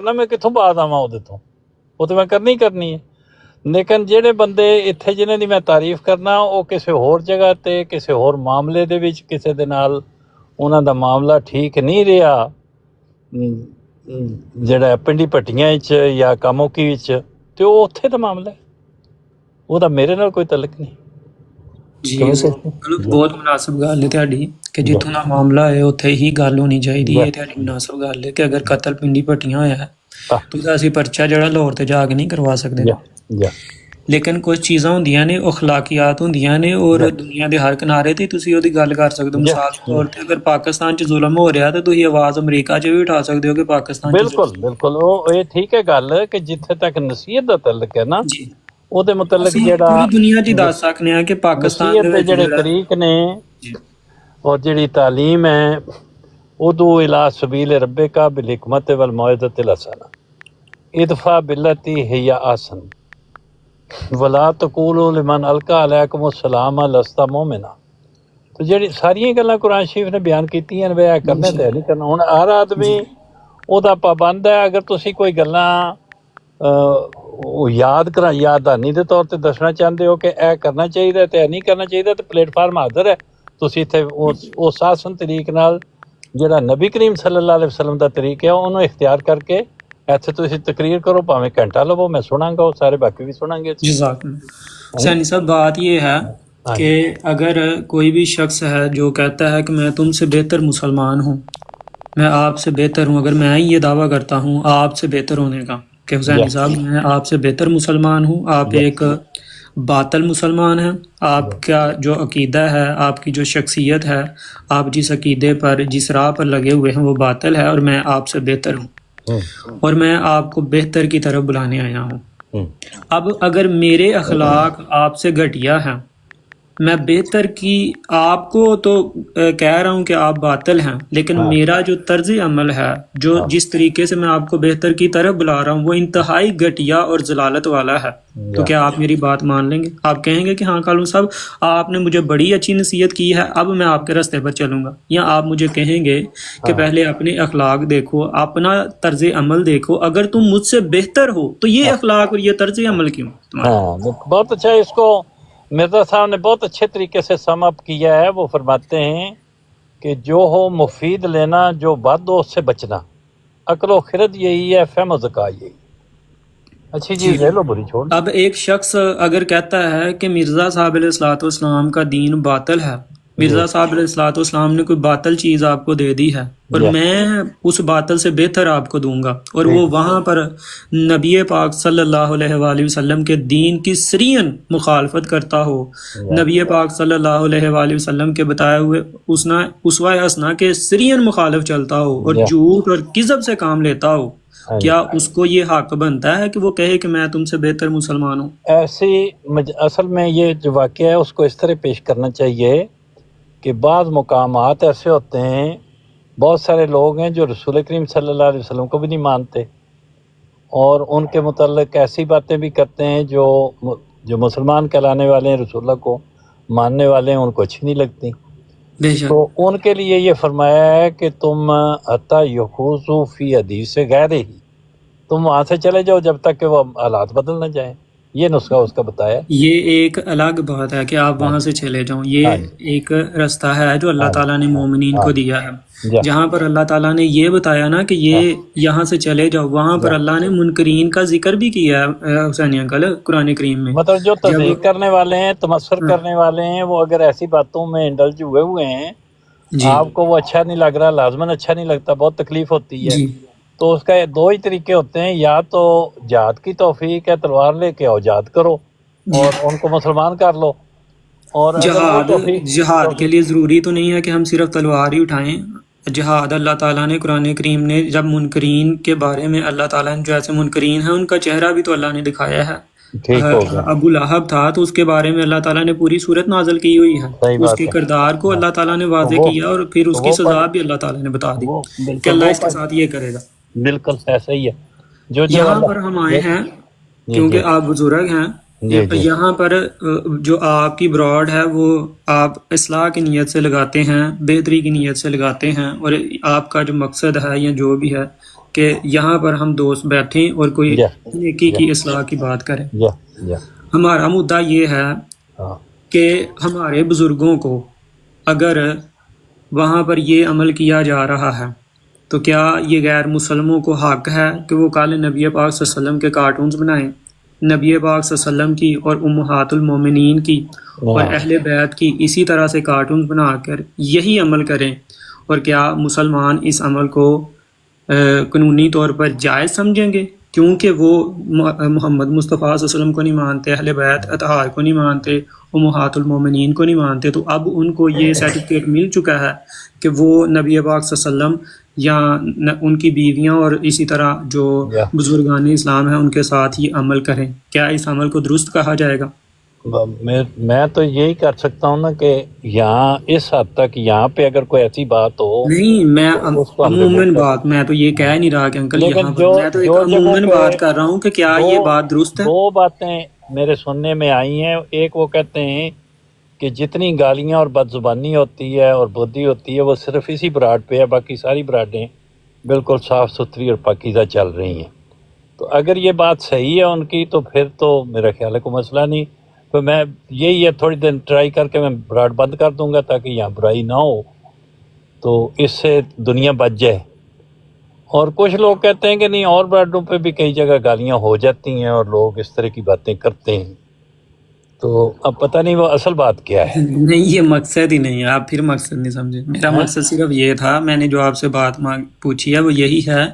ਕਰਨਾ, ਮੈਂ ਕਿੱਥੋਂ ਬਾਤ ਆਵਾਂ ਉਹਦੇ ਤੋਂ, ਉਹ ਤਾਂ ਮੈਂ ਕਰਨੀ ਹੈ। ਲੇਕਿਨ ਜਿਹੜੇ ਬੰਦੇ ਇੱਥੇ ਜਿਨ੍ਹਾਂ ਦੀ ਮੈਂ ਤਾਰੀਫ ਕਰਨਾ, ਉਹ ਕਿਸੇ ਹੋਰ ਜਗ੍ਹਾ 'ਤੇ ਕਿਸੇ ਹੋਰ ਮਾਮਲੇ ਦੇ ਵਿੱਚ ਕਿਸੇ ਦੇ ਨਾਲ ਉਹਨਾਂ ਦਾ ਮਾਮਲਾ ਠੀਕ ਨਹੀਂ ਰਿਹਾ, ਜਿਹੜਾ ਪਿੰਡੀ ਭੱਟੀਆਂ 'ਚ ਜਾਂ ਕਾਮੋਕੀ ਵਿੱਚ, ਅਤੇ ਉਹ ਉੱਥੇ ਦਾ ਮਾਮਲਾ ਹੈ, ਉਹਦਾ ਮੇਰੇ ਨਾਲ ਕੋਈ ਤਲਕ ਨਹੀਂ ਜੀ। ਬਹੁਤ ਮੁਨਾਸਬ ਗੱਲ ਹੈ ਤੁਹਾਡੀ ਕਿ ਜਿੱਥੋਂ ਦਾ ਮਾਮਲਾ ਹੈ ਉੱਥੇ ਹੀ ਗੱਲ ਹੋਣੀ ਚਾਹੀਦੀ ਹੈ। ਤੁਹਾਡੀ ਮੁਨਾਸਬ ਗੱਲ ਹੈ ਕਿ ਅਗਰ ਕਤਲ ਪਿੰਡੀ ਭੱਟੀਆਂ ਹੋਇਆ ਹੈ ਤਾਂ ਅਸੀਂ ਪਰਚਾ ਜਿਹੜਾ ਲਾਹੌਰ ਤੇ ਜਾ ਕੇ ਨਹੀਂ ਕਰਵਾ ਸਕਦੇ, ਲੇਕਿਨ ਕੁਝ ਚੀਜ਼ਾਂ ਹੁੰਦੀਆਂ ਨੇ, ਉਹ ਅਖਲਾਕੀਆਤ ਹੁੰਦੀਆਂ ਨੇ, ਔਰ ਦੁਨੀਆ ਦੇ ਹਰ ਕਿਨਾਰੇ ਤੇ ਤੁਸੀਂ ਉਹਦੀ ਗੱਲ ਕਰ ਸਕਦੇ ਹੋ। ਮਿਸਾਲ ਦੇ ਤੌਰ ਤੇ ਅਗਰ ਪਾਕਿਸਤਾਨ 'ਚ ਜ਼ੁਲਮ ਹੋ ਰਿਹਾ ਤਾਂ ਤੁਸੀਂ ਆਵਾਜ਼ ਅਮਰੀਕਾ 'ਚ ਵੀ ਉਠਾ ਸਕਦੇ ਹੋ ਕਿ ਪਾਕਿਸਤਾਨ 'ਚ ਬਿਲਕੁਲ ਉਹ ਇਹ ਠੀਕ ਹੈ ਗੱਲ ਕਿ ਜਿੱਥੇ ਤੱਕ ਨਸੀਹਤ ਦਾ ਤਲਕ ਹੈ ਨਾ, ਉਹਦੇ ਮੁਤਲਕ ਜਿਹੜਾ ਪੂਰੀ ਦੁਨੀਆ 'ਚ ਦੱਸ ਸਕਦੇ ਹਾਂ ਕਿ ਪਾਕਿਸਤਾਨ ਦੇ ਜਿਹੜੇ ਤਰੀਕ ਨੇ ਔਰ ਜਿਹੜੀ ਤਾਲੀਮ ਹੈ, ਉਦੋਂ ਇਲਾ ਸਬੀਲ ਰੱਬਿਕਾ ਬਿਲ हिकमत वल मौइज़तिल हसना इदफ़ा बिल्लती हिय अहसन वला तक़ूलू लिमन अलका अलैकुम अस्सलाम लस्ता मोमिना। तो ਜਿਹੜੀ ਸਾਰੀਆਂ ਗੱਲਾਂ ਕੁਰਾਨ ਸ਼ਰੀਫ ਨੇ ਬਿਆਨ ਕੀਤੀਆਂ ਨੇ, ਇਹ ਕਰਨੇ ਤੇ ਨਹੀਂ ਕਰਨਾ। ਹੁਣ ਹਰ ਆਦਮੀ ਉਹਦਾ ਪਾਬੰਦ ਹੈ। ਅਗਰ ਤੁਸੀਂ ਕੋਈ ਗੱਲਾਂ ਉਹ ਯਾਦਦਾਨੀ ਦੇ ਤੌਰ ਤੇ ਦੱਸਣਾ ਚਾਹੁੰਦੇ ਹੋ ਕਿ ਇਹ ਕਰਨਾ ਚਾਹੀਦਾ ਤੇ ਇਹ ਨਹੀਂ ਕਰਨਾ ਚਾਹੀਦਾ, ਤੇ ਪਲੇਟਫਾਰਮ ਹਾਜ਼ਰ ਹੈ। ਤੁਸੀਂ ਇੱਥੇ ਉਸ ਆਸਨ ਤਰੀਕ ਨਾਲ ਜਿਹੜਾ ਨਬੀ ਕਰੀਮ ਸੱਲੱਲਾਹੁ ਅਲੈਹਿ ਵਸੱਲਮ ਦਾ ਤਰੀਕ ਹੈ ਉਹਨੂੰ ਇਖਤਿਆਰ ਕਰਕੇ ਇੱਥੇ ਤੁਸੀਂ ਤਕਰੀਰ ਕਰੋ, ਭਾਵੇਂ ਘੰਟਾ ਲਵੋ, ਮੈਂ ਸੁਣਾਂਗਾ, ਉਹ ਸਾਰੇ ਬਾਕੀ भी सुनेंगे। सैनी साहब, बात ये है कि अगर कोई भी शख्स है जो कहता है कि मैं तुमसे बेहतर मुसलमान हूँ, मैं आपसे बेहतर हूँ, अगर मैं ये दावा करता हूँ आपसे बेहतर होने का कि हुसैनी साहब मैं आपसे बेहतर मुसलमान हूँ, आप एक बातल मुसलमान हैं, आपका जो अकीदा है, आपकी जो शख्सियत है, आप जिस अकीदे पर जिस राह पर लगे हुए हैं वो बातल है, और मैं आपसे बेहतर हूँ और मैं आपको बेहतर की तरफ बुलाने आया हूँ। अब अगर मेरे अखलाक आपसे घटिया हैं, मैं बेहतर की आपको तो कह रहा हूँ कि आप बातिल हैं, लेकिन मेरा जो तर्ज अमल है, जो जिस तरीके से मैं आपको बेहतर की तरफ बुला रहा हूँ, वो इंतहाई घटिया और जलालत वाला है। तो क्या आप मेरी बात मान लेंगे? आप कहेंगे कि हाँ कालू साहब आपने मुझे बड़ी अच्छी नसीहत की है, अब मैं आपके रास्ते पर चलूँगा, या आप मुझे कहेंगे कि पहले अपने अखलाक देखो, अपना तर्ज अमल देखो, अगर तुम मुझसे बेहतर हो तो ये अखलाक और ये तर्ज अमल क्यों? बहुत अच्छा, इसको मिर्ज़ा साहब ने बहुत अच्छे तरीके से सम अप किया है। वो फरमाते हैं कि जो हो मुफीद लेना, जो बद हो उससे बचना, अक्ल व खिरत यही है, फहम व ज़का यही। अच्छी चीज़ ले लो, बुरी छोड़। अब एक शख्स अगर कहता है कि मिर्ज़ा साहब अलैहिस्सलाम का दीन बातिल है, मिर्ज़ा साहब अलैहिस्सलाम ने कोई बातिल चीज़ आपको दे दी है और मैं उस बातिल से बेहतर आपको दूंगा, और वो वहाँ पर नबी पाक सल्लल्लाहु अलैहि वसल्लम के दीन की सरीयन मुखालफत करता हो, नबी पाक सल्लल्लाहु अलैहि वसल्लम के बताए हुए उसवा हसना के सरीयन मुखालिफ चलता हो और झूठ और किज़ब से काम लेता हो, क्या उसको ये हक बनता है कि वो कहे कि मैं तुमसे बेहतर मुसलमान हूँ? ऐसी असल में ये जो वाक़या है उसको इस तरह पेश करना चाहिए कि बाज़ मुकामात ऐसे होते हैं, बहुत सारे लोग हैं जो रसूल करीम सल्लल्लाहु अलैहि वसल्लम को भी नहीं मानते और उनके मुतल्लिक़ ऐसी बातें भी करते हैं जो मुसलमान कहलाने वाले हैं, रसूलुल्लाह को मानने वाले हैं, उनको अच्छी नहीं लगती। तो उनके लिए ये फरमाया है कि तुम हत्ता यखूज़ू फ़ी हदीस गैरिही, तुम वहाँ से चले जाओ जब तक कि वो हालात बदल न जाएँ। ये नुस्खा उसका बताया। ये एक अलग बात है कि आप वहाँ से चले जाओ, ये एक रास्ता है जो अल्लाह ताला ने मोमिनीन को दिया है, जहाँ पर अल्लाह ताला ने ये बताया ना कि ये यहाँ से चले जाओ, वहाँ पर अल्लाह ने मुनकरीन का जिक्र भी किया है हुसैनी अंकल कुरान करीम में। मतलब जो तस्दीक करने वाले हैं, तमस्सुर करने वाले हैं, वो अगर ऐसी बातों में इंडल्ज हुए हैं, आपको वो अच्छा नहीं लग रहा, लाजमन अच्छा नहीं लगता, बहुत तकलीफ होती है, तो उसका दो ही तरीके होते हैं, या तो जहाद की तौफीक है, तलवार लेके औजाद करो और उनको मुसलमान कर लो। और जिहाद के लिए ज़रूरी तो नहीं है कि हम सिर्फ तलवार ही उठाएं। जिहाद अल्लाह ताला ने कुरान करीम ने जब मुनकरीन के बारे में अल्लाह ताला ने जो ऐसे मुनकरीन हैं उनका चेहरा भी तो अल्लाह ने दिखाया है। अबू लहब था तो उसके बारे में अल्लाह ताला ने पूरी सूरत नाज़िल की हुई है, उसके किरदार को अल्लाह ताला ने वाज़े किया और फिर उसकी सज़ा भी अल्लाह ताला ने बता दी कि अल्लाह इसके साथ ये करेगा। बिल्कुल ऐसा ही है। जो यहाँ पर हम आए हैं क्योंकि आप बुजुर्ग हैं, यहाँ पर जो आपकी ब्रॉड है वो आप इस्लाह की नीयत से लगाते हैं, बेहतरी की नीयत से लगाते हैं, और आपका जो मकसद है या जो भी है کہ یہاں پر ہم دوست بیٹھیں اور کوئی جی نیکی کی اصلاح کی بات کریں. جی ہمارا مدعا یہ ہے ہاں کہ ہمارے بزرگوں کو اگر وہاں پر یہ عمل کیا جا رہا ہے تو کیا یہ غیر مسلموں کو حق ہے کہ وہ کل نبی پاک صلی اللہ علیہ وسلم کے کارٹونز بنائیں، نبی پاک صلی اللہ علیہ وسلم کی اور امہات المومنین کی اور اہل بیت کی اسی طرح سے کارٹونز بنا کر یہی عمل کریں؟ اور کیا مسلمان اس عمل کو قانونی طور پر جائز سمجھیں گے؟ کیونکہ وہ محمد مصطفیٰ صلی اللہ علیہ وسلم کو نہیں مانتے، اہل بیت اطہار کو نہیں مانتے، امہات المومنین کو نہیں مانتے، تو اب ان کو یہ سرٹیفکیٹ مل چکا ہے کہ وہ نبی پاک صلی اللہ علیہ وسلم یا ان کی بیویاں اور اسی طرح جو بزرگان اسلام ہیں ان کے ساتھ یہ عمل کریں. کیا اس عمل کو درست کہا جائے گا؟ میں تو یہی کر سکتا ہوں نا کہ یہاں اس حد تک یہاں پہ اگر کوئی ایسی بات ہو نہیں، میں عموماً بات، میں تو یہ کہہ نہیں رہا کہ انکل یہاں پر، میں تو ایک عموماً بات کر رہا ہوں کہ کیا یہ بات درست ہے؟ دو باتیں میرے سننے میں آئی ہیں. ایک وہ کہتے ہیں کہ جتنی گالیاں اور بد زبانی ہوتی ہے اور بدی ہوتی ہے وہ صرف اسی براڈ پہ ہے، باقی ساری براڈیں بالکل صاف ستھری اور پاکیزہ چل رہی ہیں. تو اگر یہ بات صحیح ہے ان کی تو پھر تو میرا خیال ہے کوئی مسئلہ نہیں. تو میں یہی ہے تھوڑی دیر ٹرائی کر کے میں براڈ بند کر دوں گا تاکہ یہاں برائی نہ ہو، تو اس سے دنیا بچ جائے. اور کچھ لوگ کہتے ہیں کہ نہیں اور براڈوں پہ بھی کئی جگہ گالیاں ہو جاتی ہیں اور لوگ اس طرح کی باتیں کرتے ہیں. تو اب پتہ نہیں وہ اصل بات کیا ہے. نہیں، یہ مقصد ہی نہیں ہے، آپ پھر مقصد نہیں سمجھے. میرا مقصد صرف یہ تھا، میں نے جو آپ سے بات پوچھی ہے وہ یہی ہے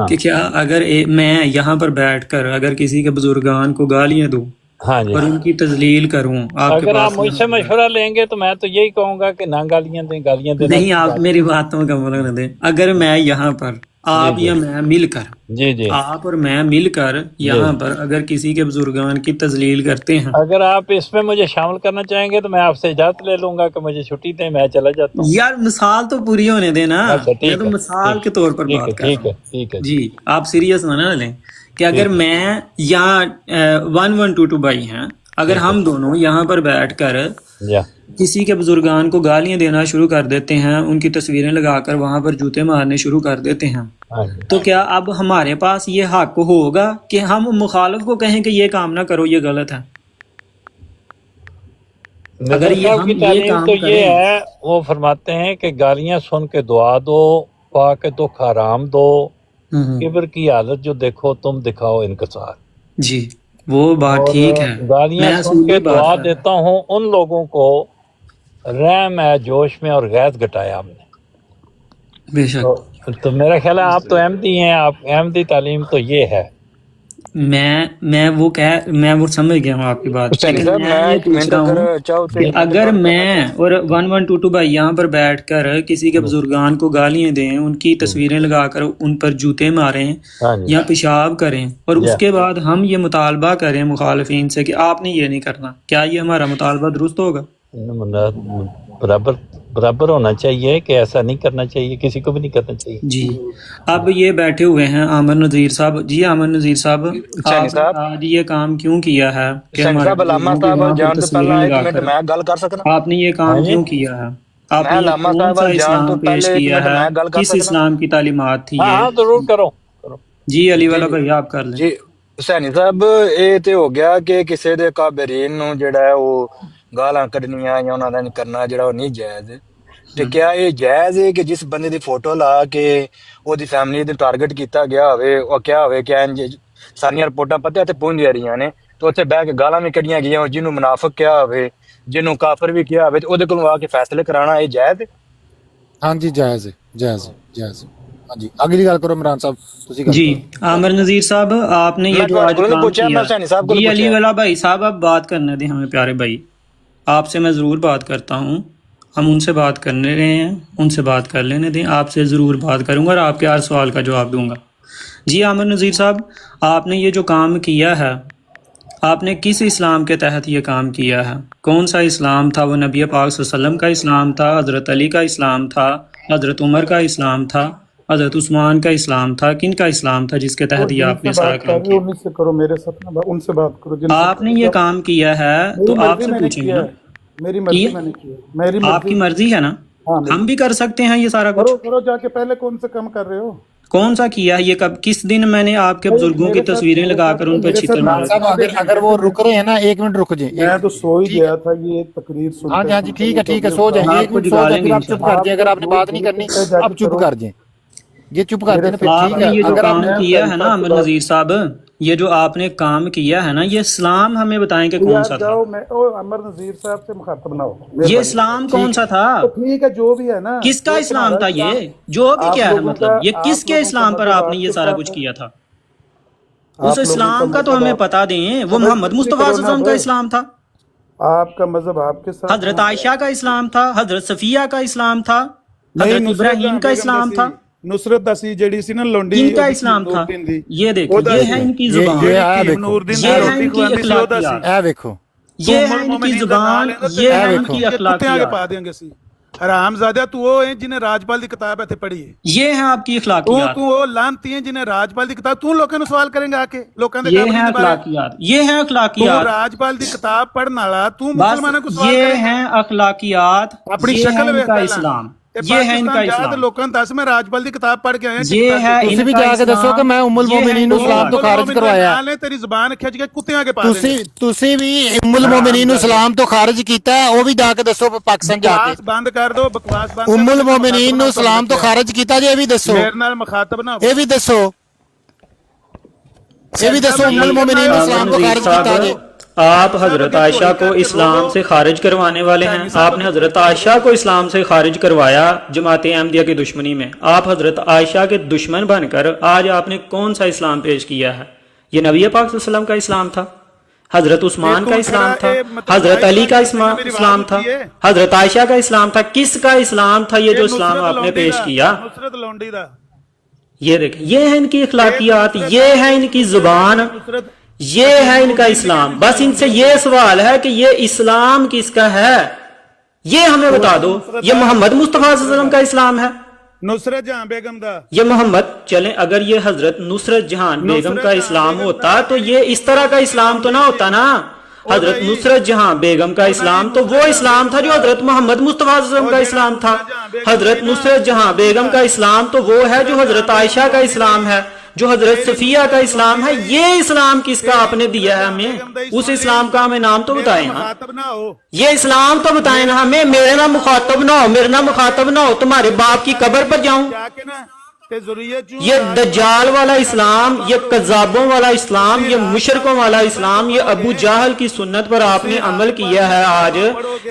کہ کیا اگر میں یہاں پر بیٹھ کر اگر کسی کے بزرگان کو گالیاں دوں ہاں جی، اور ان کی تذلیل کروں، آپ کے اگر آپ پاس مجھ سے مشورہ لیں گے تو میں تو یہی کہوں گا کہ نہ گالیاں دیں. گالیاں دینا نہیں، آپ میری بات تو مکمل نہ دیں. اگر میں یہاں پر آپ یا میں مل کر، جی آپ اور میں مل کر یہاں پر اگر کسی کے بزرگان کی تذلیل کرتے ہیں، اگر آپ اس میں مجھے شامل کرنا چاہیں گے تو میں آپ سے اجازت لے لوں گا کہ مجھے چھٹی دیں، میں چلا جاتا ہوں. یار مثال تو پوری ہونے دینا، اچھا میں ٹھیک تو ہے، مثال کے طور پر بات کر رہا ہوں. ٹھیک ہے جی، آپ سیریس نہ لیں کہ اگر میں یہاں 1122 بھائی ہیں، اگر ہم دونوں یہاں پر بیٹھ کر کسی کے بزرگان کو گالیاں دینا شروع کر دیتے ہیں، ان کی تصویریں لگا کر وہاں پر جوتے مارنے شروع کر دیتے ہیں، تو کیا اب ہمارے پاس یہ حق ہوگا کہ ہم مخالف کو کہیں کہ یہ کام نہ کرو، یہ غلط ہے؟ اگر یہ ہم یہ کام تو کریں، یہ ہے وہ فرماتے ہیں کہ گالیاں سن کے دعا دو، پاک دکھ آرام دو، کبر کی حالت جو دیکھو تم دکھاؤ انکسار. جی وہ بات ٹھیک ہے، گالیاں میں سن کے بات دعا کر دیتا ہوں ان لوگوں کو رحم ہے جوش میں اور غیظ گٹایا ہم نے. بے شک. تو میرا خیال ہے آپ تو احمدی ہیں، آپ احمدی تعلیم تو یہ ہے. میں وہ سمجھ گیا ہوں آپ کی بات، لیکن میں یہ پوچھ رہا ہوں کہ اگر میں اور 1122 بھائی یہاں پر بیٹھ کر کسی کے بزرگان کو گالیاں دیں، ان کی تصویریں لگا کر ان پر جوتے ماریں یا پیشاب کریں، اور اس کے بعد ہم یہ مطالبہ کریں مخالفین سے کہ آپ نے یہ نہیں کرنا، کیا یہ ہمارا مطالبہ درست ہوگا؟ برابر ہونا چاہیے کہ ایسا نہیں کرنا چاہیے، کسی کو بھی نہیں کرنا چاہیے. جی، اب یہ بیٹھے ہوئے ہیں عامر نذیر صاحب. جی عامر نذیر صاحب، آپ نے آج یہ کام کیوں کیا ہے کہ ہمارے بزرگوں کی وہاں پر تصویریں لگا کر آپ نے یہ کام کیوں کیا ہے؟ آپ نے یہ کون سا اسلام پیش کیا ہے؟ کس اسلام کی تعلیمات تھی یہ؟ ہاں ضرور کرو. جی علی والا بھائی آپ کر لیں. جی حسینی صاحب، یہ تے ہو گیا کہ کسی دے کابرین نو جڑا ہے وہ گالاں کڈنیاں یا انہاں دا کرنا جڑا وہ نہیں جائز ہے. تے کیا یہ جائز ہے کہ جس بندے دی فوٹو لا کے او دی فیملی دے ٹارگٹ کیتا گیا ہوئے، او کیا ہوئے کہ سانیاں رپورٹاں پتہ تے پہنچ رہیاں نے، تو اتنے بہ کے گالاں بھی کڈیاں گئیاں، جنوں منافق کیا ہوئے، جنوں کافر بھی کیا ہوئے، تے او دے کولوں آ کے فیصلے کرانا یہ جائز ہے؟ ہاں جی جائز ہے، جائز ہے، جائز ہے. ہاں جی اگلی گل کرو عمران صاحب، تسی گل جی کرو. عامر نذیر صاحب، آپ نے یہ میں جو آج کو کام پوچھا، میں کیا، حسینی صاحب کو جی علی پوچھا. والا بھائی صاحب آپ بات کرنے دیں ہمیں پیارے بھائی، آپ سے میں ضرور بات کرتا ہوں، ہم ان سے بات کرنے رہے ہیں، ان سے بات کر لینے دیں، آپ سے ضرور بات کروں گا اور آپ کے ہر سوال کا جواب دوں گا. جی عامر نذیر صاحب، آپ نے یہ جو کام کیا ہے، آپ نے کس اسلام کے تحت یہ کام کیا ہے؟ کون سا اسلام تھا وہ؟ نبی پاک صلی اللہ علیہ وسلم کا اسلام تھا، حضرت علی کا اسلام تھا، حضرت عمر کا اسلام تھا، حضرت عثمان کا اسلام تھا، کن کا اسلام تھا جس کے تحت یہ آپ نے سارا کام کیا؟ ان سے کرو، میرے ساتھ نہ ان سے بات کرو جن سے آپ نے یہ کام کیا ہے تو آپ سے پوچھیں گے نا. میری مرضی میں نے کیا، میری آپ کی مرضی ہے نا، ہاں ہم بھی کر سکتے ہیں یہ سارا کچھ. کرو جا کے، پہلے کون سے کام کر رہے ہو؟ कौन सा किया है ये? कब, किस दिन मैंने आपके बुजुर्गों की तस्वीरें लगा कर उन पर मेरे चित्र साथ मारे? साहब अगर वो रुक रहे हैं ना, 1 मिनट रुक जाए। मैं तो सो ही गया था ये तकरीर सुनते। हाँ जी हाँ जी, ठीक है, सो जाए, 1 मिनट सो जाए, फिर आप चुप कर जाए। अगर आपने बात नहीं करनी आप चुप कर जाए, ये चुप कर देना, फिर ठीक आपने है। ये जो अगर काम आप किया है ना अमर नजीर साहब, ये जो आपने काम किया है ना, ये इस्लाम हमें बताएं कि कौन यार सा था? जाओ, मैं ओ अमर नजीर साहब से मुखातब ना हो। ये इस्लाम कौन सा था? तो ठीक है, जो भी है ना, किसका वो इस्लाम था तुम्हारा ये? जो भी आप क्या है लोगों मतलब, का- ये आप किसके लोगों का इस्लाम पर मतलब आपने ये आपके सारा साथ कुछ है। किया था? आप उस लोगों इस्लाम का तो मतलब हमें आप- पता दें, वो अब मोहम्मद इतनी मुस्तफा करो ना सल्लल्लाहु अलैहि वसल्लम का भाई। इस्लाम था, आपका मजहब आपके साथ हजरत है। आयशा का इस्लाम था, हजरत सफिया का इस्लाम था, नहीं, हजरत नुसरत इब्राहिम जहां का बेगम इस्लाम दी था। सी, नुसरत दा सी जेडी सी ना लोंडी, इनका ओदी इस्लाम था। नूरदीन दी। ये देखो, ओदा ये सी। है इनकी ये जुबान, है, जेडी देखो। नूरदीन ये दी है रोटी इनकी खवांदी सी, ओदा सी। अखलाकियात, ए देखो, ये है इनकी जुबान, ये है इनकी कुत्ते आगे अखलाकियात, पा देंगे सी। हरामजादा तू वो है जिन्हें राजपाल की किताब इत्थे पढ़ी है। ये है आपकी तू अखलाकियात, तू वो लानती है जिन्हें राजपाल की किताब, तू लोगों ਨੂੰ सवाल करेंगे आके लोगों ਦੇ ये काबरी है ਦੇ ਬਾਰੇ। अखलाकियात, ये है तू अखलाकियात। राजपाल की किताब पढ़ने वाला, तू बस मुसलमानों को सवाल ये करेगा। है अखलाकियात, अपनी ये है शक्ल ਵੇਖ इनका ਪਹਿਲਾਂ। इस्लाम, ਇਹ ये है इनका ਪਾਕਿਸਤਾਨ ਜਾ इस्लाम, ਤੇ ਲੋਕਾਂ ਨੂੰ ਦੱਸ ਮੈਂ ਰਾਜਪਾਲ ਦੀ ਕਿਤਾਬ ਪੜ੍ਹ ਕੇ ਆਇਆ। ये है ਤੁਸੀਂ ਵੀ इनका ਜਾ ਕੇ ਦੱਸੋ ਕਿ ਮੈਂ ਉਮੁਲ इस्लाम, ये है ਮੋਮਿਨੀਨ ਨੂੰ इनका ਇਸਲਾਮ ਤੋਂ ਖਾਰਜ ਕਰਵਾਇਆ। ਨਾਲੇ ਤੇਰੀ ਜ਼ੁਬਾਨ ਖਿੱਚ ਕੇ ਕੁੱਤਿਆਂ ਕੇ ਪਾ ਤੁਸੀਂ ਵੀ ਉਮੁਲ ਮੋਮਿਨੀਨ ਨੂੰ ਇਸਲਾਮ ਤੋਂ ਖਾਰਜ ਕੀਤਾ ਹੈ, ਉਹ ਵੀ ਜਾ ਕੇ ਦੱਸੋ ਪਾਕਿਸਤਾਨ ਜਾ ਕੇ। ਬਕਵਾਸ ਬੰਦ ਕਰ ਦੋ, ਬਕਵਾਸ ਬੰਦ ਕਰ ਉਮੁਲ ਦਿਓ। ਮੋਮਿਨੀਨ ਨੂੰ ਇਸਲਾਮ ਤੋਂ ਖਾਰਜ ਕੀਤਾ ਜੀ, ਇਹ ਵੀ ਦੱਸੋ, ਮੇਰੇ ਨਾਲ ਮੁਖਾਤਬ ਨਾ ਇਹ ਵੀ ਦੱਸੋ, ਇਹ ਵੀ ਦੱਸੋ ਉਮੁਲ ਮੋਮਿਨੀਨ ਨੂੰ ਇਸਲਾਮ ਤੋਂ ਖਾਰਜ ਕੀਤਾ ਜੀ। आप हजरत आयशा को इस्लाम से खारिज करवाने वाले हैं। आपने हजरत आयशा को इस्लाम से खारिज करवाया जमात अहमदिया की दुश्मनी में। आप हजरत आयशा के दुश्मन बनकर आज आपने कौन सा इस्लाम पेश किया है? ये नबी पाक सल्लल्लाहु अलैहि वसल्लम का इस्लाम था, हजरत उस्मान का इस्लाम था, हजरत अली का इस्लाम था, हजरत आयशा का इस्लाम था। किसका इस्लाम था ये जो इस्लाम आपने पेश किया? नुसरत लौंडी दा। ये देखें, ये है इनकी अखलाकियात, ये है इनकी जुबान, नुसरत ये है इनका इस्लाम। बस इनसे ये सवाल है कि ये इस्लाम किसका है, ये हमें बता दो। ये मोहम्मद मुस्तफा सल्लल्लाहु अलैहि वसल्लम का इस्लाम है, नुसरत जहां बेगम दा। ये मोहम्मद, चलें अगर ये हजरत नुसरत जहान बेगम का इस्लाम होता तो ये इस तरह का इस्लाम तो ना होता ना। हजरत नुसरत जहां बेगम का इस्लाम तो वो इस्लाम था जो हजरत मोहम्मद मुस्तफा सल्लल्लाहु अलैहि वसल्लम का इस्लाम था। हजरत नुसरत जहां बेगम का इस्लाम तो वो है जो हजरत आयशा का इस्लाम है, जो हजरत सफिया का इस्लाम है। ये इस्लाम किसका आपने दिया है हमें? उस इस्लाम का हमें नाम तो बताएं ना, मुखातब ना हो। ये इस्लाम तो बताएं ना हमें। मेरे ना मुखातब ना हो, मेरे ना मुखातब ना हो, तुम्हारे बाप की कब्र पर जाऊं? जाके ना ते ज़ुर्रियत जो ये दज्जाल वाला इस्लाम, ये कज़ाबों वाला इस्लाम, ये मुशरकों वाला इस्लाम, ये अबू जाहल की सुन्नत पर आपने अमल किया है। आज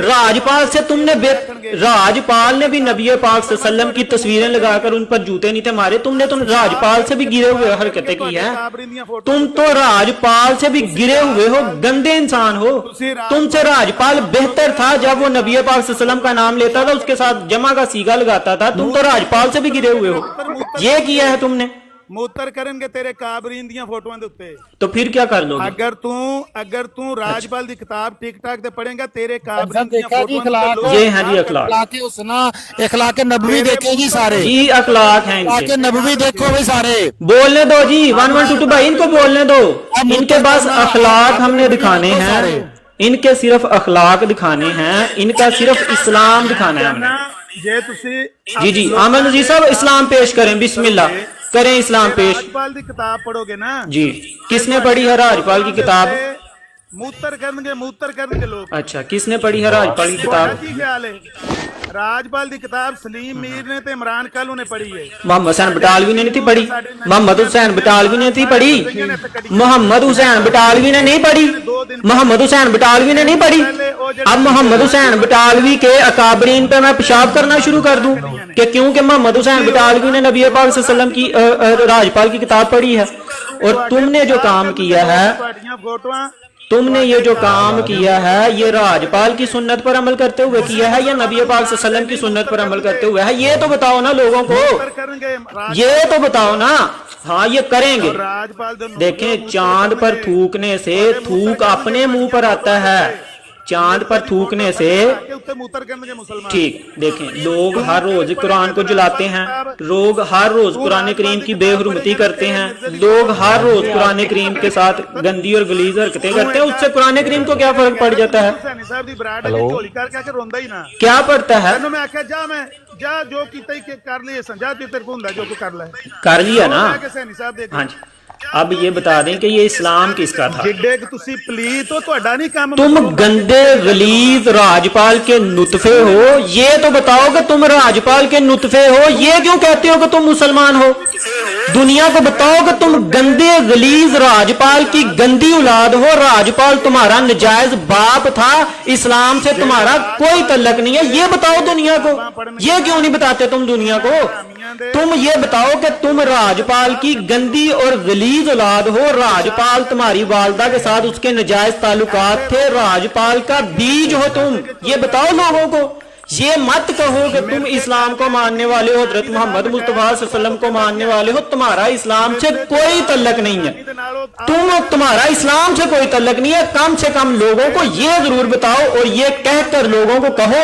राजपाल से तुमने राजपाल ने भी नबी पाक सल्लल्लाहु अलैहि वसल्लम की तस्वीरें लगाकर उन पर जूते नहीं थे मारे। तुमने तो राजपाल से भी गिरे हुए हरकतें की हैं। तुम तो राजपाल से भी गिरे हुए हो, गंदे इंसान हो। तुमसे राजपाल बेहतर था जब वो नबी पाक सल्लल्लाहु अलैहि वसल्लम का नाम लेता था, उसके साथ जमा का सीगा लगाता था। तुम तो राजपाल से भी गिरे हुए हो। ये किया है तुमने। मूतर करनगे तेरे काबरीन दियां फोटोआं दे उत्ते। तो फिर क्या कर लोगे? अगर तू राजपाल दी किताब ठीक ठाक ते पढ़ेगा, तेरे काबरीन दियां देखा जी फोटोआं अखलाक, ये है जी अखलाक, अखलाक उसना, अखलाक नबवी देखे जी सारे, जी अखलाक हैं अखलाक इनके। नबवी देखो भाई सारे। बोलने दो जी, 1122 भाई, इनको बोलने दो। इनके पास अखलाक हमने दिखाने हैं, इनके सिर्फ अखलाक दिखाने हैं, इनका सिर्फ इस्लाम दिखाना है हमें। जे तुसी जी जी अहमद नजीर साहब इस्लाम पेश करें, बिस्मिल्लाह करें इस्लाम पेश। राजपाल दी किताब पढ़ोगे ना जी, किसने पढ़ी है राजपाल की किताब? मूतर करनगे लोग। अच्छा, किसने पढ़ी है राजपाल की किताब? की ख्याल है राजपाल दी किताब सलीम मीर ने ते इमरान कालू ने पढ़ी है। मोहम्मद हुसैन बटालवी ने नहीं थी पढ़ी, मोहम्मद हुसैन बटालवी ने थी पढ़ी, मोहम्मद हुसैन बटालवी ने नहीं पढ़ी, मोहम्मद हुसैन बटालवी ने नहीं पढ़ी। अब मोहम्मद हुसैन बटालवी के अकाबरीन पे मैं पेशाब करना शुरू कर दूं कि क्योंकि मोहम्मद हुसैन बटालवी ने नबी पाक सल्लल्लाहु अलैहि वसल्लम की राजपाल की किताब पढ़ी है। और तुमने जो काम किया है, तुमने ये जो काम किया है, ये राजपाल की सुन्नत पर अमल करते हुए किया है या नबी पाक सल्लल्लाहु अलैहि वसल्लम की सुन्नत पर अमल करते हुए है? ये तो बताओ ना लोगों को, ये तो बताओ ना। हाँ, ये करेंगे। देखें, चांद पर थूकने से थूक अपने मुंह पर आता है, चांद पर थूकने से ठीक। देखें, लोग हर रोज कुरान को जलाते हैं, लोग हर रोज कुरान करीम की बेहुरमती करते हैं, लोग हर रोज कुरान करीम के साथ गंदी और गलीज हरकतें करते हैं। उससे कुरान करीम को क्या फर्क पड़ जाता है? हेलो, क्या पड़ता है? ਜਾ ਜੋ ਕੀਤਾ ਹੀ ਕਰ ਲਈ ਸੰਜਾ ਤੇ ਤੇਰੇ ਕੋ ਹੁੰਦਾ ਜੋ ਤੂੰ ਕਰ ਲੈ कर लिया ना। ਕਿ ਸੈਣੀ ਸਾਹਿਬ ਦੇ हाँ जी, अब ये बता दें कि ये इस्लाम किसका था। ਜਿੱਡੇ ਕਿ ਤੁਸੀਂ ਪਲੀਤ ਹੋ ਤੁਹਾਡਾ ਨਹੀਂ ਕੰਮ तुम गंदे गलीज राजपाल के नुतफे हो, ये तो बताओ कि तुम राजपाल के नुतफे हो, ये क्यों कहते हो कि तुम मुसलमान हो? दुनिया को बताओ कि तुम गंदे गलीज राजपाल की गंदी औलाद हो, राजपाल तुम्हारा नजायज बाप था, इस्लाम से तुम्हारा कोई तल्लक नहीं है, ये बताओ दुनिया को। ये क्यों नहीं बताते तुम दुनिया को? तुम ये बताओ कि तुम राजपाल की गंदी और गलीज औलाद हो, राजपाल तुम्हारी वालदा के साथ उसके नजायज ताल्लुकात थे, राजपाल का बीज हो तुम, ये बताओ लोगों को। ये मत कहो कि तुम इस्लाम को मानने वाले हो, हजरत मोहम्मद मुस्तफा सल्लल्लाहु अलैहि वसल्लम को मानने वाले हो, तुम्हारा इस्लाम से कोई तल्लक नहीं है, तुम्हारा इस्लाम से कोई तल्लक नहीं है। कम से कम लोगों को ये जरूर बताओ और ये कहकर लोगों को कहो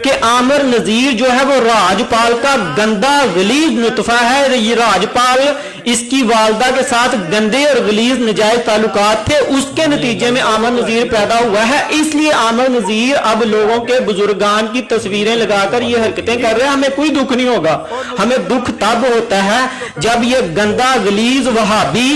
कि आमिर नजीर जो है वो राजपाल का गंदा गलीज नुतफा है, ये राजपाल इसकी वालदा के साथ गंदे और गलीज नजायज ताल्लुकात थे, उसके नतीजे में आमिर नजीर पैदा हुआ है। इसलिए आमिर नजीर अब लोगों के बुजुर्गान की तस्वीरें लगाकर ये हरकतें कर रहे हैं। हमें कोई दुख नहीं होगा, हमें दुख तब होता है जब ये गंदा गलीज वहाबी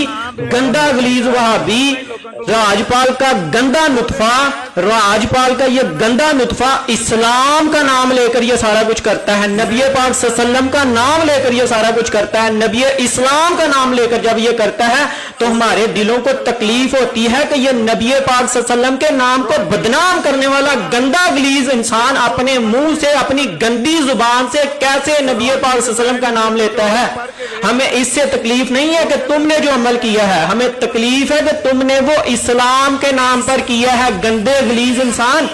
राजपाल का गंदा नुतफा, राजपाल का ये गंदा नुतफा इस्लाम का नाम लेकर ये सारा कुछ करता है, नबी पाक सल्लल्लाहु अलैहि वसल्लम का नाम लेकर ये सारा कुछ करता है, नबी इस्लाम का नाम लेकर जब ये करता है तो हमारे दिलों को तकलीफ होती है कि ये नबी पाक सल्लल्लाहु अलैहि वसल्लम के नाम को बदनाम करने वाला गंदा गलीज इंसान अपने मुंह से अपनी गंदी जुबान से कैसे नबी पाक सल्लल्लाहु अलैहि वसल्लम का नाम लेता है। हमें इससे तकलीफ नहीं है कि तुमने जो अमल किया है, हमें तकलीफ है कि तुमने वो इस्लाम के नाम पर किया है। गंदे गलीज इंसान,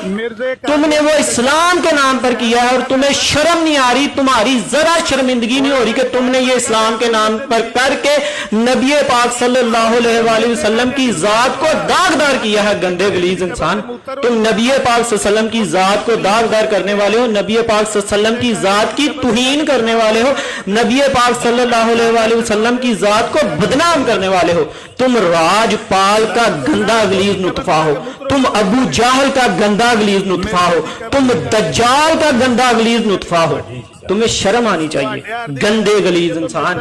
तुमने वो इस्लाम के नाम पर किया है और तुम्हें शर्म नहीं आ रही, तुम्हारी जरा शर्मिंदगी नहीं हो रही कि तुमने ये इस्लाम के नाम पर करके नबी पाक सल्लल्लाहु अलैहि वसल्लम की जात को दागदार किया है। गंदे गलीज इंसान, तुम नबी पाक सल्लल्लाहु अलैहि वसल्लम की जात को दागदार करने वाले हो, नबी पाक सल्लल्लाहु अलैहि वसल्लम की जात की तुहीन करने वाले हो, नबी पाक सल्लल्लाहु अलैहि वसल्लम की जात को बदनाम करने वाले हो। तुम राजपाल का गंदा गलीज नुतफा हो, तुम अबू जाहल का गंदा गलीज नुतफा हो, तुम दज्जाल का गंदा गलीज नुतफा हो। तुम्हें शर्म आनी चाहिए, गंदे गलीज इंसान,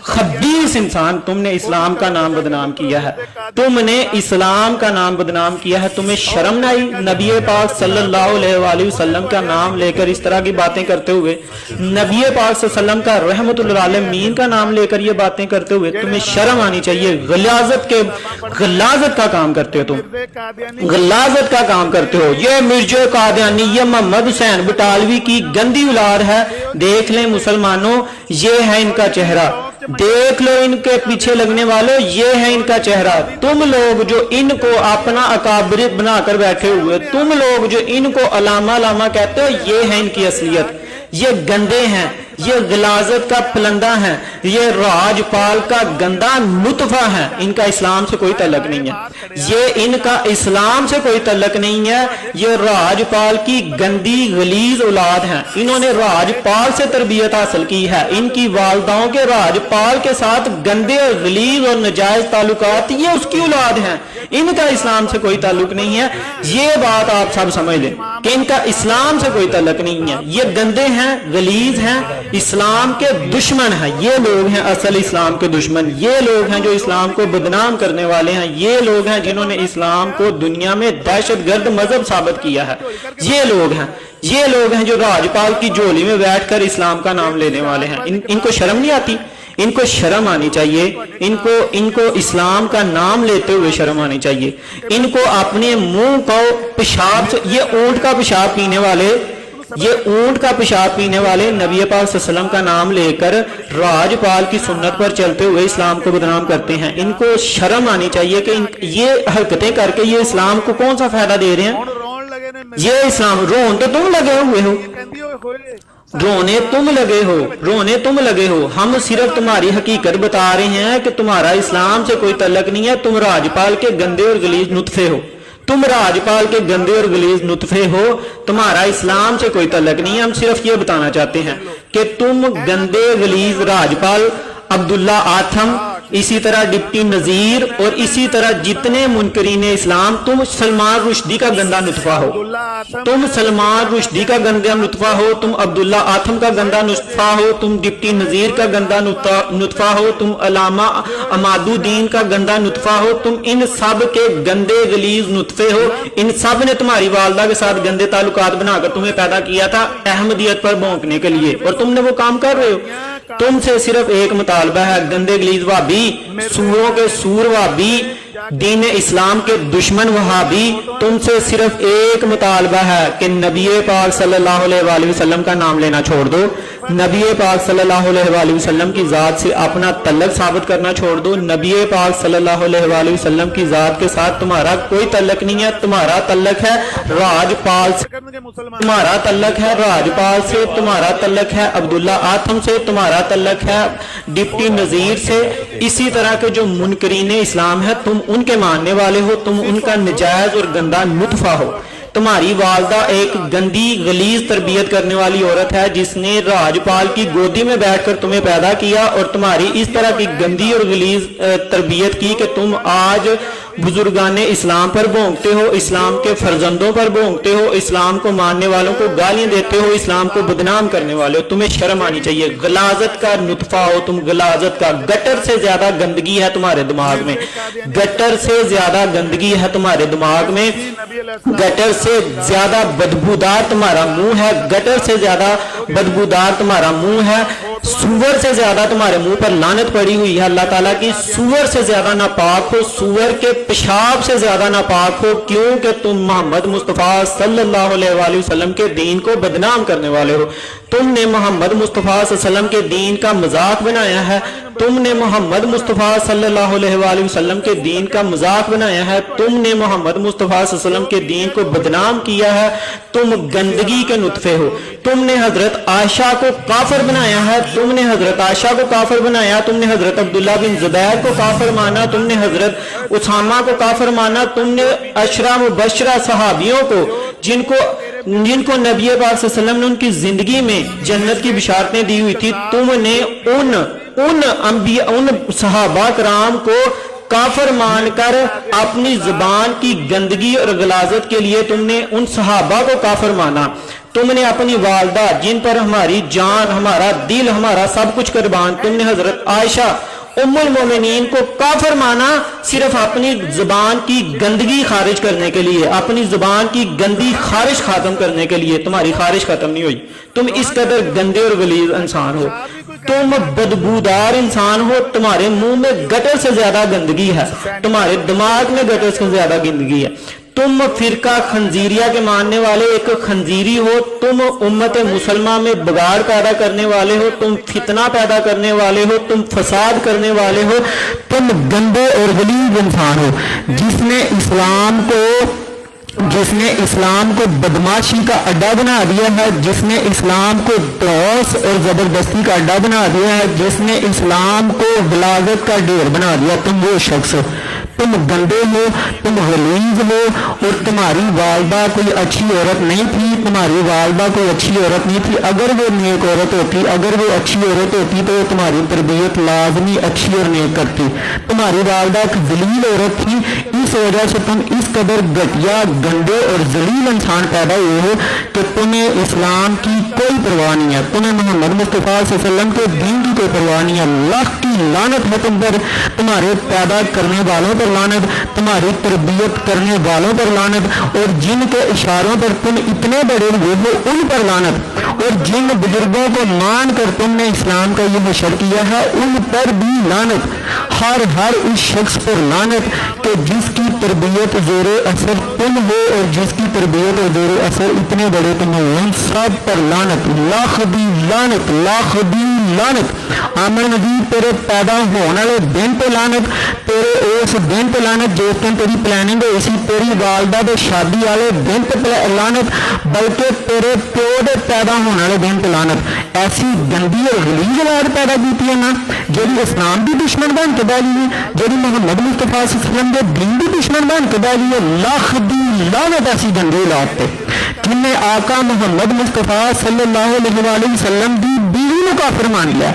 खबीस इंसान। तुमने इस्लाम का नाम बदनाम किया है, तुमने इस्लाम का नाम बदनाम किया है, तुम्हें शर्म ना आई? नबी पाक सल्लल्लाहु अलैहि वसल्लम का नाम लेकर इस तरह की बातें करते हुए, नबी पाक सल्लल्लाहु अलैहि वसल्लम का रहमतुल आलमीन का नाम लेकर ये बातें करते हुए तुम्हें शर्म आनी चाहिए। गलाजत का काम करते हो तुम, गलाजत का काम करते हो। ये मिर्जा कादियानी, ये मोहम्मद हुसैन बटालवी की गंदी औलाद है। देख लें मुसलमानों, ये है इनका चेहरा, देख लो इनके पीछे लगने वालों, ये है इनका चेहरा। तुम लोग जो इनको अपना अकाबिर बनाकर बैठे हुए, तुम लोग जो इनको अलामा लामा कहते हो, ये है इनकी असलियत। ये गंदे हैं, ये गलाजत का पलंदा है, ये राजपाल का गंदा नुतफा है। इनका इस्लाम से कोई तल्लक नहीं है, ये इनका इस्लाम से कोई तल्लक नहीं है। ये राजपाल की गंदी गलीज औलाद है, इन्होंने राजपाल से तरबियत हासिल की है। इनकी वालदाओं के राजपाल के साथ गंदे और गलीज और नजायज ताल्लुकात, ये उसकी औलाद है, इनका इस्लाम से कोई ताल्लुक नहीं है। ये बात आप सब समझ लें कि इनका इस्लाम से कोई ताल्लुक नहीं है। ये गंदे हैं, गलीज हैं, इस्लाम के दुश्मन हैं। ये लोग हैं असल इस्लाम के दुश्मन, ये लोग हैं जो इस्लाम को बदनाम करने वाले हैं, ये लोग हैं जिन्होंने इस्लाम को दुनिया में दहशतगर्द मजहब साबित किया है। ये लोग हैं जो राजपाल की झोली में बैठकर इस्लाम का नाम लेने वाले हैं। इनको शर्म नहीं आती? इनको शर्म आनी चाहिए, इनको इस्लाम का नाम लेते हुए शर्म आनी चाहिए। इनको अपने मुंह को पेशाब से, ये ऊंट का पेशाब पीने वाले, ये ऊंट का पेशाब पीने वाले नबी पाक सल्लल्लाहु अलैहि वसल्लम का नाम लेकर राजपाल की सुन्नत पर चलते हुए इस्लाम को बदनाम करते हैं। इनको शर्म आनी चाहिए कि ये हरकतें करके ये इस्लाम को कौन सा फायदा दे रहे हैं। ये इस्लाम, रोन तो तुम लगे हुए हो, रोने तुम लगे हो। हम सिर्फ तुम्हारी हकीकत बता रहे हैं कि तुम्हारा इस्लाम से कोई तल्लक नहीं है, तुम राजपाल के गंदे और गलीज नुतफे हो, तुम राजपाल के गंदे और गलीज नुतफे हो, तुम्हारा इस्लाम से कोई तल्लक नहीं है। हम सिर्फ ये बताना चाहते हैं कि तुम गंदे गलीज राजपाल अब्दुल्ला आथम, اسی طرح ڈپٹی نذیر اور اسی طرح جتنے منکرین اسلام، تم سلمان رشدی کا گندا نطفہ ہو، تم سلمان رشدی کا گندا نطفہ ہو، تم عبداللہ آتم کا گندا نطفہ ہو، تم ڈپٹی نذیر کا گندا نطفہ ہو، تم علامہ عماد الدین کا گندا نطفہ ہو، تم ان سب کے گندے غلیظ نطفے ہو۔ ان سب نے تمہاری والدہ کے ساتھ گندے تعلقات بنا کر تمہیں پیدا کیا تھا احمدیت پر بھونکنے کے لیے، اور تم نے وہ کام کر رہے ہو۔ تم سے صرف ایک مطالبہ ہے، گندے غلیظ وہابی، سوروں کے سور وہابی، دین اسلام کے دشمن وہابی، تم سے صرف ایک مطالبہ ہے کہ نبی پاک صلی اللہ علیہ وآلہ وسلم کا نام لینا چھوڑ دو، نبی پاک صلی اللہ علیہ وآلہ وسلم کی ذات سے اپنا تعلق ثابت کرنا چھوڑ دو۔ نبی پاک صلی اللہ علیہ وآلہ وسلم کی ذات کے ساتھ تمہارا کوئی تعلق نہیں ہے، تمہارا تعلق ہے راجپال سے، تمہارا تعلق ہے راجپال سے، تمہارا تعلق ہے عبداللہ آتم سے، تمہارا تعلق ہے ڈپٹی نذیر سے۔ اسی طرح کے جو منکرین اسلام ہے تم ان کے ماننے والے ہو، تم ان کا نجائز اور گندا نطفہ ہو۔ تمہاری والدہ ایک گندی غلیظ تربیت کرنے والی عورت ہے جس نے راجپال کی گودی میں بیٹھ کر تمہیں پیدا کیا، اور تمہاری اس طرح کی گندی اور غلیظ تربیت کی کہ تم آج بزرگان اسلام پر بھونکتے ہو، اسلام کے فرزندوں پر بھونکتے ہو، اسلام کو ماننے والوں کو گالیاں دیتے ہو، اسلام کو بدنام کرنے والے ہو۔ تمہیں شرم آنی چاہیے، غلاظت کا نطفہ ہو تم، غلاظت کا۔ گٹر سے زیادہ گندگی ہے تمہارے دماغ میں، گٹر سے زیادہ گندگی ہے تمہارے دماغ میں، گٹر سے زیادہ بدبودار تمہارا منہ ہے، گٹر سے زیادہ بدبودار تمہارا منہ ہے، سور سے زیادہ تمہارے منہ پر لعنت پڑی ہوئی ہے اللہ تعالیٰ کی، سور سے زیادہ ناپاک ہو، سور کے پیشاب سے زیادہ ناپاک ہو، کیونکہ تم محمد مصطفیٰ صلی اللہ علیہ وآلہ وسلم کے دین کو بدنام کرنے والے ہو۔ تم نے محمد مصطفیٰ صلی اللہ علیہ وسلم کے دین کا مذاق بنایا ہے، تم نے محمد مصطفیٰ صلی اللہ علیہ وآلہ وسلم کے دین کا مذاق بنایا ہے، تم نے محمد مصطفیٰ صلی اللہ علیہ وسلم کے دین کو بدنام کیا ہے، تم گندگی کے نطفے ہو۔ تم نے حضرت عائشہ کو کافر بنایا ہے، تم نے حضرت عائشہ کو کافر بنایا، تم نے حضرت عبداللہ بن زبیر کو کافر مانا، تم نے حضرت اسامہ کو کافر مانا، تم نے عشرہ مبشرہ صحابیوں کو جن کو نبی پاک صلی اللہ علیہ وسلم نے ان کی زندگی میں جنت کی بشارتیں دی ہوئی تھی، تم نے ان صحابہ کرام کو کافر مان کر اپنی زبان کی گندگی اور غلاظت کے لیے تم نے ان صحابہ کو کافر مانا۔ تم نے اپنی والدہ جن پر ہماری جان، ہمارا دل، ہمارا سب کچھ قربان، تم نے حضرت عائشہ ام المومنین کو کافر مانا صرف اپنی زبان کی گندگی خارج کرنے کے لیے، اپنی زبان کی گندی خارش ختم کرنے کے لیے۔ تمہاری خارش ختم نہیں ہوئی، تم اس قدر گندے اور غلیظ انسان ہو، تم بدبودار انسان ہو، تمہارے منہ میں گٹر سے زیادہ گندگی ہے، تمہارے دماغ میں گٹر سے زیادہ گندگی ہے۔ تم فرقہ خنزیریہ کے ماننے والے ایک خنزیری ہو، تم امت مسلمہ میں بگاڑ پیدا کرنے والے ہو، تم فتنہ پیدا کرنے والے ہو، تم فساد کرنے والے ہو، تم گندے اور غلیظ انسان ہو، جس نے اسلام کو بدماشی کا اڈا بنا دیا ہے، جس نے اسلام کو دروس اور زبردستی کا اڈا بنا دیا ہے، جس نے اسلام کو غلاظت کا ڈھیر بنا دیا، تم وہ شخص ہو۔ تم گندے ہو، تم غلیظ ہو، اور تمہاری والدہ کوئی اچھی عورت نہیں تھی، تمہاری والدہ کوئی اچھی عورت نہیں تھی۔ اگر وہ نیک عورت ہوتی، اگر وہ اچھی عورت ہوتی تو تمہاری تربیت لازمی اچھی اور نیک کرتی۔ تمہاری والدہ ایک ذلیل عورت تھی، اس وجہ سے تم اس قدر گھٹیا، گندے اور ذلیل انسان پیدا ہوئے ہو کہ تمہیں اسلام کی کوئی پرواہ نہیں ہے، تمہیں محمد مصطفیٰ صلی اللہ علیہ وسلم کے دین کی کوئی پرواہ نہیں ہے۔ اللہ کی لعنت ہے تم پر، تمہارے پیدا کرنے والوں پر لعنت، تمہاری تربیت کرنے والوں پر لعنت، اور جن کے اشاروں پر تم اتنے بڑے ہوئے ہو ان پر لعنت، اور جن بزرگوں کو مان کر تم نے اسلام کا یہ نشر کیا ہے ان پر بھی لعنت۔ ہر اس شخص پر لعنت کہ جس کی تربیت زیر اثر تم ہو، اور جس کی تربیت اور زیر اثر اتنے بڑے تم ہو، ان سب پر لعنت، لاکھدی لعنت، لاکھدی لعنت۔ آمن مجید تیرے پیدا ہونے والے دن پہ لعنت، تیرے اس دن پہ لعنت جس دن تیری پلاننگ ہے، اسی تیری والدہ دے شادی والے دن پہ لعنت، بلکہ تیرے پیو دے پیدا ہونے والے دن پہ لعنت۔ ایسی گندی اور غلیظ اولاد پیدا کی ہے نا، جہی اسلام بھی دشمن بن کے بیٹھی ہے، جہی محمد مصطفیٰ صلی اللہ علیہ وسلم کے دین بھی دشمن بن کے بیٹھی ہے۔ لاکھ دی لعنت ایسی گندی اولاد پہ جن نے آقا محمد مصطفیٰ صلی اللہ علیہ وسلم کی بیوی ਨੂੰ ਕਾਫਰ ਮੰਨ ਲਿਆ।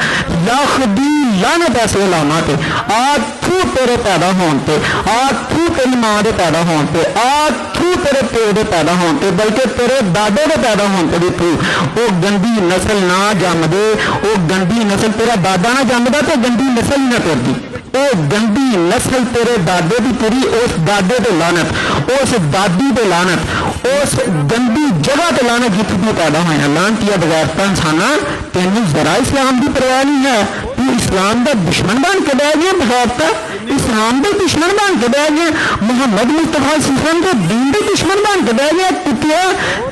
ਲੱਖ ਦੀ ਲਾਨਤ ਐਸੇ ਉਲਾਮਾ ਤੇ, ਆਥੂ ਤੇਰੇ ਪੈਦਾ ਹੋਣ ਤੇ, ਆਥੂ ਤੇਰੀ ਮਾਂ ਦੇ ਪੈਦਾ ਹੋਣ ਤੇ, ਆਥੂ ਤੇਰੇ ਪਿਓ ਦੇ ਪੈਦਾ ਹੋਣ ਤੇ, ਬਲਕਿ ਤੇਰੇ ਦਾਦੇ ਦੇ ਪੈਦਾ ਹੋਣ ਤੇ ਵੀ ਤੂੰ ਉਹ ਗੰਦੀ ਨਸਲ ਨਾ ਜੰਮਦੇ, ਉਹ ਗੰਦੀ ਨਸਲ ਤੇਰਾ ਦਾਦਾ ਨਾ ਜੰਮਦਾ ਤੇ ਗੰਦੀ ਨਸਲ ਹੀ ਨਾ ਤੁਰਦੀ। ਉਹ ਗੰਦੀ ਨਸਲ ਤੇਰੇ ਦਾਦੇ ਦੀ ਤੁਰੀ, ਉਸ ਦਾਦੇ ਤੇ ਲਾਨਤ, ਉਸ ਦਾਦੀ ਤੇ ਲਾਨਤ, ਉਸ ਗੰਦੀ ਜਗ੍ਹਾ ਤੇ ਲਾਨਤ ਜਿੱਥੇ ਤੂੰ ਪੈਦਾ ਹੋਇਆ। ਲਾਨਤੀਆ ਬਗੈਰਤਾ ਇਨਸਾਨਾ, ਤੈਨੂੰ ਜ਼ਰਾ ਇਸਲਾਮ ਦੀ ਪਰਵਾਹ ਨਹੀਂ ਹੈ। ਤੂੰ ਇਸਲਾਮ ਦਾ ਦੁਸ਼ਮਣ ਬਣ ਕੇ ਬਹਿ ਗਿਆ। ਬਗੈਰਤਾ ਇਸਲਾਮ ਦੇ ਦੁਸ਼ਮਣ ਬਣ ਕੇ ਬਹਿ ਗਿਆ। ਮੁਹੰਮਦ ਮੁਸਤਫਾ ਸਿਸਲਮ ਦੇ ਦੀਨ ਦੇ ਦੁਸ਼ਮਣ ਬਣ ਕੇ ਬਹਿ ਗਿਆ। ਕੁੱਤਿਆ,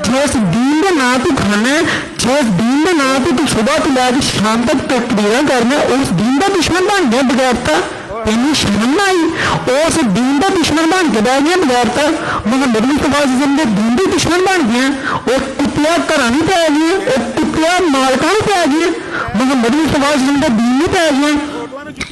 ਜਿਸ ਦੀਨ ਦੇ ਨਾਂ ਤੂੰ ਖਾਣਾ, ਜਿਸ ਦੀਨ ਦੇ ਨਾਂ ਤੇ ਤੂੰ ਸੁਬਹ ਤੋਂ ਲੈ ਕੇ ਸ਼ਾਮ ਤੱਕ ਤਕਬੀਰਾਂ ਕਰਨਾ, ਉਸ ਦੀਨ ਦਾ ਦੁਸ਼ਮਣ ਬਣ ਗਿਆ। ਬਗੈਰਤਾ ਤੈਨੂੰ ਸ਼ਰਮ ਨਾ ਆਈ? ਉਸ ਦੀਨ ਦਾ ਦੁਸ਼ਮਣ ਬਣ ਕੇ ਬਹਿ ਗਿਆ। ਬਗੈਰਤਾ ਮੁਹੰਮਦ ਮੁਸਤਫਾ ਸਿਸਲਮ ਦੇ ਦੀਨ ਦੇ ਦੁਸ਼ਮਣ ਬਣ ਗਿਆ। ਉਹ ਕੁੱਤਿਆ ਘਰਾਂ ਨੂੰ ਪੈ ਗਏ, ਉਹ ਕੁੱਤਿਆ ਮਾਲਕਾਂ ਨੂੰ ਪੈ ਗਏ, ਮੁਹੰਮਦ ਮੁਸਤਫਾ ਸਿਸਲਮ ਦੇ ਦੀਨ ਨੂੰ ਪੈ ਗਏ।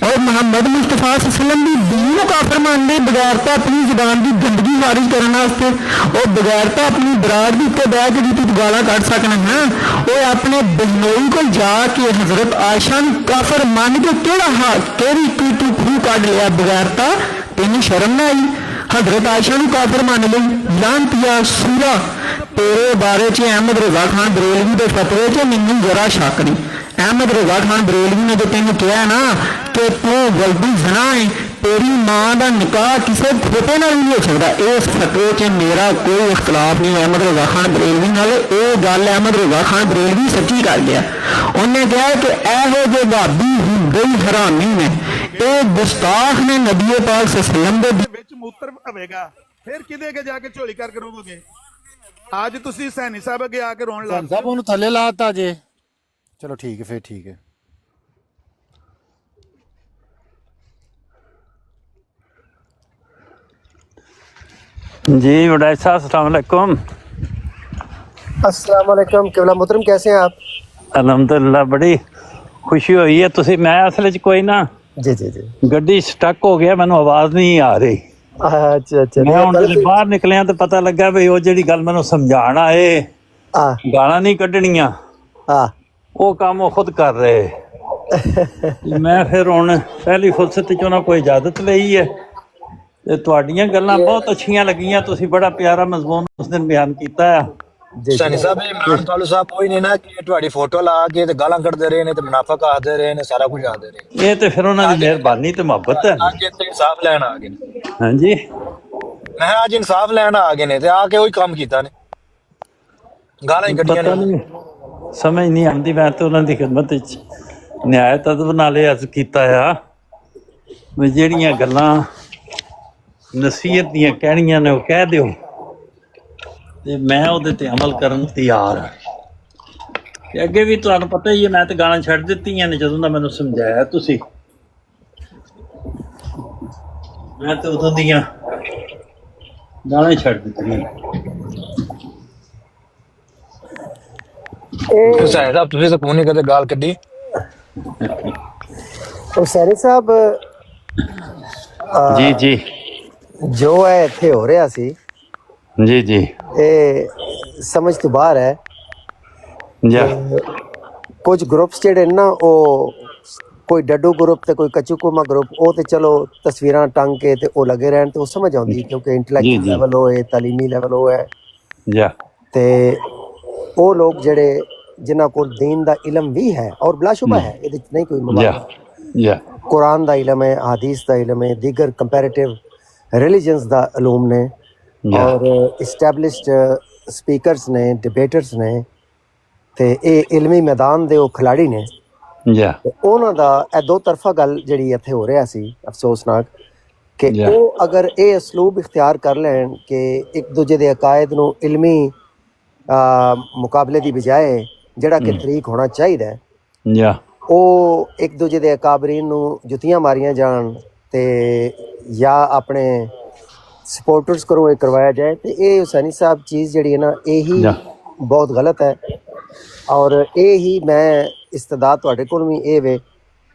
और मोहम्मद मुस्तफा सल्लम की दीन को काफिर मानते। बगैरता अपनी जुबान की गंदगी खारिज करने वास्ते, और बगैरता अपनी बरात के उत्ते बह के भी तू गाला कट सकना है। वो अपने बहनोई को जाके हजरत आयशा काफिर मान के केड़ी तू खूह कट लिया। बगैरता तेन शर्म ना आई? हजरत आयशा काफिर मान ली। लानतिया सूरा, तेरे बारे च अहमद रजा खान बरेलवी के फतवे च मैनू जरा शक नहीं। अहमद रजा खान बरेलवी ने जो तेन कहा ना कि तू गलती जना है, तेरी मां का निकाह किसी खोटे नाल नहीं हो सकता, इस फतवे च मेरा कोई इख्तलाफ नहीं अहमद रजा खान बरेलवी नाल। ये गल अहमद रजा खान बरेलवी सच्ची कर गया। उन्हें कहा कि एहो जे भाबी हिंदू हरामी ने, ये गुस्ताख ने नबी पाक सल्लम दे ਵਿੱਚ ਮੂਤਰ ਹੋਵੇਗਾ, ਫਿਰ ਕਿਦੇ ਕੇ ਜਾ ਕੇ ਝੋਲੀ ਕਰਕੇ ਰੋਵੋਗੇ? ਅੱਜ ਤੁਸੀਂ ਸੈਣੀ ਸਾਹਿਬ ਅੱਗੇ ਆ ਕੇ ਰੋਣ ਲੱਗ ਸਭ ਉਹਨੂੰ ਥੱਲੇ ਲਾਤਾ ਜੇ। ਚਲੋ ਠੀਕ ਹੈ, ਫਿਰ ਠੀਕ ਹੈ। जी वडाई साहब अस्सलाम वालेकुम। अस्सलाम वालेकुम। किबला मोहतरम, कैसे हैं आप? अलहमदुलिल्लाह, बड़ी खुशी हुई है। तुसी मैं असल च कोई ना जी जी जी। गड्डी स्टक हो गया, मैनू आवाज नहीं आ रही। अच्छा अच्छा। मैं हुण जदों बाहर निकलिया तो पता लगा भी वो जिहड़ी गल मैनू समझाण आए गालां नहीं कड्ढणियां, वो काम वो खुद कर रहे। मैं फिर हुण पहली फुरसत च उन्हां कोई इजाजत लई है ते तुहाडीआं गल्लां बहुत अच्छियां लगियां। तुसीं बड़ा प्यारा मज़मून उस दिन बयान कीता है। सैनी साहब, इमरान तालू साहब कोई नहीं ना कि तुहाडी फोटो ला के ते गालां कढदे रहे ने ते मुनाफिक आखदे रहे ने, सारा कुछ आखदे रहे। ये तो फिर उन्हां दी मेहरबानी ते मुहब्बत है। आज इत्थे इंसाफ लैण आ गए ने। हाँ जी, मैं आज इंसाफ लैण आ गए ने ते आके वही काम कीता ने, गालां ही कड्डियां पता ने। नहीं, समझ नहीं आती। मैं तो उन्हां दी खिदमत विच निहायत अदब नाल अर्ज कीता आ भी जिहड़ियां गल्लां नसीहत दियां कहणियां ने वो कह दिओ ते मैं उहदे ते अमल करन तैयार हां। ते अगे भी तुहानूं पता ही है, मैं तो गालां छड्ड दित्तियां ने जदों दा मैनूं समझाया तुसीं। मैं तो उदों दियां गालां ही छड्ड दित्तियां। सैनी साहब, तुसीं सकून नहीं कदे गाल कड्डी? तो सैनी साहब, जी जी जो है इत्थे हो रहा सी, जी जी, ये समझ तो बाहर है। जा कुछ ग्रुप्स जेडे ना, वो कोई डड्डू ग्रुप ते कोई कच्चू कुमा ग्रुप, वो तो चलो तस्वीरां टंग के ते वो लगे रहन, तो वो समझ आउंदी क्योंकि इंटलैक्चुअल लेवल होए, तालीमी लेवल होए जा ते वो लोग जेडे जिन्हां कोल दीन दा इलम भी है और बिलाशुबा है, इहदे च नहीं कोई जा मुबालगा। जा कुरान दा इलम है, हदीस दा इलम है, दीगर कंपैरेटिव रिलीजन्स दा इलम ने, और इस्टैबलिश्ड स्पीकर्स ने, डिबेटर्स ने, ते ये इलमी मैदान दे वो खिलाड़ी ने। जा उन्हां दा ए दो तरफा गल जिहड़ी इत्थे हो रहा सी, अफसोसनाक कि वो अगर ये असलूब इख्तियार कर लैन कि एक दूजे दे अकायद नूं इलमी मुकाबले दी बजाए जिहड़ा कि तरीक होना चाहिए, जा वो एक दूजे दे अकाबरीन नूं जुत्तियां मारियां जान ते या अपने सपोर्टर्स करो ये करवाया जाए, तो ये हुसैनी साहब चीज़ जिहड़ी है ना, यही बहुत गलत है। और ये ही मैं इस्तदाद तुहाडे कोल भी ये वे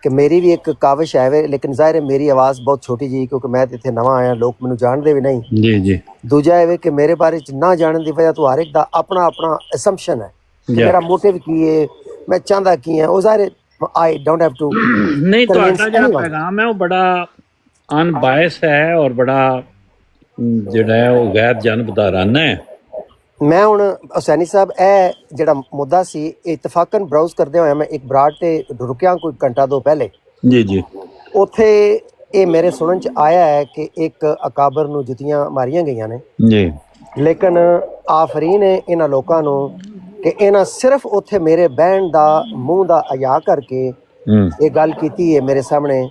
कि मेरी भी एक काविश है वे, लेकिन जाहिर है मेरी आवाज़ बहुत छोटी जी, क्योंकि मैं इत्थे नवां आया, लोग मैनूं जानदे भी नहीं। जी जी। दूजा है वे कि मेरे बारे च ना जानने की वजह तो हर एक दा अपना अपना असम्पशन है, मेरा मोटिव की है, ਮੈਂ ਚਾਹੁੰਦਾ ਕੀ ਹੈ ਉਹ ਜ਼ਾਹਿਰ ਆਈ ਡੋਂਟ ਹੈਵ ਟੂ ਨਹੀਂ, ਤੁਹਾਡਾ ਜਿਹੜਾ ਪੈਗਾਮ ਹੈ ਉਹ ਬੜਾ ਅਨਬਾਇਸ ਹੈ ਔਰ ਬੜਾ ਜਿਹੜਾ ਹੈ ਉਹ ਗੈਰ ਜਨਬਦਾਰਾਨਾ ਹੈ। ਮੈਂ ਹੁਣ ਹੁਸੈਨੀ ਸਾਹਿਬ ਇਹ ਜਿਹੜਾ ਮੁੱਦਾ ਸੀ ਇਤਫਾਕਨ ਬਰਾਊਜ਼ ਕਰਦੇ ਹੋਇਆ ਮੈਂ ਇੱਕ ਬਰਾੜ ਤੇ ਰੁਕਿਆ ਕੋਈ ਘੰਟਾ ਦੋ ਪਹਿਲੇ ਜੀ ਜੀ। ਉੱਥੇ ਇਹ ਮੇਰੇ ਸੁਣਨ ਚ ਆਇਆ ਹੈ ਕਿ ਇੱਕ ਅਕਾਬਰ ਨੂੰ ਜੁੱਤੀਆਂ ਮਾਰੀਆਂ ਗਈਆਂ ਨੇ ਜੀ, ਲੇਕਿਨ ਆਫਰੀਨ ਹੈ ਇਹਨਾਂ ਲੋਕਾਂ ਨੂੰ ਕਿ ਇਹਨਾਂ ਸਿਰਫ ਉੱਥੇ ਮੇਰੇ ਬਹਿਣ ਦਾ ਮੂੰਹ ਦਾ ਅਯਾ ਕਰਕੇ ਇਹ ਗੱਲ ਕੀਤੀ ਹੈ ਮੇਰੇ ਸਾਹਮਣੇ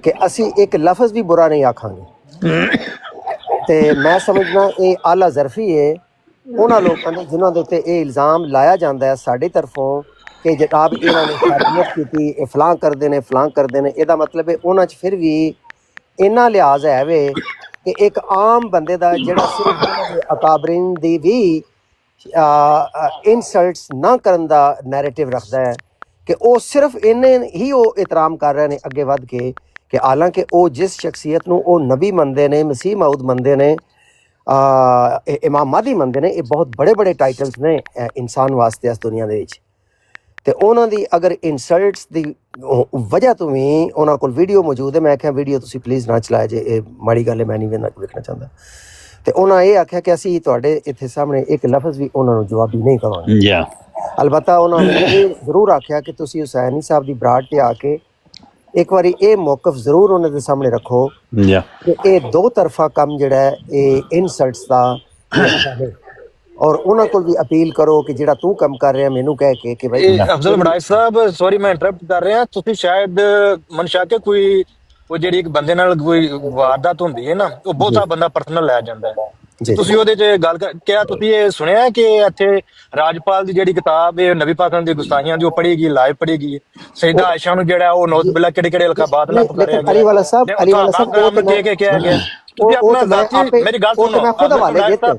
ਕਿ ਅਸੀਂ ਇੱਕ ਲਫ਼ਜ਼ ਵੀ ਬੁਰਾ ਨਹੀਂ ਆਖਾਂਗੇ। ਤੇ ਮੈਂ ਸਮਝਦਾ ਇਹ ਆਲਾ ਜ਼ਰਫੀ ਹੈ ਉਹਨਾਂ ਲੋਕਾਂ ਦੇ ਜਿਨ੍ਹਾਂ ਦੇ ਉੱਤੇ ਇਹ ਇਲਜ਼ਾਮ ਲਾਇਆ ਜਾਂਦਾ ਹੈ ਸਾਡੀ ਤਰਫੋਂ ਕਿ ਜਨਾਬ ਇਹਨਾਂ ਨੇ ਖਾਤਮਤ ਕੀਤੀ, ਇਹ ਫਲਾਂ ਕਰਦੇ ਨੇ ਫਲਾਂ ਕਰਦੇ ਨੇ। ਇਹਦਾ ਮਤਲਬ ਹੈ ਉਹਨਾਂ 'ਚ ਫਿਰ ਵੀ ਇੰਨਾ ਲਿਹਾਜ਼ ਹੈ ਵੇ ਕਿ ਇੱਕ ਆਮ ਬੰਦੇ ਦਾ ਜਿਹੜਾ ਸਿਰਫ ਉਹਨਾਂ ਦੇ ਅਕਾਬਰੀਨ ਦੀ ਵੀ ਇਨਸਲਟਸ ਨਾ ਕਰਨ ਦਾ ਨੈਰੇਟਿਵ ਰੱਖਦਾ ਹੈ ਕਿ ਉਹ ਸਿਰਫ ਇੰਨੇ ਹੀ ਉਹ ਇਤਰਾਮ ਕਰ ਰਹੇ ਨੇ ਅੱਗੇ ਵੱਧ ਕੇ ਕਿ ਹਾਲਾਂਕਿ ਉਹ ਜਿਸ ਸ਼ਖਸੀਅਤ ਨੂੰ ਉਹ ਨਬੀ ਮੰਨਦੇ ਨੇ, ਮਸੀਹ ਮਊਦ ਮੰਨਦੇ ਨੇ, ਇਮਾਮ ਮਾਦੀ ਮੰਨਦੇ ਨੇ, ਇਹ ਬਹੁਤ ਬੜੇ ਬੜੇ ਟਾਈਟਲਸ ਨੇ ਇਨਸਾਨ ਵਾਸਤੇ ਇਸ ਦੁਨੀਆ ਦੇ ਵਿੱਚ। ਤੇ ਉਹਨਾਂ ਦੀ ਅਗਰ ਇਨਸਲਟਸ ਦੀ ਵਜ੍ਹਾ ਤੋਂ ਵੀ ਉਹਨਾਂ ਕੋਲ ਵੀਡੀਓ ਮੌਜੂਦ ਹੈ। ਮੈਂ ਆਖਿਆ ਵੀਡੀਓ ਤੁਸੀਂ ਪਲੀਜ਼ ਨਾ ਚਲਾਇਆ ਜੇ, ਇਹ ਮਾੜੀ ਗੱਲ ਹੈ, ਮੈਂ ਨਹੀਂ ਵੇਖਣਾ ਚਾਹੁੰਦਾ। ਤੇ ਉਹਨਾਂ ਇਹ ਆਖਿਆ ਕਿ ਅਸੀਂ ਤੁਹਾਡੇ ਇੱਥੇ ਸਾਹਮਣੇ ਇੱਕ ਲਫ਼ਜ਼ ਵੀ ਉਹਨਾਂ ਨੂੰ ਜਵਾਬੀ ਨਹੀਂ ਕਰਾਂਗੇ। ਅਲਬੱਤਾ ਉਹਨਾਂ ਨੇ ਇਹ ਜ਼ਰੂਰ ਆਖਿਆ ਕਿ ਤੁਸੀਂ ਹੁਸੈਨੀ ਸਾਹਿਬ ਦੀ ਬਰਾੜ ਤੇ ਆ ਕੇ ਇੱਕ ਵਾਰੀ ਇਹ ਮੌਕਫ ਜ਼ਰੂਰ ਉਹਨਾਂ ਦੇ ਸਾਹਮਣੇ ਰੱਖੋ ਕਿ ਇਹ ਦੋ ਤਰਫਾ ਕੰਮ ਜਿਹੜਾ ਹੈ ਇਹ ਇਨਸਲਟਸ ਦਾ ਔਰ ਉਹਨਾਂ ਕੋਲ ਵੀ ਅਪੀਲ ਕਰੋ ਕਿ ਜਿਹੜਾ ਤੂੰ ਕੰਮ ਕਰ ਰਿਹਾ ਮੈਨੂੰ ਕਹਿ ਕੇ ਕਿ ਭਾਈ ਅਫਜ਼ਲ ਬੜਾਈ ਸਾਹਿਬ ਸੌਰੀ ਮੈਂ ਇੰਟਰਪਟ ਕਰ ਰਿਹਾ, ਤੁਸੀਂ ਸ਼ਾਇਦ ਮਨ ਸ਼ਾ ਕੇ ਕੋਈ ਉਹ ਜਿਹੜੀ ਇੱਕ ਬੰਦੇ ਨਾਲ ਕੋਈ ਵਾਰਦਾਤ ਹੁੰਦੀ ਹੈ ਨਾ ਉਹ ਬਹੁਤਾ ਬੰਦਾ ਪਰਸਨਲ ਲੈ ਜਾਂਦਾ ਹੈ। ਤੁਸੀਂ ਉਹਦੇ 'ਚ ਗੱਲ ਕਿਹਾ, ਤੁਸੀਂ ਇਹ ਸੁਣਿਆ ਕਿ ਇੱਥੇ ਰਾਜਪਾਲ ਦੀ ਜਿਹੜੀ ਕਿਤਾਬ ਹੈ ਨਬੀ ਪਾਕ ਦੀ ਗੁਸਤਾਖੀਆਂ ਦੀ ਉਹ ਪੜ੍ਹੀ ਗਈ, ਲਾਈਵ ਪੜ੍ਹੀ ਗਈ। ਸੈਯਦਾ ਆਇਸ਼ਾ ਨੂੰ ਜਿਹੜਾ ਉਹ ਨੌਤ ਬਿਲਾ ਕਿਹੜੇ ਅਲਕਾਬਾਤ ਨਾਲ ਪੁਕਾਰਿਆ ਗਿਆ। ਅਲੀ ਵਾਲਾ ਸਾਹਿਬ ਕਿਹਾ ਗਿਆ ਤੁਸੀਂ ਆਪਣਾ ਜ਼ਾਤੀ ਮੇਰੀ ਗੱਲ ਸੁਣੋ, ਮੈਂ ਖੁਦ ਹਵਾਲੇ ਦਿੱਤੇ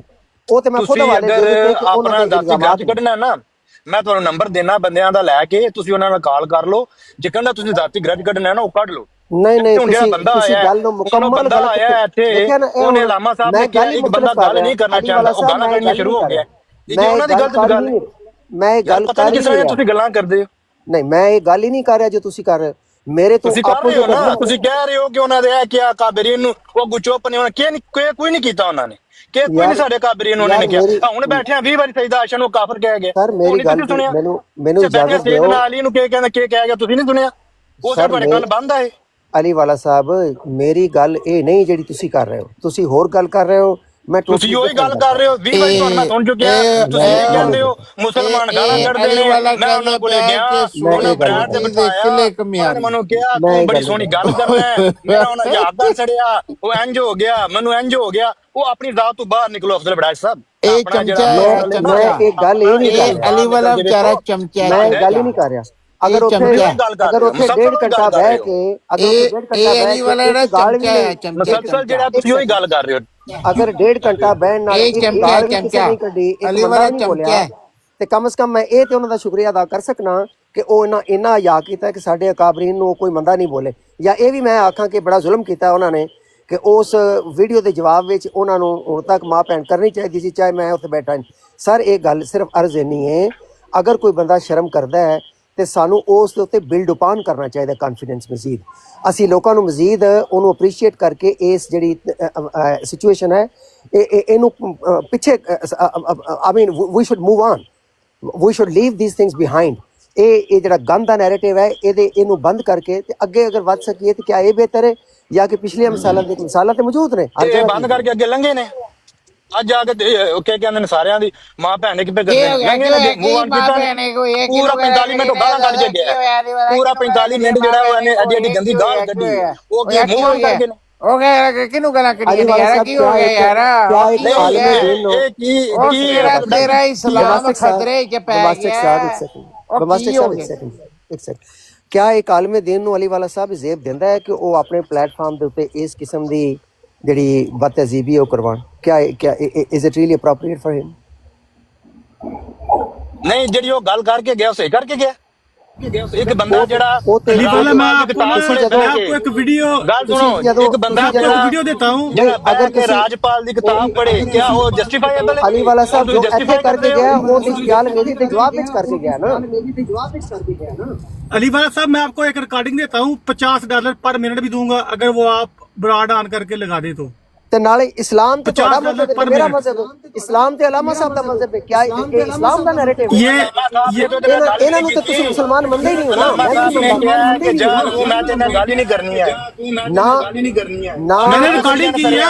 ਉਹ ਤੇ ਮੈਂ ਖੁਦ ਹਵਾਲੇ ਦਿੱਤੇ ਕਿ ਆਪਣਾ ਜ਼ਾਤੀ ਗੱਜ ਕੱਢਣਾ ਨਾ ਮੈਂ ਤੁਹਾਨੂੰ ਨੰਬਰ ਦੇਣਾ ਬੰਦਿਆਂ ਦਾ ਲੈ ਕੇ ਤੁਸੀਂ ਉਹਨਾਂ ਨਾਲ ਕਾਲ ਕਰ ਲਓ। ਜੇ ਕਹਿੰਦਾ ਤੁਸੀਂ ਜ਼ਾਤੀ ਗ੍ਰਜ ਕੱਢਣਾ ਨਾ ਉਹ ਕੱਢ ਲਓ। ਨਹੀਂ ਤੁਸੀਂ ਗੱਲ ਨੂੰ ਮੁਕੰਮਲ ਗਲਤ ਆਇਆ ਇੱਥੇ ਉਹਨੇ ਲਾਮਾ ਸਾਹਿਬ ਨੇ ਕਿਹਾ ਇੱਕ ਬੰਦਾ ਗੱਲ ਨਹੀਂ ਕਰਨਾ ਚਾਹੁੰਦਾ ਉਹ ਗਾਲਾਂ ਕੱਢਣੀਆਂ ਸ਼ੁਰੂ ਹੋ ਗਿਆ। ਇਹ ਉਹਨਾਂ ਦੀ ਗਲਤ ਗੱਲ ਹੈ। ਮੈਂ ਇਹ ਗੱਲ ਪਤਾ ਨਹੀਂ ਕਿਸ ਤਰ੍ਹਾਂ ਤੁਸੀਂ ਗੱਲਾਂ ਕਰਦੇ ਹੋ। ਨਹੀਂ ਮੈਂ ਇਹ ਗੱਲ ਹੀ ਨਹੀਂ ਕਰ ਰਿਹਾ ਜੋ ਤੁਸੀਂ ਕਰ ਰਹੇ ਮੇਰੇ ਤੋਂ ਤੁਸੀਂ ਕਰ ਰਹੇ ਹੋ ਨਾ। ਤੁਸੀਂ ਕਹਿ ਰਹੇ ਹੋ ਕਿ ਉਹਨਾਂ ਦੇ ਕਿਹਾ ਕਾਬਰੀਨ ਨੂੰ ਉਹ ਗੁਚੋਪ ਨੇ ਉਹਨਾਂ ਕੋਈ ਨਹੀਂ ਕੀਤਾ ਉਹਨਾਂ ਨੇ ਕਿ ਕੋਈ ਨਹੀਂ ਸਾਡੇ ਕਾਬਰੀਨ ਨੂੰ ਉਹਨਾਂ ਨੇ ਕਿਹਾ। ਹੁਣ ਬੈਠੇ ਆ 20 ਵਾਰੀ ਸੈਯਦਾ ਆਇਸ਼ਾ ਨੂੰ ਕਾਫਰ ਕਹਿ ਗਏ। ਸਰ ਮੇਰੀ ਗੱਲ ਮੈਨੂੰ ਇਜਾਜ਼ਤ ਦਿਓ। ਸੈਯਦਨਾ ਅਲੀ ਨੂੰ ਕੀ ਕਹਿੰਦਾ ਕੀ ਕਹਿ ਗਿਆ ਤੁਸੀਂ ਨਹੀਂ ਸੁਣਿਆ? ਉਹ ਤਾਂ ਤੁਹਾਡੇ ਗੱਲ ਬੰਦ ਹੈ। ਅਲੀ ਵਾਲਾ ਸਾਹਿਬ ਮੇਰੀ ਗੱਲ ਇਹ ਨਹੀਂ ਜਿਹੜੀ ਤੁਸੀਂ ਕਰ ਰਹੇ ਹੋ, ਤੁਸੀਂ ਹੋਰ ਗੱਲ ਕਰ ਰਹੇ ਹੋ। ਮੈਂ ਤੁਸੀਂ ਉਹੀ ਗੱਲ ਕਰ ਰਹੇ ਹੋ 20 ਵਾਰੀ ਤੁਹਾਨੂੰ ਮੈਂ ਸੁਣ ਚੁੱਕਿਆ। ਤੁਸੀਂ ਇਹ ਕਹਿੰਦੇ ਹੋ ਮੁਸਲਮਾਨ ਗਾਲਾਂ ਕੱਢਦੇ ਨੇ। ਮੈਂ ਉਹਨਾਂ ਕੋਲੇ ਗਿਆ ਉਹਨਾਂ ਬਰਾੜ ਤੇ ਬਿਠਾਇਆ ਮੈਨੂੰ ਕਿਹਾ ਤੂੰ ਬੜੀ ਸੋਹਣੀ ਗੱਲ ਕਰਦਾ। ਮੇਰਾ ਉਹਨਾਂ ਯਾਦਾਂ ਛੜਿਆ ਉਹ ਇੰਜ ਹੋ ਗਿਆ ਮੈਨੂੰ ਇੰਜ ਹੋ ਗਿਆ। ਉਹ ਆਪਣੀ ਜ਼ਾਤ ਤੋਂ ਬਾਹਰ ਨਿਕਲੋ ਅਫਜ਼ਲ ਬੜਾਈ ਸਾਹਿਬ। ਇਹ ਚਮਚਾ ਮੈਂ ਇਹ ਗੱਲ ਇਹ ਨਹੀਂ ਕਰ ਅਲੀ ਵਾਲਾ ਵਿਚਾਰਾ ਚਮਚਾ ਮੈਂ ਇਹ ਗੱਲ ਹੀ ਨਹੀਂ ਕਰ ਰਿਹਾ। ਅਗਰ ਉੱਥੇ 1.5 ਘੰਟਾ ਬਹਿ ਕੇ ਇਹ ਅਲੀ ਵਾਲਾ ਜਿਹੜਾ ਚਮਚਾ ਹੈ ਮੁਸਲਸਲ ਜਿਹੜਾ ਤੁਸੀਂ ਉਹੀ ਗੱਲ ਕਰ ਰਹੇ ਹੋ। ਅਗਰ 1.5 ਘੰਟਾ ਬਹਿਣ ਨਾਲ ਇਹ ਚਮਚਾ ਅਲੀ ਵਾਲਾ ਚਮਚਾ ਤੇ ਕਮ ਸੇ ਕਮ ਮੈਂ ਇਹ ਤੇ ਉਹਨਾਂ ਦਾ ਸ਼ੁਕਰੀਆ ਅਦਾ ਕਰ ਸਕਣਾ ਕਿ ਉਹ ਇੰਨਾ ਹਯਾ ਕੀਤਾ ਕਿ ਸਾਡੇ ਅਕਾਬਰੀਨ ਨੂੰ ਕੋਈ ਮੰਦਾ ਨਹੀਂ ਬੋਲੇ। ਜਾਂ ਇਹ ਵੀ ਮੈਂ ਆਖਾਂ ਕਿ ਬੜਾ ਜ਼ੁਲਮ ਕੀਤਾ ਉਹਨਾਂ ਨੇ ਕਿ ਉਸ ਵੀਡੀਓ ਦੇ ਜਵਾਬ ਵਿੱਚ ਉਹਨਾਂ ਨੂੰ ਹੁਣ ਤੱਕ ਮਾਂ ਭੈਣ ਕਰਨੀ ਚਾਹੀਦੀ ਸੀ ਚਾਹੇ ਮੈਂ ਉੱਥੇ ਬੈਠਾ। ਸਰ ਇਹ ਗੱਲ ਸਿਰਫ ਅਰਜ਼ ਇੰਨੀ ਹੈ ਅਗਰ ਕੋਈ ਬੰਦਾ ਸ਼ਰਮ ਕਰਦਾ ਹੈ ਤੇ ਸਾਨੂੰ ਉਸ ਦੇ ਉੱਤੇ ਬਿਲਡ ਅਪਨ ਕਰਨਾ ਚਾਹੀਦਾ ਕਾਨਫੀਡੈਂਸ ਮਜ਼ੀਦ। ਅਸੀਂ ਲੋਕਾਂ ਨੂੰ ਮਜ਼ੀਦ ਉਹਨੂੰ ਅਪਰੀਸ਼ੀਏਟ ਕਰਕੇ ਇਸ ਜਿਹੜੀ ਸਿਚੁਏਸ਼ਨ ਹੈ ਇਹਨੂੰ ਪਿੱਛੇ I mean we should move on, we should leave these things behind. ਇਹ ਜਿਹੜਾ ਗੰਦ ਦਾ ਨੈਰੇਟਿਵ ਹੈ ਇਹਨੂੰ ਬੰਦ ਕਰਕੇ ਤੇ ਅੱਗੇ ਅਗਰ ਵੱਧ ਸਕੀਏ ਤੇ ਕਿਆ ਇਹ ਬਿਹਤਰ ਹੈ ਜਾਂ ਕਿ ਪਿਛਲੀਆਂ ਮਿਸਾਲਾਂ ਤੇ ਮੌਜੂਦ ਨੇ ਇਹ ਬੰਦ ਕਰਕੇ ਅੱਗੇ ਲੰਘੇ ਨੇ। ਅੱਜ ਆ ਕੇ ਕੀ ਕਹਿੰਦੇ ਨੇ ਸਾਰਿਆਂ ਦੀ ਮਾਂ ਭੈਣ ਨੇ ਕਿਵੇਂ ਕਰਦੇ ਨੇ ਪੂਰਾ 45 ਮਿੰਟ ਗਾਲਾਂ ਕੱਢ ਕੇ ਗਿਆ। ਪੂਰਾ 45 ਮਿੰਟ ਜਿਹੜਾ ਉਹ ਇਹਨੇ ਅੱਡੀ ਅੱਡੀ ਗੰਦੀ ਗਾਲ ਕੱਢੀ ਉਹ ਕੀ ਮੂੰਹ ਬੰਦ ਕਰਕੇ ਨੇ। ਹੋ ਗਿਆ ਕਿਹਨੂੰ ਗਾਲਾਂ ਕੱਢੀਆਂ ਯਾਰ ਕੀ ਹੋ ਗਿਆ ਯਾਰ ਇਹ ਕੀ ਤੇਰਾ ਇਸਲਾਮ ਖਤਰੇ 'ਚ ਪੈ ਗਿਆ। ਇੱਕ ਸੈਕਿੰਡ ਕਿਆ ਇੱਕ ਆਲਮੇ ਦੀਨ ਨੂੰ ਅਲੀ ਵਾਲਾ ਸਾਹਿਬ ਜ਼ੇਬ ਦਿੰਦਾ ਹੈ ਕਿ ਉਹ ਆਪਣੇ ਪਲੇਟਫਾਰਮ ਦੇ ਉੱਤੇ ਇਸ ਕਿਸਮ ਦੀ ਜਿਹੜੀ ਬਦਤਜ਼ੀਬੀ ਉਹ ਕਰਵਾਉਣ? ਕਿਆ is it really appropriate for ਹਿਮ? ਨਹੀਂ ਜਿਹੜੀ ਉਹ ਗੱਲ ਕਰਕੇ ਗਿਆ ਸਹੀ ਕਰਕੇ ਗਿਆ। ਇੱਕ ਬੰਦਾ ਜਿਹੜਾ ਉਹ ਤੇ मैं आपको एक वीडियो ਗੱਲ ਸੁਣੋ, ਇੱਕ ਬੰਦਾ ਜਿਹੜਾ वीडियो देता हूँ। ਅਗਰ ਕਿ ਰਾਜਪਾਲ ਦੀ ਕਿਤਾਬ ਪੜ੍ਹੇ, ਕਿਆ ਉਹ ਜਸਟੀਫਾਈਏਬਲ ਹੈ? ਅਲੀ ਵਾਲਾ ਸਾਹਿਬ ਜੋ ਇੱਥੇ ਕਰਕੇ ਗਿਆ ਉਹ ਤੇ ਗੱਲ ਮੇਰੀ ਤੇ ਜਵਾਬ ਵਿੱਚ ਕਰਕੇ ਗਿਆ ਨਾ। अली वाला साहब मैं आपको एक रिकॉर्डिंग देता हूँ, $50 पर मिनट भी दूंगा अगर वो आप ब्रॉड ऑन करके लगा दे तो। ਤੇ ਨਾਲੇ ਇਸਲਾਮ ਤੇ ਤੁਹਾਡਾ $50 ਮਜ਼ਹਬ per ਹੈ, ਮੇਰਾ minute। ਮਜ਼ਹਬ ਹੈ। ਇਸਲਾਮ ਤੇ ਅਲਾਮਾ ਸਾਹਿਬ ਦਾ ਮਜ਼ਹਬ ਹੈ। ਕਿਆ ਇਹ ਇਸਲਾਮ ਦਾ ਨੈਰੇਟਿਵ ਹੈ? ਇਹਨਾਂ ਨੂੰ ਤੇ ਤੁਸੀਂ ਮੁਸਲਮਾਨ ਮੰਨਦੇ ਹੀ ਨਹੀਂ ਹੋ ਨਾ। ਮੈਂ आपने क्या है कि जब मैं तेरे नाल गाली नहीं करनी है ना ना मैंने रिकॉर्डिंग की है,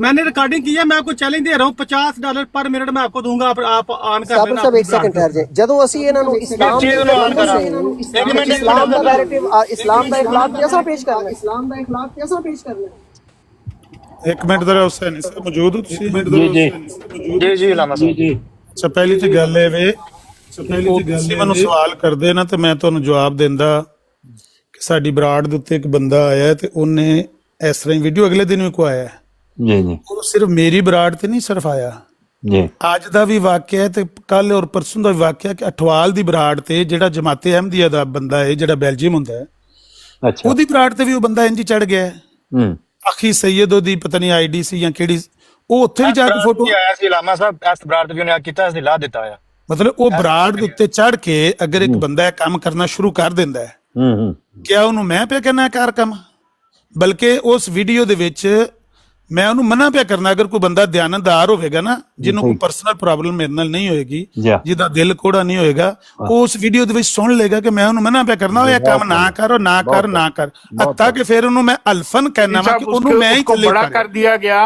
मैंने रिकॉर्डिंग की है, मैं आपको चैलेंज दे रहा हूँ, $50 पर मिनट मैं आपको दूंगा, आप ऑन कर ਸਾਬਰ लेना। ਸਾਹਿਬ ਇੱਕ ਸੈਕਿੰਡ ਠਹਿਰ ਜਾਏ। ਜਦੋਂ ਅਸੀਂ ਇਹਨਾਂ ਨੂੰ ਇਸਲਾਮ ਚੀਜ਼ ਨੂੰ ਆਨ ਕਰਾਂ। ਇੱਕ ਮਿੰਟ ਇਸਲਾਮ ਦਾ ਨੈਰੇਟਿਵ ਇਸਲਾਮ ਦਾ ਇਖਲਾਕ ਕਿਹਦਾ ਪੇਸ਼ ਕਰਨਾ ਇੱਕ ਮਿੰਟ ਜ਼ਰਾ ਹੁਸੈਨ ਸਾਹਿਬ ਮੌਜੂਦ ਹੋ ਤੁਸੀਂ? ਜੀ ਜੀ ਲਾਮਾ ਸਾਹਿਬ ਜੀ ਅੱਛਾ, ਪਹਿਲੀ ਤੇ ਗੱਲ ਇਹ ਵੇ, ਤੁਸੀਂ ਮੈਨੂੰ ਸਵਾਲ ਕਰਦੇ ਨਾ ਤੇ ਮੈਂ ਤੁਹਾਨੂੰ ਜਵਾਬ ਦਿੰਦਾ ਕਿ ਸਾਡੀ ਬਰਾੜ ਦੇ ਉੱਤੇ ਇੱਕ ਬੰਦਾ ਆਇਆ ਤੇ ਉਹਨੇ ਇਸ ਤਰ੍ਹਾਂ ਹੀ ਵੀਡੀਓ ਅਗਲੇ ਦਿਨ ਵੀ ਕੋ ਆਇਆ। ਜੀ ਜੀ ਉਹ ਸਿਰਫ ਮੇਰੀ ਬਰਾੜ ਤੇ ਨਹੀਂ ਸਿਰਫ ਆਇਆ, ਜੀ ਅੱਜ ਦਾ ਵੀ ਵਾਕਿਆ ਹੈ ਤੇ ਕੱਲ ਔਰ ਪਰਸੋਂ ਦਾ ਵੀ ਵਾਕਿਆ ਕਿ ਅਠਵਾਲ ਦੀ ਬਰਾੜ ਤੇ ਜਿਹੜਾ ਜਮਾਤੇ ਅਹਿਮਦੀਆ ਦਾ ਬੰਦਾ ਹੈ, ਜਿਹੜਾ ਬੈਲਜੀਅਮ ਹੁੰਦਾ ਹੈ, ਅੱਛਾ ਉਹਦੀ ਬਰਾੜ ਤੇ ਵੀ ਉਹ ਬੰਦਾ ਇੰਜ ਚੜ ਗਿਆ। ਹੂੰ ਅਖੀ ਸੈਯਦ ਉਹਦੀ ਪਤਾ ਨਹੀਂ ਆਈਡੀ ਸੀ ਜਾਂ ਕਿਹੜੀ, ਉਹ ਉੱਥੇ ਵੀ ਜਾ ਕੇ ਫੋਟੋ, ਆਇਆ ਸੀ ਲਾਮਾ ਸਾਹਿਬ ਇਸ ਬਰਾੜ ਤੇ ਵੀ ਉਹਨੇ ਕੀਤਾ, ਅਸੀਂ ਲਾ ਦਿੱਤਾ ਆ। ਮਤਲਬ ਉਹ ਬਰਾੜ ਦੇ ਉੱਤੇ ਚੜ ਕੇ ਅਗਰ ਇੱਕ ਬੰਦਾ ਇਹ ਕੰਮ ਕਰਨਾ ਸ਼ੁਰੂ ਕਰ ਦਿੰਦਾ ਹੈ, ਹੂੰ ਕਿਆ ਉਹਨੂੰ ਮੈਂ ਪਿਆ ਕਰਨਾ ਕਰ ਕੰਮ? ਬਲਕਿ ਉਸ ਵੀਡੀਓ ਦੇ ਵਿੱਚ ਮੈਂ ਉਹਨੂੰ ਮਨਾ ਪਿਆ ਕਰਨਾ। ਅਗਰ ਕੋਈ ਬੰਦਾ ਦਿਆਨਤਦਾਰ ਹੋਵੇਗਾ ਨਾ, ਜਿਹਨੂੰ ਕੋਈ ਪਰਸਨਲ ਪ੍ਰੋਬਲਮ ਮੇਰੇ ਨਾਲ ਨਹੀਂ ਹੋਏਗੀ, ਜਿਹਦਾ ਦਿਲ ਕੋੜਾ ਨਹੀਂ ਹੋਏਗਾ, ਉਹ ਉਸ ਵੀਡੀਓ ਦੇ ਵਿੱਚ ਸੁਣ ਲੇਗਾ ਕਿ ਮੈਂ ਉਹਨੂੰ ਮਨਾ ਪਿਆ ਕਰਨਾ, ਉਹ ਇਹ ਕੰਮ ਨਾ ਕਰੋ, ਨਾ ਕਰ, ਨਾ ਕਰ, ਅੱਤਾ ਕਿ ਫਿਰ ਉਹਨੂੰ ਮੈਂ ਅਲਫਨ ਕਹਿਣਾ ਵਾ ਕਿ ਉਹਨੂੰ ਮੈਂ ਹੀ ਥੱਲੇ कर दिया गया,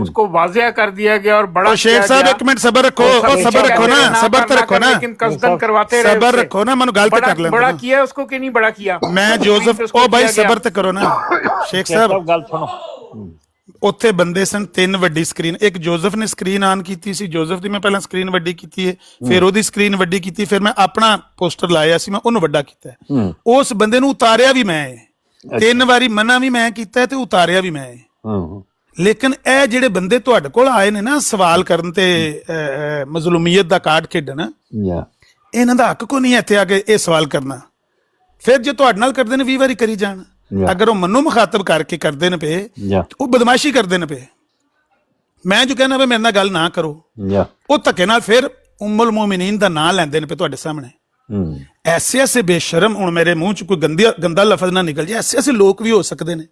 उसको वाजिया कर दिया गया और बड़ा शेख साहब एक मिनट सबर रखो, सबर रखो ना, सबर तो रखो ना, लेकिन कसदन करवाते रहे, सबर रखो ना, मनु गलत कर लेना। बड़ा किया उसको कि नहीं बड़ा किया? मैं जोसेफ, ओ भाई सबर तो करो ना शेख साहब। ਗੱਲ ਸੁਣੋ। ਉੱਥੇ ਬੰਦੇ ਸਨ, 3 ਵੱਡੀ ਸਕਰੀਨ, ਇੱਕ ਜੋਸਫ ਨੇ ਸਕਰੀਨ ਆਨ ਕੀਤੀ ਸੀ, ਜੋਸਫ ਦੀ ਮੈਂ ਪਹਿਲਾਂ ਸਕਰੀਨ ਵੱਡੀ ਕੀਤੀ ਹੈ, ਫਿਰ ਉਹਦੀ ਸਕਰੀਨ ਵੱਡੀ ਕੀਤੀ, ਫਿਰ ਮੈਂ ਆਪਣਾ ਪੋਸਟਰ ਲਾਇਆ ਸੀ, ਮੈਂ ਉਹਨੂੰ ਵੱਡਾ ਕੀਤਾ। ਉਸ ਬੰਦੇ ਨੂੰ ਉਤਾਰਿਆ ਵੀ ਮੈਂ, 3 ਵਾਰੀ ਮਨਾ ਵੀ ਮੈਂ ਕੀਤਾ ਤੇ ਉਤਾਰਿਆ ਵੀ ਮੈਂ। ਲੇਕਿਨ ਇਹ ਜਿਹੜੇ ਬੰਦੇ ਤੁਹਾਡੇ ਕੋਲ ਆਏ ਨੇ ਨਾ ਸਵਾਲ ਕਰਨ ਤੇ ਮਜ਼ਲੂਮੀਅਤ ਦਾ ਕਾਰਡ ਖੇਡਣ, ਇਹਨਾਂ ਦਾ ਹੱਕ ਕੋ ਨਹੀਂ ਇੱਥੇ ਆ ਕੇ ਇਹ ਸਵਾਲ ਕਰਨਾ। ਫਿਰ ਜੇ ਤੁਹਾਡੇ ਨਾਲ ਕਰਦੇ ਨੇ 20 ਵਾਰੀ ਕਰੀ ਜਾਣ, ਅਗਰ ਉਹ ਮੈਨੂੰ ਮੁਖਾਤਬ ਕਰਕੇ ਕਰਦੇ ਨੇ ਪਏ, ਉਹ ਬਦਮਾਸ਼ੀ ਕਰਦੇ ਨੇ ਪਏ। ਮੈਂ ਜੋ ਕਹਿਣਾ ਵੀ ਮੇਰੇ ਨਾਲ ਗੱਲ ਨਾ ਕਰੋ, ਉਹ ਧੱਕੇ ਨਾਲ ਫਿਰ ਉਮੁਲ ਮੋਮਿਨੀਨ ਦਾ ਨਾਂ ਲੈਂਦੇ ਨੇ ਪਏ ਤੁਹਾਡੇ ਸਾਹਮਣੇ। ਐਸੇ ਐਸੇ ਬੇਸ਼ਰਮ, ਹੁਣ ਮੇਰੇ ਮੂੰਹ ਚ ਕੋਈ ਗੰਦਾ ਲਫ਼ਜ਼ ਨਾ ਨਿਕਲ ਜਾਏ, ਐਸੇ ਐਸੇ ਲੋਕ ਵੀ ਹੋ ਸਕਦੇ ਨੇ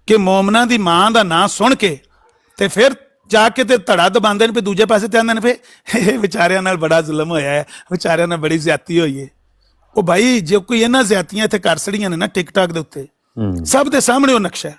ਕਿ ਮੋਮਨਾ ਦੀ ਮਾਂ ਦਾ ਨਾਂ ਸੁਣ ਕੇ ਤੇ ਫਿਰ ਜਾ ਕੇ ਤੇ ਧੜਾ ਦਬਾਉਂਦੇ ਨੇ ਪਏ, ਦੂਜੇ ਪਾਸੇ ਤੇ ਆਉਂਦੇ ਨੇ ਪਏ ਇਹ ਵਿਚਾਰਿਆਂ ਨਾਲ ਬੜਾ ਜ਼ੁਲਮ ਹੋਇਆ ਹੈ, ਵਿਚਾਰਿਆਂ ਨਾਲ ਬੜੀ ਜ਼ਿਆਦਤੀ ਹੋਈ ਹੈ। ਉਹ ਭਾਈ ਜੇ ਕੋਈ ਇਹਨਾਂ ਜ਼ਿਆਦਤੀਆਂ ਇੱਥੇ ਕਰ ਸੜੀਆਂ ਨੇ ਨਾ ਟਿਕਟਾਕ ਦੇ ਉੱਤੇ, ਸਭ ਦੇ ਸਾਹਮਣੇ ਉਹ ਨਕਸ਼ਾ ਹੈ।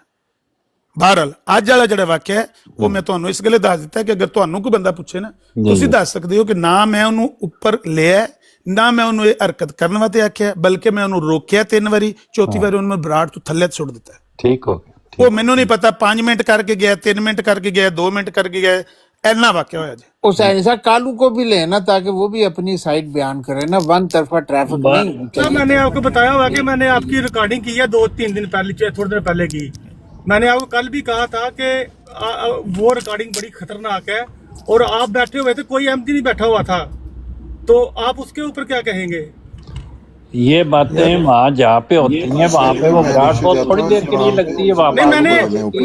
ਬਹਰਹਾਲ ਅੱਜ ਵਾਲਾ ਜਿਹੜਾ ਵਾਕਿਆ ਹੈ ਉਹ ਮੈਂ ਤੁਹਾਨੂੰ ਇਸ ਗੱਲੇ ਦੱਸ ਦਿੱਤਾ ਕਿ ਅਗਰ ਤੁਹਾਨੂੰ ਕੋਈ ਬੰਦਾ ਪੁੱਛੇ ਨਾ, ਤੁਸੀਂ ਦੱਸ ਸਕਦੇ ਹੋ ਕਿ ਨਾ ਮੈਂ ਉਹਨੂੰ ਉੱਪਰ ਲਿਆ, ਨਾ ਮੈਂ ਉਹਨੂੰ ਇਹ ਹਰਕਤ ਕਰਨ ਵਾਸਤੇ ਆਖਿਆ, ਬਲਕਿ ਮੈਂ ਉਹਨੂੰ ਰੋਕਿਆ 3 ਵਾਰੀ, ਚੌਥੀ ਵਾਰੀ ਉਹਨੂੰ ਮੈਂ ਬਰਾੜ ਤੋਂ ਥੱਲੇ ਸੁੱਟ ਦਿੱਤਾ। ਠੀਕ ਹੋ ਗਿਆ। ਉਹ ਮੈਨੂੰ ਨਹੀਂ ਪਤਾ 5 ਮਿੰਟ ਕਰਕੇ ਗਿਆ, 3 ਮਿੰਟ ਕਰਕੇ ਗਿਆ, 2 ਮਿੰਟ करके गया, ऐना वाक्य होया जी। उस ऐसा कालू को भी लेना ताकि वो भी अपनी साइड बयान करे ना, वन तरफा ट्रैफिक नहीं। मैंने आपको बताया हुआ कि मैंने आपकी रिकॉर्डिंग की है 2-3 दिन पहले, थोड़े दिन पहले की। मैंने आपको कल भी कहा था कि वो रिकॉर्डिंग बड़ी खतरनाक है और आप बैठे हुए थे, कोई एमडी नहीं बैठा हुआ था, तो आप उसके ऊपर क्या कहेंगे? ये बातें वहाँ जहाँ पे होती हैं वहाँ पे वो विराट को थोड़ी देर के लिए लगती है वहाँ।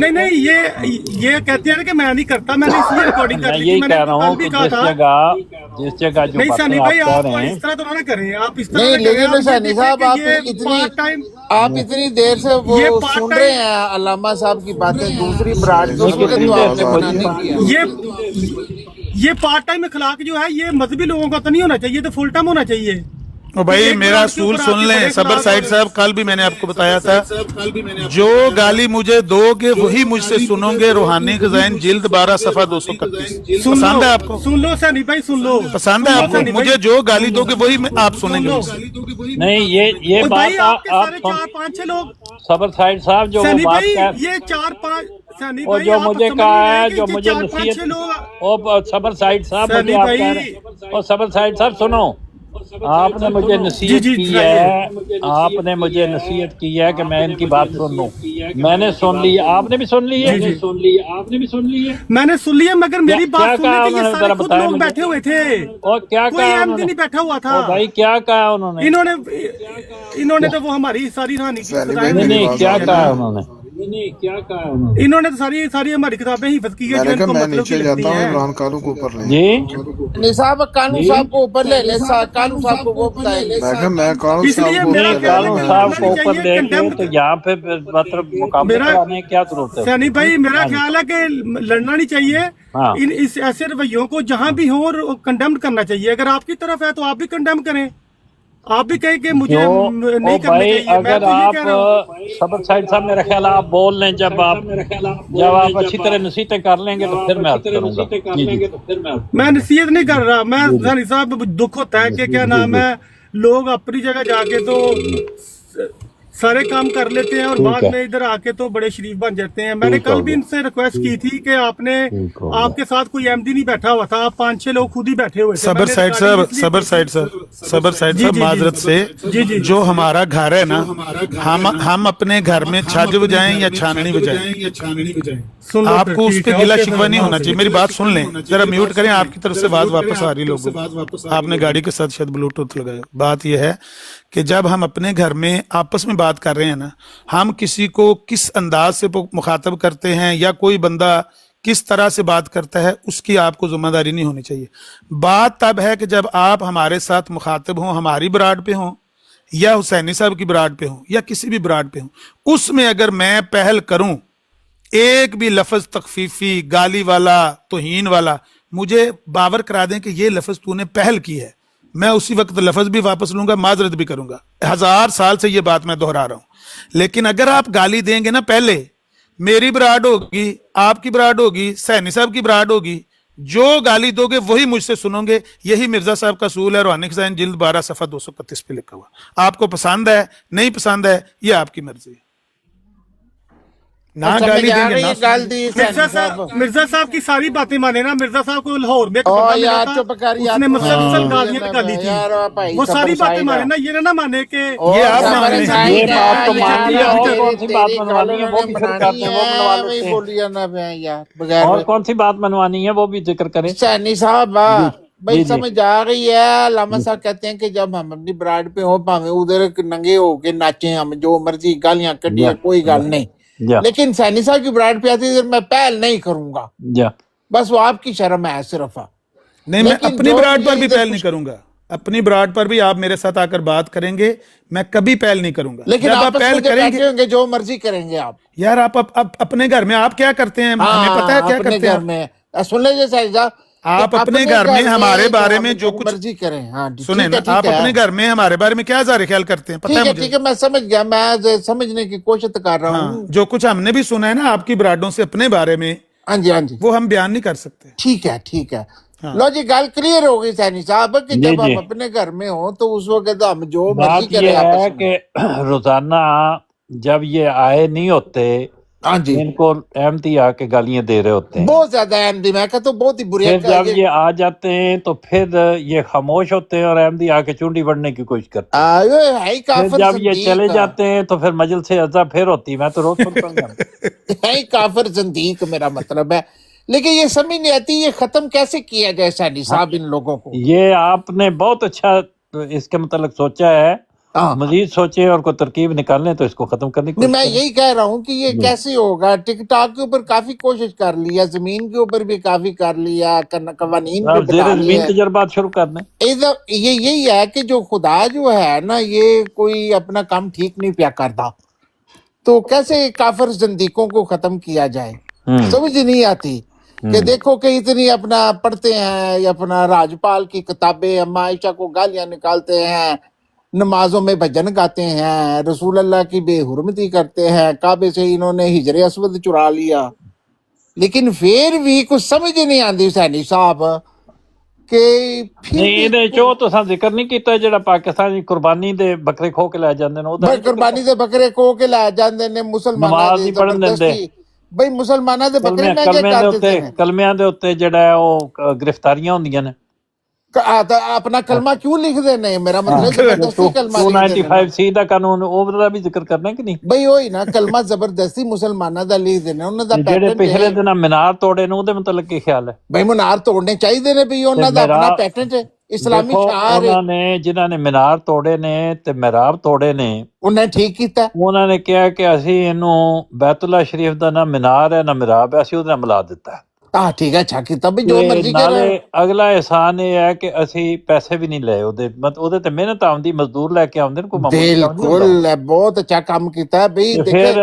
नहीं ये कहते हैं कि मैं नहीं करता, मैंने इसलिए रिकॉर्डिंग कर ली। यही कह रहा हूँ कि जिस जगह जो नहीं सनी भाई, आप आप कह रहे हैं इस तरह तो ना करें, आप इस तरह नहीं, लेकिन सनी साहब आप इतनी देर से वो सुन रहे हैं अल्लामा साहब की बातें, दूसरी ब्रांड तो आपने नहीं किया। ये पार्ट टाइम इखलाक जो है ये मजहबी लोगों का तो नहीं होना चाहिए, तो फुल टाइम होना चाहिए। ओ भाई मेरा असूल सुन लें सबर साइड साहब, कल भी मैंने आपको बताया था, जो गाली मुझे दोगे वही मुझसे सुनोगे। रूहानी खजाइन जिल्द 12 सफा 231। पसंद है आपको? सुन लो सनी भाई, सुन लो। पसंद है आपको? मुझे जो गाली दोगे वही आप सुनेंगे। नहीं ये बात आप 4-5 लोग सबर साइड साहब जो बात कर, ये 4-5 और जो मुझे कहा है, जो मुझे नसीहत, और सबर साइड साहब मुझे आप कह रहे हैं, और सबर साइड साहब सुनो, आपने मुझे नसीहत की है, आपने मुझे नसीहत की है कि मैं इनकी बात सुन लूं। मैंने सुन ली, आपने भी सुन ली है, आपने भी सुन ली है। मैंने सुन लिया, मगर मेरी क्या बात सुनने कहा के लिए उन्होंने, सारे जरा खुद बताएं लोग मुझे। बैठे हुए थे, और क्या कोई कहा एमडी उन्होंने? नहीं बैठा हुआ था। ओ भाई क्या कहा उन्होंने? इन्होंने तो वो हमारी सारी कहानी की बताई। नहीं, क्या कहा उन्होंने? क्या कहा उन्होंने? इन्होंने तो सारी हमारी किताबें हिफज की है जो इनको मतलब की लगती हैं। इमरान कानू को ऊपर ले। जी निसाब कानू साहब को ऊपर ले ले, कानू साहब को वो बताएंगे। मैं कानू इसलिए साहब को मेरा ख्याल है कानून कि साहब को होना ऊपर चाहिए लेके condemned। तो यहाँ पे मतलब मुकाबले मेरा- कराने की क्या जरूरत है? सैनी भाई, मेरा ख्याल है कि लड़ना नहीं चाहिए हाँ। इस ऐसे रवैयों को, जहां भी हो, और कंडेम करना चाहिए। अगर आपकी तरफ है तो आप भी कंडेम करें, आप भी कहें कि मुझे नहीं करना भाई चाहिए। मैं अगर तो ये आप कह रहा हूं। सबर साइड साहब, मेरा ख्याल है आप बोल लें, जब आप अच्छी तरह नसीहतें कर लेंगे तो फिर मैं अर्ज करूंगा। जी जी। मैं नसीहत नहीं कर रहा, मैं सैनी साहब, दुख होता है कि क्या नाम है, लोग अपनी जगह जाके तो सारे काम कर लेते हैं और बाद में इधर आके तो बड़े शरीफ बन जाते हैं। मैंने कल भी इनसे रिक्वेस्ट की थी कि आपके साथ कोई एमडी नहीं बैठा हुआ था, आप 5-6 लोग खुद ही बैठे हुए थे। सबर मैंने साइड रिकॉर्डिंग साहब, इसलिए सबर की साइड थी। साहब, सबर साइड जी, साहब, जी, माजरत जी, से जी, जी। जो हमारा घर है ना, हम अपने घर में छाज बजाएं या छाननी बजाएं, सुन लो आपको फिर, उस ठीक पे है, गिला ओके, शिकवा नहीं होना चाहिए। मेरी बात सुन लें जरा, म्यूट करें। आपकी तरफ से आवाज वापस आ रही लोगों। आपने गाड़ी के साथ शायद ब्लूटूथ लगाया। बात यह है कि जब हम अपने घर में आपस में बात कर रहे हैं ना, हम किसी को किस अंदाज से मुखातब करते हैं या कोई बंदा किस तरह से बात करता है, उसकी आपको जिम्मेदारी नहीं होनी चाहिए। बात तब है कि जब आप हमारे साथ मुखातब हों, हमारी बराड पे हों या हुसैनी साहब की बराड पे हों या किसी भी बराड पे हों, उसमें अगर मैं पहल करूं, एक भी लफ्ज तखफीफी, गाली वाला, तौहीन वाला, मुझे बावर करा दें कि ये लफ्ज तूने पहल की है, मैं उसी वक्त लफ्ज भी वापस लूंगा, माजरत भी करूंगा। 1000 साल से ये बात मैं दोहरा रहा हूं। लेकिन अगर आप गाली देंगे ना, पहले मेरी बराड होगी, आपकी बराड होगी, सैनी साहब की बराड होगी, जो गाली दोगे वही मुझसे सुनोगे। यही मिर्जा साहब का सूल है, रूहानी खजाइन जिल्द 12 सफा 231 पे लिखा हुआ। आपको पसंद है, नहीं पसंद है, ये आपकी मर्जी है। ना गाली देंगे ना। मिर्जा साहब की सारी बातें माने ना। मिर्जा साहब को लाहौर में यार चुप कर यार, उसने मुसलसल गालियां निकाली थी। वो सारी बातें माने ना, ये ना माने कि ये आप मान लें। ये बात तो मान लिया, और कौन सी बात मनवानी है वो भी फिर करते हैं, वो मनवा लेते हैं। बोलिए ना यार, बगैर और कौन सी बात मनवानी है वो भी जिक्र करें। सैनी साहब भाई जी। समझ आ गई है। अल्लामा साहब कहते हैं कि जब हम अपनी ब्राड पे हो, भावे उधर नंगे होके नाचे, हम जो मर्जी गालियां कटिए, कोई गल नहीं। लेकिन सैनी साहब की ब्राड पे आती मैं पहल नहीं करूंगा, बस वो आपकी शर्म है सिर्फ। नहीं, मैं अपनी ब्राड पर भी पहल नहीं करूंगा। अपनी ब्राड पर भी आप मेरे साथ आकर बात करेंगे, मैं कभी पहल नहीं करूंगा। लेकिन आप पहल करेंगे होंगे, जो मर्जी करेंगे आप। यार आप अपने घर में आप क्या करते हैं, हमें पता है क्या करते हैं। घर में सुन लीजिए सैनी साहब, आप अपने घर में हमारे बारे में जो कुछ मर्जी करें। हाँ सुने ना, आप अपने घर में हमारे बारे में क्या ज़ाहिर ख्याल करते हैं, पता है मुझे। ठीक है, मैं समझ गया, मैं समझने की कोशिश कर रहा हूँ। जो कुछ हमने भी सुना है ना आपकी ब्राडों से अपने बारे में, हाँ जी हाँ जी, वो हम बयान नहीं कर सकते। ठीक है ठीक है। लो जी, गल क्लियर हो गई सैनी साहब कि जब हम अपने घर में हो तो उस वक्त हम जो मर्जी करें। बात ये है कि रोजाना जब ये आए नहीं होते, हाँ जी, इनको अहमदी आके गालियां दे रहे होते हैं, बहुत ज्यादा अहमदी। मैं कहता हूँ बहुत ही बुरी। फिर जब ये आ जाते हैं तो फिर ये खामोश होते हैं और अहमदी आके चुंडी बढ़ने की कोशिश करते हैं। फिर जब ये चले जाते हैं तो फिर मजल से अज़ा फिर होती। मैं तो रोज सुनता हूँ है काफिर ज़ंदीक, मेरा मतलब है। लेकिन ये समझ नहीं आती ये खत्म कैसे किया जाए सैनी साहब इन लोगों को। ये आपने बहुत अच्छा इसके मतलब सोचा है, मजीद सोचे और कोई तरकीब निकालने तो इसको खत्म करने की। मैं यही कह रहा हूँ कि ये कैसे होगा। टिकटॉक के ऊपर काफी कोशिश कर लिया, जमीन के ऊपर भी काफी कर लिया, कवानीन भी बना लिए, तजर्बात शुरू करने। ये यही है कि जो खुदा जो है ना, ये कोई अपना काम ठीक नहीं पिया करता, तो कैसे काफिर ज़ंदीकों को खत्म किया जाए, समझ नहीं आती। कि देखो कि इतनी अपना पढ़ते हैं, अपना राजपाल की किताबें, अम्मा आयशा को गालियां निकालते हैं, नमाजों में भजन गाते हैं, रसूल अल्लाह की बेहुरमती करते हैं, काबे से इन्होंने हिजरे असवद चुरा लिया, लेकिन फिर भी कुछ समझ नहीं आती सैनी साहब कि नहीं ਇਹਦੇ ਚੋਂ ਤੁਸੀਂ ਜ਼ਿਕਰ ਨਹੀਂ ਕੀਤਾ ਜਿਹੜਾ ਪਾਕਿਸਤਾਨੀ ਕੁਰਬਾਨੀ ਦੇ ਬੱਕਰੇ ਖੋ ਕੇ ਲੈ ਜਾਂਦੇ ਨੇ, ਉਹਦਾ ਕੁਰਬਾਨੀ ਦੇ ਬੱਕਰੇ ਖੋ ਕੇ ਲੈ ਜਾਂਦੇ ਨੇ ਮੁਸਲਮਾਨਾਂ ਦੀ ਜ਼ਬਰਦਸਤੀ। ਬਈ ਮੁਸਲਮਾਨਾਂ ਦੇ ਬੱਕਰੇ ਮਹਿੰਗੇ ਕਰ ਦਿੱਤੇ ਨੇ। ਕਲਮਿਆਂ ਦੇ ਉੱਤੇ ਜਿਹੜਾ ਉਹ ਗ੍ਰਿਫਤਾਰੀਆਂ ਹੁੰਦੀਆਂ ਨੇ, अपना कलमा क्यों लिख देने? मेरा मतलब जबरदस्ती कलमा लिख देने। 295C ਦਾ ਕਾਨੂੰਨ ਉਹਦਾ ਵੀ ਜ਼ਿਕਰ ਕਰਨਾ ਕਿ ਨਹੀਂ? ਬਈ ਉਹੀ ਨਾ ਕਲਮਾ ਜ਼ਬਰਦਸਤੀ ਮੁਸਲਮਾਨਾਂ ਦਾ ਲਿਖ ਦੇਣਾ, ਉਹਨਾਂ ਦਾ ਜਿਹੜੇ ਪੈਟਰਨ ਪਿਛਲੇ ਦਿਨਾਂ ਮੀਨਾਰ ਤੋੜੇ ਨੇ ਉਹਦੇ ਮੁਤਲਕ ਕੀ ਖਿਆਲ ਹੈ? ਬਈ ਮਨਾਰ ਤੋੜਨੇ ਚਾਹੀਦੇ ਨੇ, ਵੀ ਉਹਨਾਂ ਦਾ ਆਪਣਾ ਪੈਟਰਨ ਹੈ, ਇਸਲਾਮੀ ਦੇਖੋ, ਸ਼ਾਰ ਉਹਨਾਂ ਨੇ ਜਿਨ੍ਹਾਂ ਨੇ ਮੀਨਾਰ ਤੋੜੇ ਨੇ ਤੇ ਮਿਹਰਾਬ ਤੋੜੇ ਨੇ, ਉਹਨੇ ਠੀਕ ਕੀਤਾ। ਉਹਨਾਂ ਨੇ ਕਿਹਾ ਕਿ ਅਸੀਂ ਇਹਨੂੰ ਬੈਤੁੱਲਾ ਸ਼ਰੀਫ ਦਾ ਨਾ ਮੀਨਾਰ ਹੈ ਨਾ ਮਿਹਰਾਬ ਹੈ, ਅਸੀਂ ਉਹਦੇ ਨਾਲ ਮਿਲਾ ਦਿੱਤਾ। ਹਾਂ ਠੀਕ ਹੈ, ਅੱਛਾ ਕੀਤਾ ਵੀ ਜੋ ਤੇ ਮਰਜ਼ੀ ਨਾਲੇ ਕਰ। ਅਗਲਾ ਇਹਸਾਨ ਇਹ ਹੈ ਕਿ ਅਸੀਂ ਪੈਸੇ ਵੀ ਨਹੀਂ ਲਏ ਉਹਦੇ, ਉਹਦੇ ਤੇ ਮਿਹਨਤ ਆਉਂਦੀ, ਮਜ਼ਦੂਰ ਲੈ ਕੇ ਆਉਂਦੇ ਨੇ, ਕੋਈ ਮਾਮੂਲੀ ਕੰਮ ਨਹੀਂ ਹੁੰਦਾ। ਬਿਲਕੁਲ ਬਹੁਤ ਅੱਛਾ ਕੰਮ ਕੀਤਾ ਬਈ। ਤੇ ਫਿਰ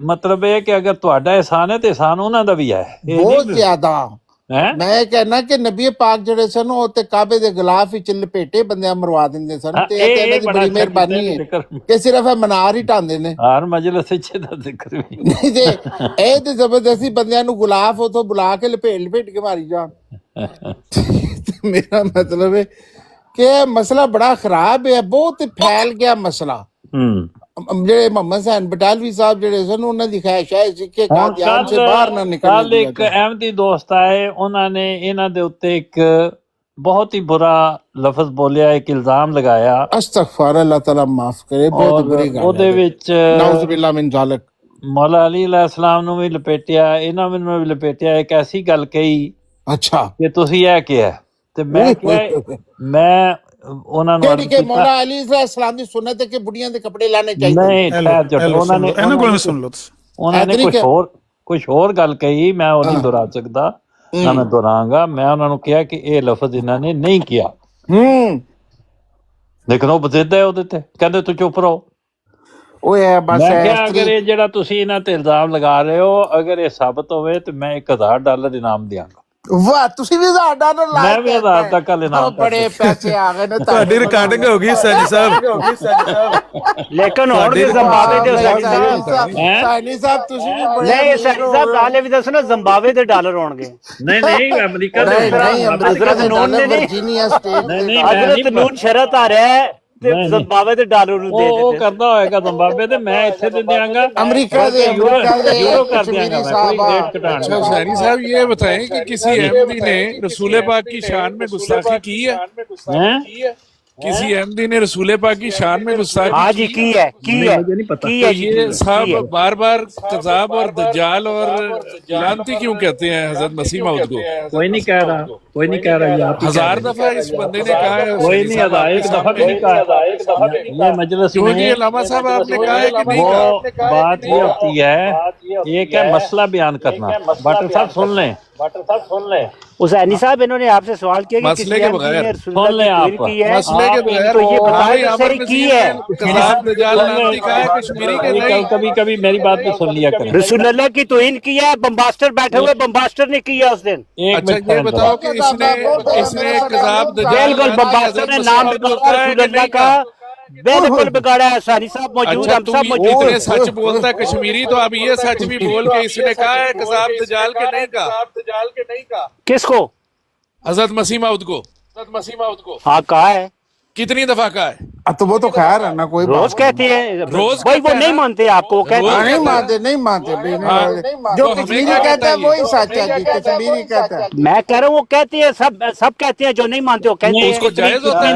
ਮਤਲਬ ਇਹ ਕਿ ਅਗਰ ਤੁਹਾਡਾ ਇਹਸਾਨ ਹੈ ਤੇ ਇਹਸਾਨ ਉਹਨਾਂ ਦਾ ਵੀ ਹੈ, ਬਹੁਤ ਜ਼ਿਆਦਾ। ਹੈ ਮੈਂ ਕਹਿਣਾ ਕਿ ਨਬੀ ਪਾਕ ਜਿਹੜੇ ਸਨ ਉਹ ਤੇ ਕਾਬੇ ਦੇ ਗਿਲਾਫ ਵਿੱਚ ਲਪੇਟੇ ਬੰਦਿਆਂ ਮਰਵਾ ਦਿੰਦੇ ਸਨ, ਤੇ ਇਹ ਇਹਨਾਂ ਦੀ ਬੜੀ ਮਿਹਰਬਾਨੀ ਹੈ ਕਿ ਸਿਰਫ ਇਹ ਮਨਾਰ ਹੀ ਢਾਂਦੇ ਨੇ। ਹਰ ਮਜਲਿਸ ਵਿੱਚ ਦਾ ਜ਼ਿਕਰ ਵੀ ਨਹੀਂ ਤੇ ਇਹ ਤੇ ਜ਼ਬਰਦਸਤੀ ਬੰਦਿਆਂ ਨੂੰ ਗੁਲਾਫ ਉਥੋਂ ਬੁਲਾ ਕੇ ਲਪੇਟ ਕੇ ਮਾਰੀ ਜਾਣ। ਮੇਰਾ ਮਤਲਬ ਹੈ ਕਿ ਇਹ ਮਸਲਾ ਬੜਾ ਖਰਾਬ ਹੈ, ਬਹੁਤ ਫੈਲ ਗਿਆ ਮਸਲਾ। ਜਿਹੜੇ ਮੁਹੰਮਦ ਹੁਸੈਨ ਬਟਾਲਵੀ ਸਾਹਿਬ ਜਿਹੜੇ ਸਨ ਉਹਨਾਂ ਦੀ ਖੈਸ਼ ਹੈ ਕਿ ਕਾਦੀਆਨ ਸੇ ਬਾਹਰ ਨਾ ਨਿਕਲਣ। ਕੱਲ ਇੱਕ ਅਹਿਮਦੀ ਦੋਸਤ ਆਏ, ਉਹਨਾਂ ਨੇ ਇਹਨਾਂ ਦੇ ਉੱਤੇ ਇੱਕ ਬਹੁਤ ਹੀ ਬੁਰਾ ਲਫ਼ਜ਼ ਬੋਲਿਆ, ਇੱਕ ਇਲਜ਼ਾਮ ਲਗਾਇਆ। ਅਸਤਗਫਰ, ਅੱਲਾਹ ਤਾਲਾ ਮਾਫ ਕਰੇ, ਬਹੁਤ ਬੁਰੀ ਗੱਲ ਹੈ। ਉਹਦੇ ਵਿੱਚ ਨਾਉਜ਼ ਬਿल्ला ਮਿਨ ਜ਼ਾਲਿਕ ਮੌਲਾ ਅਲੀ अलैहिस्सलाम ਨੂੰ ਵੀ ਲਪੇਟਿਆ, ਇਹਨਾਂ ਨੂੰ ਵੀ ਲਪੇਟਿਆ। ਇੱਕ ਐਸੀ ਗੱਲ ਕਹੀ ਅੱਛਾ ਕਿ ਤੁਸੀਂ ਇਹ ਕਿਹਾ, ਤੇ ਮੈਂ ਕਿਹਾ ਮੈਂ ਉਹਨਾਂ ਨੂੰ ਕਿ ਮੌਲਾ ਅਲੀ अलैहिस्सलाम ਦੀ ਸੁਨਨਤ ਹੈ ਕਿ ਬੁੜੀਆਂ ਦੇ ਕੱਪੜੇ ਲਾਣੇ ਚਾਹੀਦੇ। ਨਹੀਂ ਠਹਿਰ ਜਾ, ਉਹਨਾਂ ਨੇ ਉਹਨਾਂ ਨੇ ਕੁਝ ਹੋਰ ਗੱਲ ਕਹੀ, ਮੈਂ ਉਹ ਨਹੀਂ ਦੁਹਰਾ ਸਕਦਾ, ਨਾ ਮੈਂ ਦੁਹਰਾਂਗਾ। ਮੈਂ ਉਹਨਾਂ ਨੂੰ ਕਿਹਾ ਕਿ ਇਹ ਲਫ਼ਜ਼ ਇਹਨਾਂ ਨੇ ਨਹੀਂ ਕਿਹਾ, ਲੇਕਿਨ ਉਹ ਬਜ਼ਿੱਦ ਹੈ ਉਹਦੇ ਤੇ, ਕਹਿੰਦੇ ਤੂੰ ਚੁੱਪ ਰਹੋ। ਮੈਂ ਕਿਹਾ ਅਗਰ ਇਹ ਜਿਹੜਾ ਤੁਸੀਂ ਇਹਨਾਂ ਤੇ ਇਲਜ਼ਾਮ ਲਗਾ ਰਹੇ ਹੋ, ਅਗਰ ਇਹ ਸਾਬਤ ਹੋਵੇ ਤੇ ਮੈਂ $1000 ਇਨਾਮ ਦਿਆਂਗਾ। ਵਾਹ, ਤੁਸੀਂ ਵੀ $1000 ਲਾ, ਮੈਂ ਵੀ $1000 ਤੱਕ ਇਨਾਮ। ਬੜੇ ਪੈਸੇ ਆ ਗਏ ਨੇ ਤੁਹਾਡੀ ਰਿਕਾਰਡਿੰਗ ਹੋ ਗਈ ਸੈਣੀ ਸਾਹਿਬ। ਲੇਕਿਨ ਹੋਰ ਵੀ ਜ਼ਿੰਬਾਬਵੇ ਦੇ ਸੈਣੀ ਸਾਹਿਬ ਤੁਸੀਂ ਵੀ ਬੜੇ ਨਹੀਂ, ਸੈਣੀ ਸਾਹਿਬ ਹਾਲੇ ਵੀ ਦੱਸੋ ਨਾ, ਜ਼ਿੰਬਾਬਵੇ ਦੇ ਡਾਲਰ ਹੋਣਗੇ। ਨਹੀਂ ਅਮਰੀਕਾ ਦੇ ਹਜ਼ਰਤ ਨੂਨ ਨੇ ਨਹੀਂ, ਵਰਜੀਨੀਆ ਸਟੇਟ ਹਜ਼ਰਤ ਨੂਨ ਸ਼ਰਤ ਆ ਰਿਹਾ ਹੈ ਤੇ ਜ਼ਿੰਬਾਬਵੇ ਦੇ ਡਾਲਰ ਨੂੰ ਦੇ ਉਹ ਕਰਦਾ ਹੋਏਗਾ ਜ਼ਿੰਬਾਬਵੇ ਤੇ ਮੈਂ ਇੱਥੇ ਦੇ ਦਿਆਂਗਾ। अमेरिका से यूरो कर दियागा मैं, कोई रेट घटाने। अच्छा सैनी साहब ये बताएं कि किसी अहमदी ने रसूल पाक की शान में गुस्ताखी की है? किसी अहमदी ने रसूल पाक की शान में गुस्ताखी? हाँ जी की है ये साहब बार बार कज़ाब और दज्जाल और लानती क्यों कहते हैं हज़रत मसीह मौद को? कोई नहीं कह रहा, कोई नहीं कह रहा। 1000 दफा इस बंदे ने कहा है, कोई नहीं, एक दफा भी नहीं कहा ये मजलिस में। क्योंकि अल्लामा साहब आपने कहा है कि नहीं कहा। वो बात ये होती है, ये क्या मसला बयान करना। बाटर साहब सुन लें, हुसैनी साहब, इन्होंने आपसे सवाल किया कि मसले के बगैर सुन लें आप, मसले के बगैर तो ये बताएं सही की है। कज़ाब दज्जाल लानती कहा है, कश्मीरी के नहीं। कभी कभी मेरी बात तो सुन लिया करें। रसूलुल्लाह की तौहीन की है, बम्बास्टर बैठे हुए बम्बास्टर ने किया उस दिन। अच्छा ये बताओ कि इसने कज़ाब दज्जाल बिल्कुल बम्बास्टर ने नाम रसूलुल्लाह का बिल्कुल बिगाड़ा है। सानी साहब मौजूद, अच्छा हम सब तुम मौजूद। इतने सच बोलता है कश्मीरी, तो अब ये सच भी बोल के इसने कहा है कज़ाब दज्जाल के नहीं कहा। किसको? हज़रत मसीह मौद को। हाँ कहा है। कितनी दफा कहा है? तो वो तो खैर है ना, कोई रोज कहते हैं, रोज भाई वो नहीं मानते आपको, वो कहते हैं नहीं मानते जो कश्मीरी कहता है वही सच है जी, कश्मीरी कहता है। मैं कह रहा हूँ वो कहते हैं, सब कहते हैं, जो नहीं मानते वो कहते हैं। उसको जायज होता है,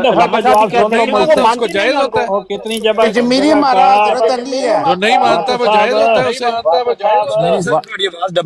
उसको जायज होता है। कितनी जगह कश्मीरी हमारा हज़रत अली है, जो नहीं मानता वो जायज होता है उसे।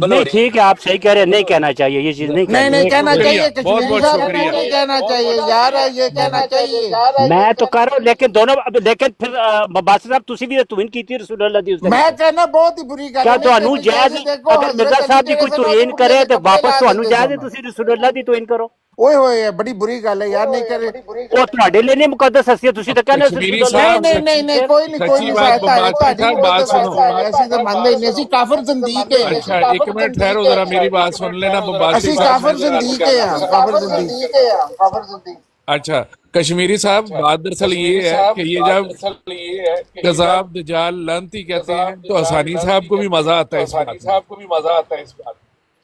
नहीं ठीक है, आप सही कह रहे हैं, नहीं कहना चाहिए ये चीज, नहीं कहना चाहिए। बहुत बहुत शुक्रिया। नहीं कहना चाहिए यार, ये कहना चाहिए। मैं तो कर रहा हूँ, लेकिन दोनों, लेकिन फिर बादशाह साहब तुसी भी तौहीन की थी रसूलुल्लाह दी उस दिन। मैं कहना बहुत ही बुरी गल क्या ਤੁਹਾਨੂੰ ਜਾਇਜ਼, अगर मिर्जा साहब ਦੀ ਕੋਈ तौहीन करे तो वापस ਤੁਹਾਨੂੰ ਜਾਇਜ਼ है ਤੁਸੀਂ रसूलुल्लाह ਦੀ तौहीन करो। ओए होए बड़ी बुरी गल है यार, नहीं करे। ਉਹ ਤੁਹਾਡੇ ਲਈ ਨਹੀਂ ਮੁਕੱਦਸ ਹਸਤੀ, ਤੁਸੀਂ ਤਾਂ ਕਹਿੰਦੇ कश्मीरी साहब नहीं कोई नहीं सहायता है ਤੁਹਾਡੀ। बात सुनो, ਅਸੀਂ ਤਾਂ ਮੰਨਦੇ ਨਹੀਂ, ਅਸੀਂ ਕਾਫਰ ਜ਼ੰਦੀਕ ਹੈ। अच्छा एक मिनट ठहरो जरा, मेरी बात सुन लेना। ਅਸੀਂ ਕਾਫਰ ਜ਼ੰਦੀਕ ਹੈ, ਕਾਫਰ ਜ਼ੰਦੀक। अच्छा कश्मीरी साहब, बात दरअसल ये है कि ये जब कज़ाब दज्जाल लानती कहते हैं तो हसानी साहब को भी मजा आता है इस बात।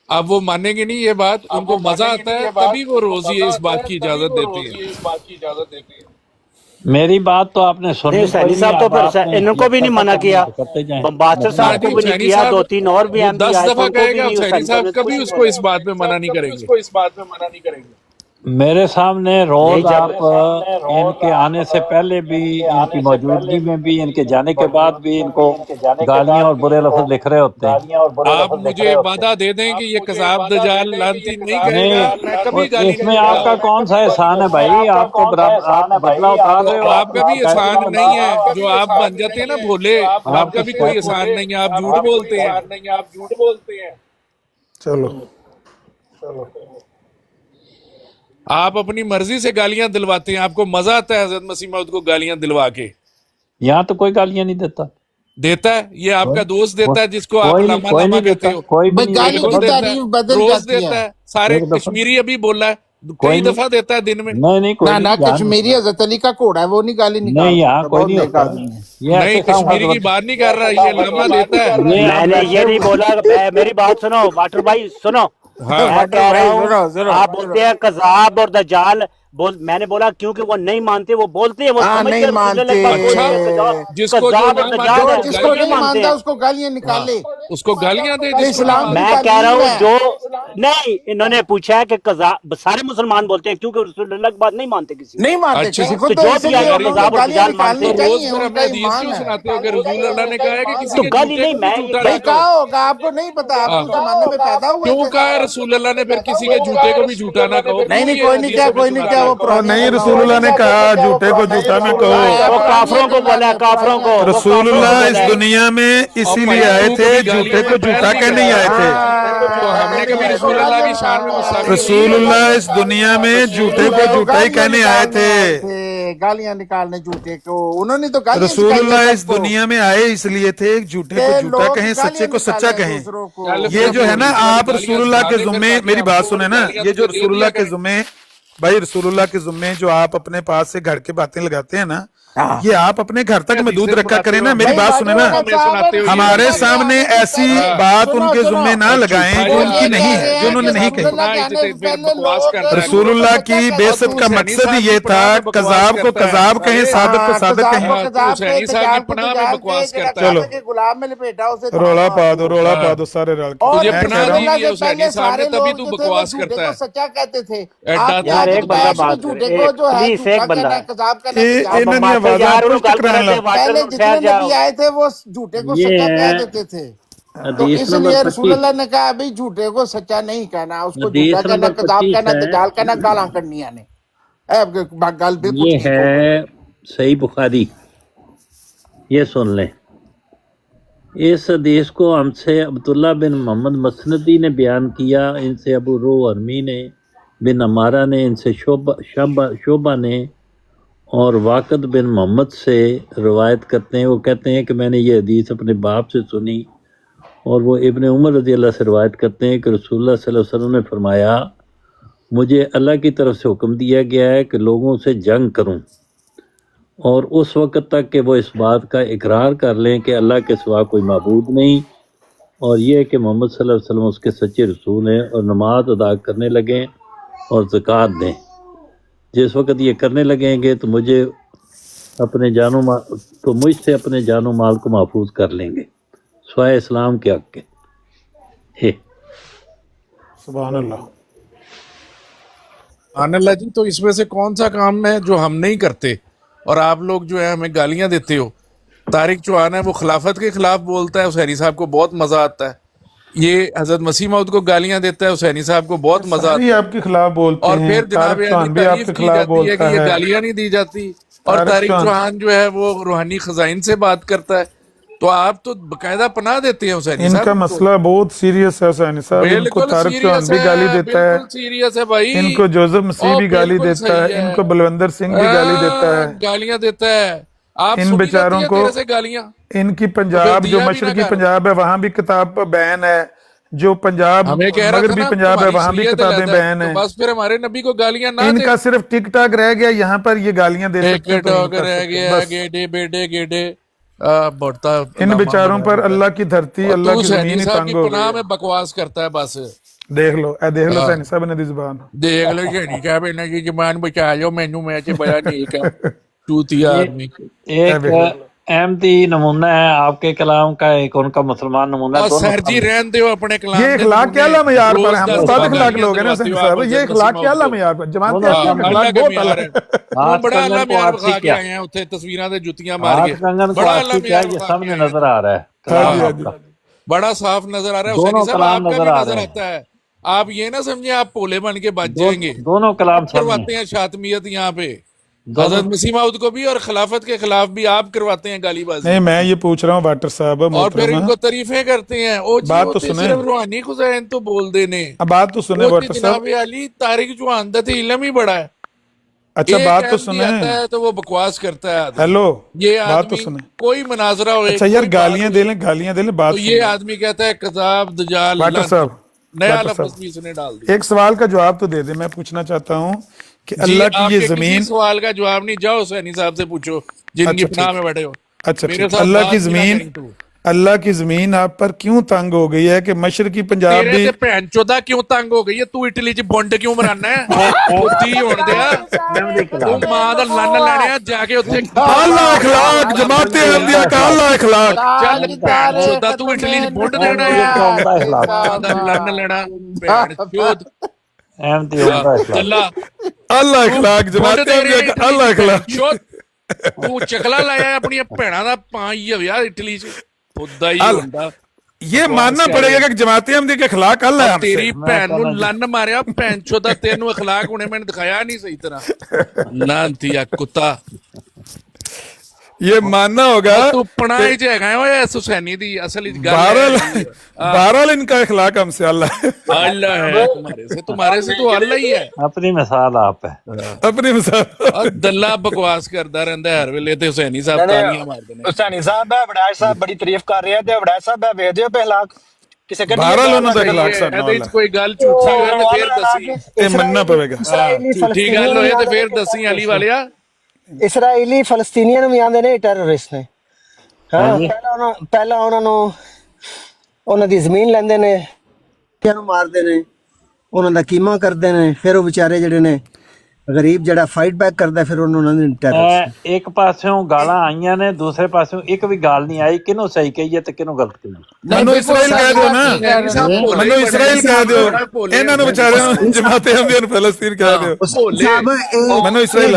अब वो मानेंगे नहीं ये बात, उनको मजा आता है तभी वो रोज ये इस बात की इजाजत देते हैं। मेरी बात तो आपने सुनी। सैनी साहब तो फिर इनको भी नहीं मना किया, बम्बास्टर साहब को भी नहीं किया, 2-3 और भी 10 दफा कहेगा सैनी साहब, कभी उसको इस बात में मना नहीं करेंगे। میرے سامنے روز آپ ان کے آنے سے پہلے بھی، ان کی موجودگی میں بھی، ان کے جانے کے بعد بھی ان کو گالیاں اور برے لفظ لکھ رہے ہوتے ہیں۔ آپ مجھے وعدہ دے دیں کہ یہ کذاب دجال لعنتی نہیں کہے گا، میں کبھی گالی اس نہیں میں دوں آپ کا گا۔ کون سا احسان ہے بھائی؟ آپ تو آپ بدلہ اتار رہے ہو۔ آپ کا بھی احسان نہیں ہے، جو آپ بن جاتے ہیں نا بھولے، آپ کا بھی کوئی احسان نہیں ہے، آپ جھوٹ بولتے ہیں۔ چلو آپ اپنی مرضی سے گالیاں دلواتے ہیں، آپ کو مزہ آتا ہے حضرت مسیح موعود کو گالیاں دلوا کے؟ یہاں تو کوئی گالیاں نہیں دیتا، دیتا ہے، یہ آپ کا دوست دیتا ہے جس کو آپ کوئی لاما نہیں لاما کہتے دیتا، ہو، کوئی بھی بھائی نہیں گالی دیتا۔ کی دیتا ہے، تعریف بدل روز جاتی دیتا ہے۔ ہے، سارے ایک دفعہ کشمیری ابھی بولا ہے، کوئی کئی نہیں، دفعہ دیتا ہے دن میں۔ نہیں کوئی نہ نہیں، جان کشمیری حضرت علی کا کوڑا ہے، وہ نہیں گالی نہیں، نکال یہاں سکتا، کوئی بہت نہیں نیک ہوتا، آدمی ہے۔ یہ نہیں، ایسے کام کشمیری کی بات نہیں کر رہا، یہ لاما دیتا ہے۔ میں نے یہ نہیں بولا، میری بات سنو واٹر بھائی سنو، ہاں میں کہہ رہا ہوں سنو آپ بولتے ہیں کذاب اور دجال، میں نے بولا کیونکہ وہ نہیں مانتے، وہ بولتے ہیں، وہ ہاں سمجھتے نہیں ہیں رسول اللہ مانتے، کے بعد بولتے ہیں جس کو جو کذاب اور نہ مانتا دجال ہے ہے، وہ جس وہ کو نہیں نہیں مانتے مانتا ہیں۔ اس کو گالیاں نکالے، اس کو گالیاں دے یہ جس کو نہ اسلام کی مانتا۔ میں کہہ رہا تعلیم ہوں ہے۔ جو نہیں، انہوں نے پوچھا ہے کہ کذاب سارے مسلمان بولتے ہیں کیونکہ رسول اللہ کی بات نہیں مانتے کسی کو، نہیں مانتے اچھا، کسی کو، تو تو جو اسی بھی آئے لیے وہ ان کو کذاب اور گالیاں دجال نکالنی مانتے تو ہیں۔ روز چاہیے، پھر ان کا ہمیں حدیث ایمان کیوں ہے۔ سناتے ہو کہ رسول اللہ نے کہا ہے کہ کسی تو کے گالی جوتے نہیں، کو بھی میں جھوٹا یہ نہ بھائی کہو۔ کہا ہوگا، آپ کو نہیں پتا، آپ تو زمانے میں پیدا ہوئے کیوں تھے۔ کہا ہے رسول اللہ نے پھر کسی کے جوتے کو بھی جھوٹا نہ کہو؟ نہیں کیوں نہیں، یہ کوئی نہیں کیا، حدیثوں میں کوئی نہیں سناتے کیا، وہ ہو؟ اور پرانی نہیں، گلاں رسول اللہ نے کہا جھوٹے کو جھوٹا نہ کہو۔ وہ کافروں کو بولا ہے، کافروں کو، وہ رسول کافروں کو اللہ بولا اس ہے۔ دنیا میں اور اسی لیے آئے پلٹو تھے، کبھی جھوٹے گالیوں کو میں فیل جھوٹا نہیں کہنے ہی کرتا، آئے تھے۔ تو ہم نے کبھی رسول اللہ کی شان میں گستاخی نہیں رسول کی۔ اللہ اس دنیا میں جھوٹے کو جھوٹا ہی گالیاں کہنے آئے نکالنے تھے۔ آئے تھے، گالیاں نکالنے جھوٹے کو، انہوں نے تو گالیاں رسول سکھائی ہیں اللہ سب اس کو دنیا میں آئے اس لیے تھے، جھوٹے کو کہ جھوٹا لوگ کہیں، سچے گالیاں کو سچا نکالیں کہیں۔ دوسروں کو۔ چل یہ پھر جو ہے نا، اس والی آپ گالیاں رسول اللہ سکھا کے دے، پھر ذمے، تاکہ میری ہم بات کو سنیں نا، گالیاں یہ جو تجھے دے رسول دیا اللہ کے کریں۔ ذمے، بھائی رسول اللہ کے ذمے جو آپ اپنے پاس سے گھر کے باتیں لگاتے ہیں نا، ہاں۔ یہ آپ اپنے گھر تک محدود حدیثیں رکھا سناتے کریں ہو نا، ہمیں، میری بھائی بات واٹر سنیں نا، والا ہمیں صاحب سناتے ہو یہ ہمارے حدیثیں۔ سامنے ایسی بات ان کے ذمے نہ لگائیں جو ان کی نہیں ہے، جو انہوں نے نہیں کہی۔ اللہ کے آنے سے پھر پہلے بکواس لوگ کرتا ہے۔ رسول اللہ کی بعثت کا حسینی مقصد صاحب ہی کی یہ تھا، پناہ میں بکواس کذاب کو کرتا ہے۔ کذاب کہیں، صادق کو صادق کذاب کہیں۔ کو ہاں، تو کذاب کے، حسینی صاحب کی دجال کو پناہ میں دجال کے، بکواس کرتا ہے۔ چلو کے غلام میں لپیٹا اسے تو رولا پا مار دو، رولا پا دو سارے رل کے۔ اور تجھے میں کہہ پناہ رہا رسول ہوں، دی اللہ ہوئی سے ہے حسینی پہلے صاحب نے، سارے تبھی لوگ تو جو تھے وہ بکواس جھوٹے کرتا کو ہے۔ سچا کہتے تھے۔ ایڈا آپ نے تو یار آج ایک بندہ بیش میں بات جھوٹے کرے، کو جو ہے پلیز ایک جھوٹا کہنا بندہ ہے، کذاب کہنا ہے، دجال انہوں کہنا نے ہے۔ ماٹر آوازاں یار انہوں پشت گل کران کرن دے، لگ واٹر پہلے ٹھہر جتنے جاؤ۔ نبی آئے تھے وہ جھوٹے کو یہ سچا کہہ ہے دیتے تھے، تو حدیث اس نمبر لیے رسول 25، اللہ نے کہا ابھی جھوٹے کو سچا نہیں کہنا، اس کو جھوٹا حدیث کہنا، نمبر کذاب 25 کہنا، ہے، دجال کہنا، گالاں کڈنیاں نے۔ گل بالکل یہ ٹھیک ہو گئی۔ ہے صحیح بخاری، یہ سن لیں۔ اس حدیث کو ہم سے عبداللہ بن محمد مسندی نے بیان کیا، ان سے ابو روح ارمی نے، بن عمارہ نے، ان سے شعبہ نے، اور واقد بن محمد سے روایت کرتے ہیں۔ وہ کہتے ہیں کہ میں نے یہ حدیث اپنے باپ سے سنی، اور وہ ابن عمر رضی اللہ سے روایت کرتے ہیں کہ رسول اللہ صلی اللہ علیہ وسلم نے فرمایا، مجھے اللہ کی طرف سے حکم دیا گیا ہے کہ لوگوں سے جنگ کروں، اور اس وقت تک کہ وہ اس بات کا اقرار کر لیں کہ اللہ کے سوا کوئی معبود نہیں، اور یہ کہ محمد صلی اللہ علیہ وسلم اس کے سچے رسول ہیں، اور نماز ادا کرنے لگیں اور زکوٰۃ دیں۔ جس وقت یہ کرنے لگیں گے تو مجھ سے اپنے جان و مال کو محفوظ کر لیں گے، سوائے اسلام کے حق کے۔ سبحان اللہ۔ سبحان اللہ جی، تو اس میں سے کون سا کام ہے جو ہم نہیں کرتے اور آپ لوگ جو ہے ہمیں گالیاں دیتے ہو؟ طارق چوہان ہے، وہ خلافت کے خلاف بولتا ہے، حسینی صاحب کو بہت مزہ آتا ہے۔ یہ حضرت مسیح موعود کو گالیاں دیتا ہے، حسینی صاحب کو بہت مزہ ساری آتا ہے۔ آپ کے خلاف بولتے اور ہیں، پھر جناب طارق علی چوہان بھی آپ تعریف کے کی خلاف جاتی ہے کہ بولتا یہ ہے۔ گالیاں نہیں دی جاتی، اور طارق چوہان چوہان جو ہے وہ روحانی خزائن سے بات کرتا ہے۔ تو آپ تو باقاعدہ پناہ دیتے ہیں حسینی ان صاحب کا کو۔ مسئلہ بہت سیریس ہے حسینی صاحب، ان کو بالکل طارق چوہان سیریس بھی گالی ہے، دیتا ہے، بالکل سیریس ہے بھائی، ان کو جوزف مسیح اور بھی گالی بالکل دیتا صحیح ہے، ان کو بلوندر سنگھ بھی گالی دیتا ہے، گالیاں دیتا ہے۔ آپ ان سنی جاتی بیچاروں ہیں کو، تیرے سے گالیاں، ان کی تو پھر پنجاب جو دیا بھی نہ مشرقی کر۔ پنجاب ہے وہاں بھی کتاب بین ہے، جو پنجاب ہمیں کہہ رہا تھا مغربی نا پنجاب ہے تمہاری وہاں بھی شریعت کتابیں علیحدہ ہے، بین تو ہیں۔ بس پھر ہمارے نبی کو گالیاں نہ ان دے۔ کا صرف ٹک ٹاک رہ گیا، یہاں پر یہ گالیاں دے ایک سکتے ہیں تو نہیں ٹاک کر رہ سکتے، گیا، بس گیڈے بیٹے گیڈے بڑھتا ان بیچاروں پر اللہ کی دھرتی، اور اللہ تو کی حسینی زمین ہی صاحب تنگ کی ہو پناہ گئی میں ہے۔ بکواس کرتا ہے بس۔ دیکھ لو حسینی صاحب نے دی زبان۔ دیکھ لو حسینی صاحب نے زبان بچا لو، مینوں میں سے بڑا نیک ہے چوتیا یہ آدمی۔ ایک अहमदी नमूना है, आपके कलाम का एक उनका मुसलमान नमूना। और सर जी रहने दो अपने कलाम ये इखलाक के आला मयार पर हम उस्ताद इखलाक लोग हैं ना सैनी साहब, ये इखलाक के आला मयार पर जमात के इखलाक बहुत आला है। बड़ा आला मयार खा के आए हैं उत्थे तस्वीरां ते जुत्तियां मार के, बड़ा आला मयार ये सामने नजर आ रहा है, बड़ा साफ नजर आ रहा है हुसैनी साहब, आपका भी नजर आता है। आप ये ना समझे आप पोले बन के बच जाएंगे। दोनों कलाम करवाते हैं शातमियत यहाँ पे, हजरत मसीह मौद को भी और खिलाफत के खिलाफ भी आप करवाते हैं गालीबाजी। नहीं मैं ये पूछ रहा हूँ वाटर साहब, और फिर इनको तारीफें करते हैं। ओ जी बात तो सुने, सिर्फ रूहानी खुदैन तो बोल देने, बात तो सुने वाटर साहब। जनाब अली तारिक जो आंदा थे इल्म ही बड़ा है। अच्छा बात तो सुने, तो वो बकवास करता है। हेलो ये बात तो सुने, कोई मनाजरा हो, अच्छा यार गालियां दे लें बात, तो ये आदमी कहता है कज़ाब दजाल। वाटर साहब नया लफ्ज़ भी इसने डाल दिया। एक सवाल का जवाब तो दे दे। मैं पूछना चाहता हूँ कि अल्लाह की ये जमीन, सवाल का जवाब नहीं, जाओ हुसैनी साहब से पूछो जिनकी पनाह में बैठे हो। अच्छा अल्लाह की जमीन आप पर क्यों तंग हो गई है कि मशरकी पंजाब तेरे ते भैन चोदा क्यों तंग हो गई है? तू इटली च बुंड क्यों मराना है? बुद्धि होण दिया, तू मां दा लन्न लैणे आ जाके उत्थे अल्लाह अखलाक जमाते अहमदिया का अल्लाह अखलाक। चल भैन चोदा तू इटली च बुंड देना है, मां दा लन्न लेना भैन चोद अहमदी होता है। अल्लाह अखलाक जमाते अहमदिया का अल्लाह अखलाक। तू चकला लाया अपनी भैणा दा पाई होया इटली च, खुदा ही हुंदा। ये मानना पड़ेगा कि जमाते अहमदिया के अखलाक अल्लाह है। तेरी भैन नु लन्न मारिया भैन चोदा, तेनू अखलाक हुणे मैंने दिखाया नहीं सही तरह, लांतिया कुत्ता। ये मानना होगा तू पनाई च हैगा ओए हुसैनी दी असली बहरहाल इनका अखलाक हमसे अल्लाह है, तुम्हारे से तो अल्लाह ही है। अपनी मिसाल आप है, अपनी मिसाल। दल्ला बकवास करदा रहंदा है हर वेले ते हुसैनी साहब तालियां मारदे ने। हुसैनी साहब है वड़ैच साहब बड़ी तारीफ कर रहे हैं ते वड़ैच साहब है वेख दियो पे अखलाक ਕਿਸੇ ਕਹਿੰਦੇ ਬਹਰਾਲ ਉਹਨਾਂ ਦਾ ਅਖਲਾਕ ਸਾਡਾ ਇਹਦੇ ਵਿੱਚ ਕੋਈ ਗੱਲ ਝੂਠੀ ਹੋਵੇ ਤੇ ਫੇਰ ਦੱਸੀ, ਇਹ ਮੰਨਣਾ ਪਵੇਗਾ। ਝੂਠੀ ਗੱਲ ਹੋਏ ਤੇ ਫੇਰ ਦੱਸੀ ਅਲੀ ਵਾਲਿਆ। ਇਸਰਾਈਲੀ ਫਲਸਤੀਨੀਆਂ ਨੂੰ ਵੀ ਆਂਦੇ ਨੇ ਟੈਰਰਿਸਟ ਨੇ। ਹਾਂ ਪਹਿਲਾਂ ਉਹਨਾਂ ਨੂੰ ਉਹਨਾਂ ਦੀ ਜ਼ਮੀਨ ਲੈਂਦੇ ਨੇ, ਕਿਆਂ ਨੂੰ ਮਾਰਦੇ ਨੇ, ਉਹਨਾਂ ਦਾ ਕੀਮਾ ਕਰਦੇ ਨੇ, ਫਿਰ ਉਹ ਵਿਚਾਰੇ ਜਿਹੜੇ ਨੇ ਗਰੀਬ ਜਿਹੜਾ ਫਾਈਟ ਬੈਕ ਕਰਦਾ ਫਿਰ ਉਹਨਾਂ ਨੂੰ ਟੈਰਰਿਸਟ। ਇੱਕ ਪਾਸਿਓਂ ਗਾਲਾਂ ਆਈਆਂ ਨੇ, ਦੂਸਰੇ ਪਾਸਿਓਂ ਇੱਕ ਵੀ ਗਾਲ ਨਹੀਂ ਆਈ ਕਿਹਨੂੰ ਸਹੀ ਕਹੀਏ ਤੇ ਕਿਹਨੂੰ ਗਲਤ ਕਹੀਏ। ਮੈਨੂੰ ਇਸਰਾਈਲ ਕਹਿ ਦਿਓ ਨਾ, ਮੈਨੂੰ ਇਸਰਾਈਲ ਕਹਿ ਦਿਓ, ਇਹਨਾਂ ਨੂੰ ਵਿਚਾਰਿਆਂ ਨੂੰ ਜਮਾਤੇ ਅਹਮਦੀਆ ਨੂੰ ਫਲਸਤੀਨ ਕਹਿ ਦਿਓ। ਮੈਨੂੰ ਇਸਰਾਈਲ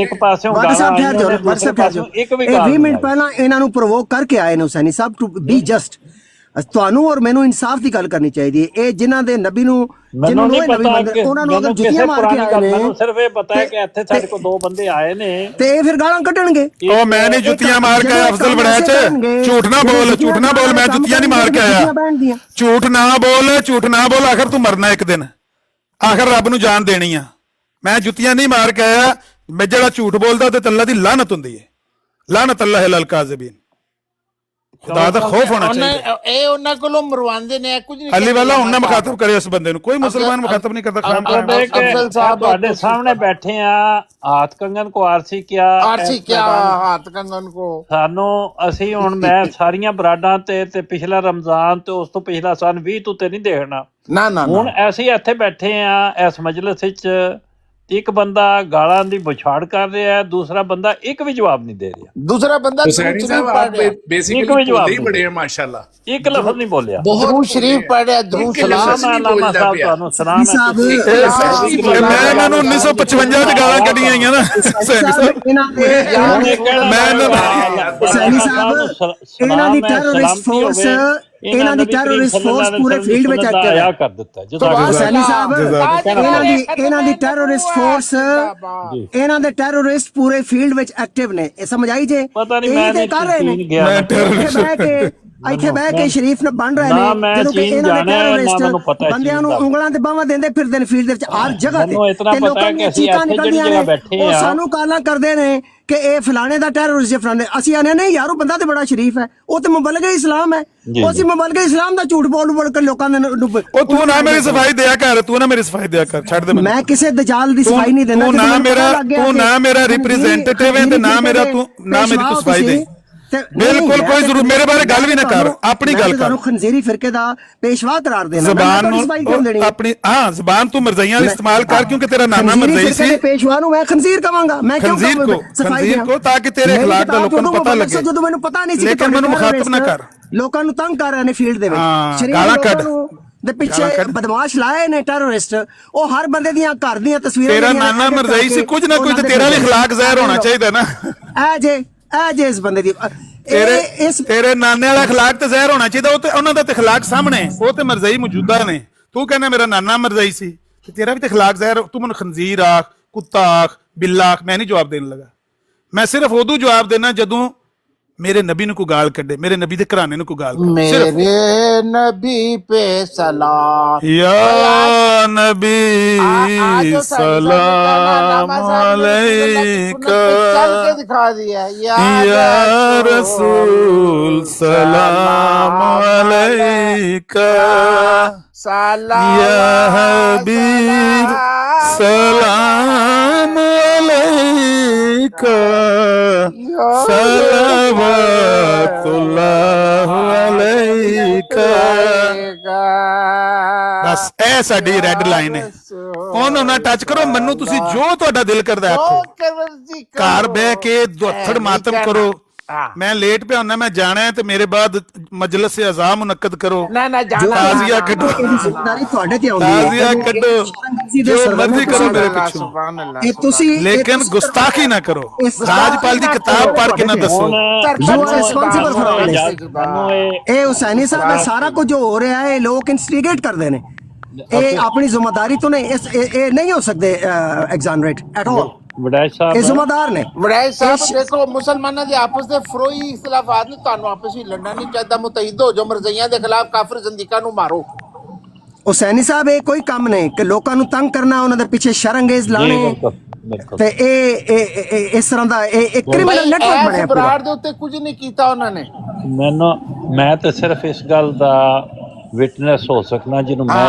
ਇੱਕ ਪਾਸਿਓਂ ਗਾਲਾਂ ਆਈਆਂ ਨੇ, ਦੂਸਰੇ ਪਾਸਿਓਂ ਇੱਕ ਵੀ ਗਾਲ 20 ਮਿੰਟ ਪਹਿਲਾਂ ਇਹਨਾਂ ਨੂੰ ਪ੍ਰੋਵੋਕ ਕਰਕੇ ਆਏ ਨੇ ਹੁਸੈਨੀ ਸਾਹਿਬ ਟੂ ਬੀ ਜਸਟ। ਤੁਹਾਨੂੰ ਔਰ ਮੈਨੂੰ ਇਨਸਾਫ ਦੀ ਗੱਲ ਕਰਨੀ ਚਾਹੀਦੀ ਹੈ। ਇਹ ਜਿਨ੍ਹਾਂ ਦੇ ਨਬੀ ਨੂੰ ਮੈਨੂੰ ਨਹੀਂ ਪਤਾ ਉਹਨਾਂ ਨੂੰ ਅਗਰ ਜੁੱਤੀਆਂ ਮਾਰ ਕੇ ਆਏ ਨੇ, ਮੈਨੂੰ ਸਿਰਫ ਇਹ ਪਤਾ ਹੈ ਕਿ ਇੱਥੇ ਸਾਡੇ ਕੋਲ ਦੋ ਬੰਦੇ ਆਏ ਨੇ ਤੇ ਇਹ ਫਿਰ ਗਾਲਾਂ ਕੱਢਣਗੇ। ਉਹ ਮੈਂ ਨਹੀਂ ਜੁੱਤੀਆਂ ਮਾਰ ਕੇ ਆਇਆ ਅਫਜ਼ਲ ਵੜੈਚ, ਝੂਠ ਨਾ ਬੋਲ, ਝੂਠ ਨਾ ਬੋਲ, ਮੈਂ ਜੁੱਤੀਆਂ ਨਹੀਂ ਮਾਰ ਕੇ ਆਇਆ। ਝੂਠ ਨਾ ਬੋਲ, ਝੂਠ ਨਾ ਬੋਲ, ਆਖਰ ਤੂੰ ਮਰਨਾ ਇੱਕ ਦਿਨ, ਆਖਰ ਰੱਬ ਨੂੰ ਜਾਨ ਦੇਣੀ ਆ। ਮੈਂ ਜੁੱਤੀਆਂ ਨਹੀਂ ਮਾਰ ਕੇ ਆਇਆ। ਮੈਂ ਜਿਹੜਾ ਝੂਠ ਬੋਲਦਾ ਤੇ ਅੱਲਾ ਦੀ ਲਾਨਤ ਹੁੰਦੀ ਹੈ। ਲਾਨਤ ਅੱਲਾਹ ਅਲਲ ਕਾਜ਼ਿਬੀਨ। खुदा दा खौफ होना चाहिए। ਇਹ ਉਹਨਾਂ ਕੋਲੋਂ ਮਰਵਾਉਂਦੇ ਨੇ, ਕੁਝ ਨਹੀਂ। अली वाला उन्ना मुखातब करे इस बंदे नु, कोई मुसलमान मुखातब नहीं करता। अफजल साहब ਤੁਹਾਡੇ ਸਾਹਮਣੇ ਬੈਠੇ ਆ, हाथ कंगन को आरसी क्या हाथ कंगन को ਸਾਨੂੰ ਅਸੀਂ ਹੁਣ ਮੈਂ ਸਾਰੀਆਂ ਬਰਾਡਾਂ ਤੇ ਪਿਛਲਾ ਰਮਜ਼ਾਨ ਤੇ ਉਸ ਤੋਂ ਪਿਛਲਾ ਸਨ 20 ਤੋਂ ਤੇ ਨਹੀਂ ਦੇਖਣਾ ਨਾ। ਹੁਣ ਅਸੀਂ ਇੱਥੇ ਬੈਠੇ ਆ ਇਸ ਮਜਲਿਸ ਵਿੱਚ, ਇੱਕ ਬੰਦਾ ਗਾਲਾਂ ਦੀ ਬੁਛਾੜ ਕਰ ਰਿਹਾ ਹੈ, ਦੂਸਰਾ ਬੰਦਾ ਇੱਕ ਵੀ ਜਵਾਬ ਨਹੀਂ ਦੇ ਰਿਹਾ। दूसरा बंदा हुसैनी साहब आप बेसिकली बोलते ही बड़े हैं माशाल्लाह, ਇੱਕ ਲਫ਼ਜ਼ ਨਹੀਂ ਬੋਲਿਆ। दरूद शरीफ पढ़ रहा, दरूद ਸਲਾਮ ਅਲਾਮਾ ਸਾਹਿਬ ਤੁਹਾਨੂੰ ਸਲਾਮ ਹੈ। मैं ਇਹਨਾਂ ਨੂੰ 1955 ਚ ਗਾਲਾਂ ਕੱਢੀਆਂ ਆਈਆਂ ਨਾ ਸੈਣੀ ਸਾਹਿਬ। ਇਹਨਾਂ ਦੀ ਟੈਰਰਿਸਟ ਫੋਰਸ, ਇਹਨਾਂ ਦੀ ਟੈਰਰਿਸਟ ਫੋਰਸ ਪੂਰੇ ਫੀਲਡ ਵਿੱਚ ਐਕਟਿਵ ਹੈ। ਕਰ ਦਿੱਤਾ ਹੁਸੈਨੀ ਸਾਹਿਬ ਇਹਨਾਂ ਦੀ ਟੈਰਰਿਸਟ ਫੋਰਸ, ਇਹਨਾਂ ਦੇ ਟੈਰਰਿਸਟ ਪੂਰੇ ਫੀਲਡ ਵਿੱਚ ਐਕਟਿਵ ਨੇ। ਇਹ ਸਮਝ ਆਈ ਜੇ? ਪਤਾ ਨਹੀਂ ਮੈਂ ਤੇ ਕਰ ਰਹੇ ਨੇ ਇੱਥੇ ਬਹਿ ਕੇ ਸ਼ਰੀਫ ਨੂੰ ਬਣ ਰਹੇ ਨੇ, ਜਦੋਂ ਕਿ ਇਹਨਾਂ ਦੇ ਟੈਰਰਿਸਟ ਬੰਦਿਆਂ ਨੂੰ ਉਂਗਲਾਂ ਤੇ ਬਾਹਾਂ ਦਿੰਦੇ ਫਿਰਦੇ ਨੇ ਫੀਲਡ ਦੇ ਵਿੱਚ ਹਰ ਜਗ੍ਹਾ ਤੇ ਲੋਕਾਂ ਦੀਆਂ ਚੀਕਾਂ ਨਿਕਲਦੀਆਂ ਨੇ। ਉਹ ਸਾਨੂੰ ਕਾਲਾਂ ਕਰਦੇ ਨੇ ਕਿ ਇਹ ਫਲਾਣੇ ਦਾ ਟੈਰਰਿਸਟ ਫਲਾਣੇ। ਅਸੀਂ ਆਨੇ ਨਹੀਂ ਯਾਰ, ਉਹ ਬੰਦਾ ਤੇ ਬੜਾ ਸ਼ਰੀਫ ਹੈ, ਉਹ ਤੇ ਮੁਬਲਗੇ ਇਸਲਾਮ ਹੈ। ਉਹ ਅਸੀਂ ਮੁਬਲਗੇ ਇਸਲਾਮ ਦਾ ਝੂਠ ਬੋਲ ਕੇ ਲੋਕਾਂ ਦੇ ਉਹ ਤੂੰ ਨਾ ਮੇਰੀ ਸਫਾਈ ਦਿਆ ਕਰ, ਤੂੰ ਨਾ ਮੇਰੀ ਸਫਾਈ ਦਿਆ ਕਰ, ਛੱਡ ਦੇ। ਮੈਂ ਕਿਸੇ ਦਜਾਲ ਦੀ ਸਫਾਈ ਨਹੀਂ ਦੇਣਾ। ਤੂੰ ਨਾ ਮੇਰਾ ਰਿਪਰੈਜ਼ੈਂਟੇਟਿਵ ਹੈ ਤੇ ਨਾ ਮੇਰਾ ਤੂੰ ਨਾ ਮੇਰੀ ਤੂੰ ਸਫਾਈ ਦੇ। ਬਿਲਕੁਲ ਕੋਈ ਜ਼ਰੂਰ ਮੇਰੇ ਬਾਰੇ ਗੱਲ ਵੀ ਨਾ ਕਰ, ਆਪਣੀ ਗੱਲ ਕਰ। ਤੁਹਾਨੂੰ ਖਨਜ਼ੀਰੀ ਫਿਰਕੇ ਦਾ ਪੇਸ਼ਵਾ ਕਰਾਰ ਦੇਣਾ, ਜ਼ਬਾਨ ਨੂੰ ਆਪਣੀ ਜ਼ਬਾਨ ਤੂੰ ਮਰਜ਼ਈਆਂ ਇਸਤੇਮਾਲ ਕਰ, ਕਿਉਂਕਿ ਤੇਰਾ ਨਾਨਾ ਮਰਜ਼ਈ ਸੀ। ਪੇਸ਼ਵਾ ਨੂੰ ਮੈਂ ਖਨਜ਼ੀਰ ਕਹਾਂਗਾ, ਮੈਂ ਕਿਉਂ ਖਨਜ਼ੀਰ ਕੋ ਤਾਂ ਕਿ ਤੇਰੇ اخلاق ਦਾ ਲੋਕਾਂ ਨੂੰ ਪਤਾ ਲੱਗੇ। ਜਦੋਂ ਮੈਨੂੰ ਪਤਾ ਨਹੀਂ ਸੀ, ਲੇਕਿਨ ਮੈਨੂੰ ਮੁਖਾਤਬ ਨਾ ਕਰ। ਲੋਕਾਂ ਨੂੰ ਤੰਗ ਕਰ ਰਹੇ ਨੇ ਫੀਲਡ ਦੇ ਵਿੱਚ, ਗਾਲਾਂ ਕੱਢ ਦੇ ਪਿੱਛੇ ਬਦਮਾਸ਼ ਲਾਏ ਨੇ ਟੈਰਰਿਸਟ, ਉਹ ਹਰ ਬੰਦੇ ਦੀਆਂ ਘਰ ਦੀਆਂ ਤਸਵੀਰਾਂ। ਤੇਰਾ ਨਾਨਾ ਮਰਜ਼ਈ ਸੀ, ਕੁਝ ਨਾ ਕੁਝ ਤੇਰਾ ਵੀ اخلاق ਜ਼ਾਹਿਰ ਹੋਣਾ ਚਾਹੀਦਾ ਨਾ। ਐ ਜੇ ਇਸ ਬੰਦੇ ਦੀ ਤੇਰੇ ਨਾਨੇ ਵਾਲਾ اخلاق ਤੇ ਜ਼ਾਹਿਰ ਹੋਣਾ ਚਾਹੀਦਾ। ਉਹ ਤੇ ਉਹਨਾਂ ਦਾ ਤੇ اخلاق ਸਾਹਮਣੇ, ਉਹ ਤੇ ਮਰਜ਼ਈ ਮੌਜੂਦਾ ਨੇ। ਤੂੰ ਕਹਿੰਦਾ ਮੇਰਾ ਨਾਨਾ ਮਰਜ਼ਈ ਸੀ, ਤੇ ਤੇਰਾ ਵੀ ਤੇ اخلاق ਜ਼ਾਹਿਰ। ਤੂੰ ਮੈਨੂੰ ਖਨਜ਼ੀਰ ਆਖ, ਕੁੱਤਾ ਆਖ, ਬਿੱਲਾ ਆਖ, ਮੈਂ ਨਹੀਂ ਜਵਾਬ ਦੇਣ ਲੱਗਾ। ਮੈਂ ਸਿਰਫ ਉਦੋਂ ਜਵਾਬ ਦੇਣਾ ਜਦੋਂ मेरे नबी ने को गाल कड्डे, मेरे नबी दे घराने ने को गाल कड्डे। मेरे नबी पे सलाम या नबी सलाम अलैका, दिखा दिया या रसूल सलाम अलैका, या हबीब सलाम अलैका, सलावतुल्लाह अलैका। बस ऐ साडी रेड लाइन है, ਉਹਨੂੰ ਨਾ ਟੱਚ ਕਰੋ। ਮੈਨੂੰ ਤੁਸੀਂ ਜੋ ਤੁਹਾਡਾ ਦਿਲ ਕਰਦਾ ਆਖੋ, ਘਰ ਬਹਿ ਕੇ ਦੁੱਥੜ ਮਾਤਮ ਕਰੋ। मैं लेट पे होना, मैं जाना है, तो मेरे बाद मजलिस से अज़ा मुनक्कद करो, ताज़िया करो, ताज़िया करो, जो मर्जी करो मेरे पीछे, लेकिन गुस्ताखी ना करो। राजपाल दी किताब पढ़ के ना दसो। हुसैनी साहब सारा कुछ जो हो रहा है लोग इंस्टिगेट करते हैं, अपनी जिम्मेदारी तो नहीं हो सकते एग्जानरेट एट ऑल। ਜ਼ਿੰਮੇਦਾਰ ਨੇ ਵਡਾਇ ਸਾਹਿਬ। ਦੇਖੋ ਮੁਸਲਮਾਨਾਂ ਦੇ ਆਪਸ ਦੇ ਫਰੋਈ ਇਖਤਲਾਫਾਤ ਨੇ, ਤੁਹਾਨੂੰ ਆਪਸ ਵਿੱਚ ਲੜਨਾ ਨਹੀਂ ਚਾਹੀਦਾ। ਮੁਤਹਿਦ ਹੋ ਜੋ, ਮਰਜ਼ਈਆਂ ਦੇ ਖਿਲਾਫ ਕਾਫਰ ਜ਼ੰਦੀਕਾਂ ਨੂੰ ਮਾਰੋ। ਹੁਸੈਨੀ ਸਾਹਿਬ ਇਹ ਕੋਈ ਕੰਮ ਨਹੀਂ ਕਿ ਲੋਕਾਂ ਨੂੰ ਤੰਗ ਕਰਨਾ, ਉਹਨਾਂ ਦੇ ਪਿੱਛੇ ਸ਼ਰਅੰਗੇਜ਼ ਲਾਣੇ, ਤੇ ਇਹ ਇਸ ਤਰ੍ਹਾਂ ਦਾ ਇਹ ਕ੍ਰਿਮੀਨਲ ਨੈਟਵਰਕ ਬਣਿਆ। ਬਰਾੜ ਦੇ ਉੱਤੇ ਕੁਝ ਨਹੀਂ ਕੀਤਾ ਉਹਨਾਂ ਨੇ। ਮੈਂ ਤਾਂ ਸਿਰਫ ਇਸ ਗੱਲ ਦਾ ਵਿਟਨੈਸ ਹੋ ਸਕਣਾ ਜਿਹਨੂੰ ਮੈਂ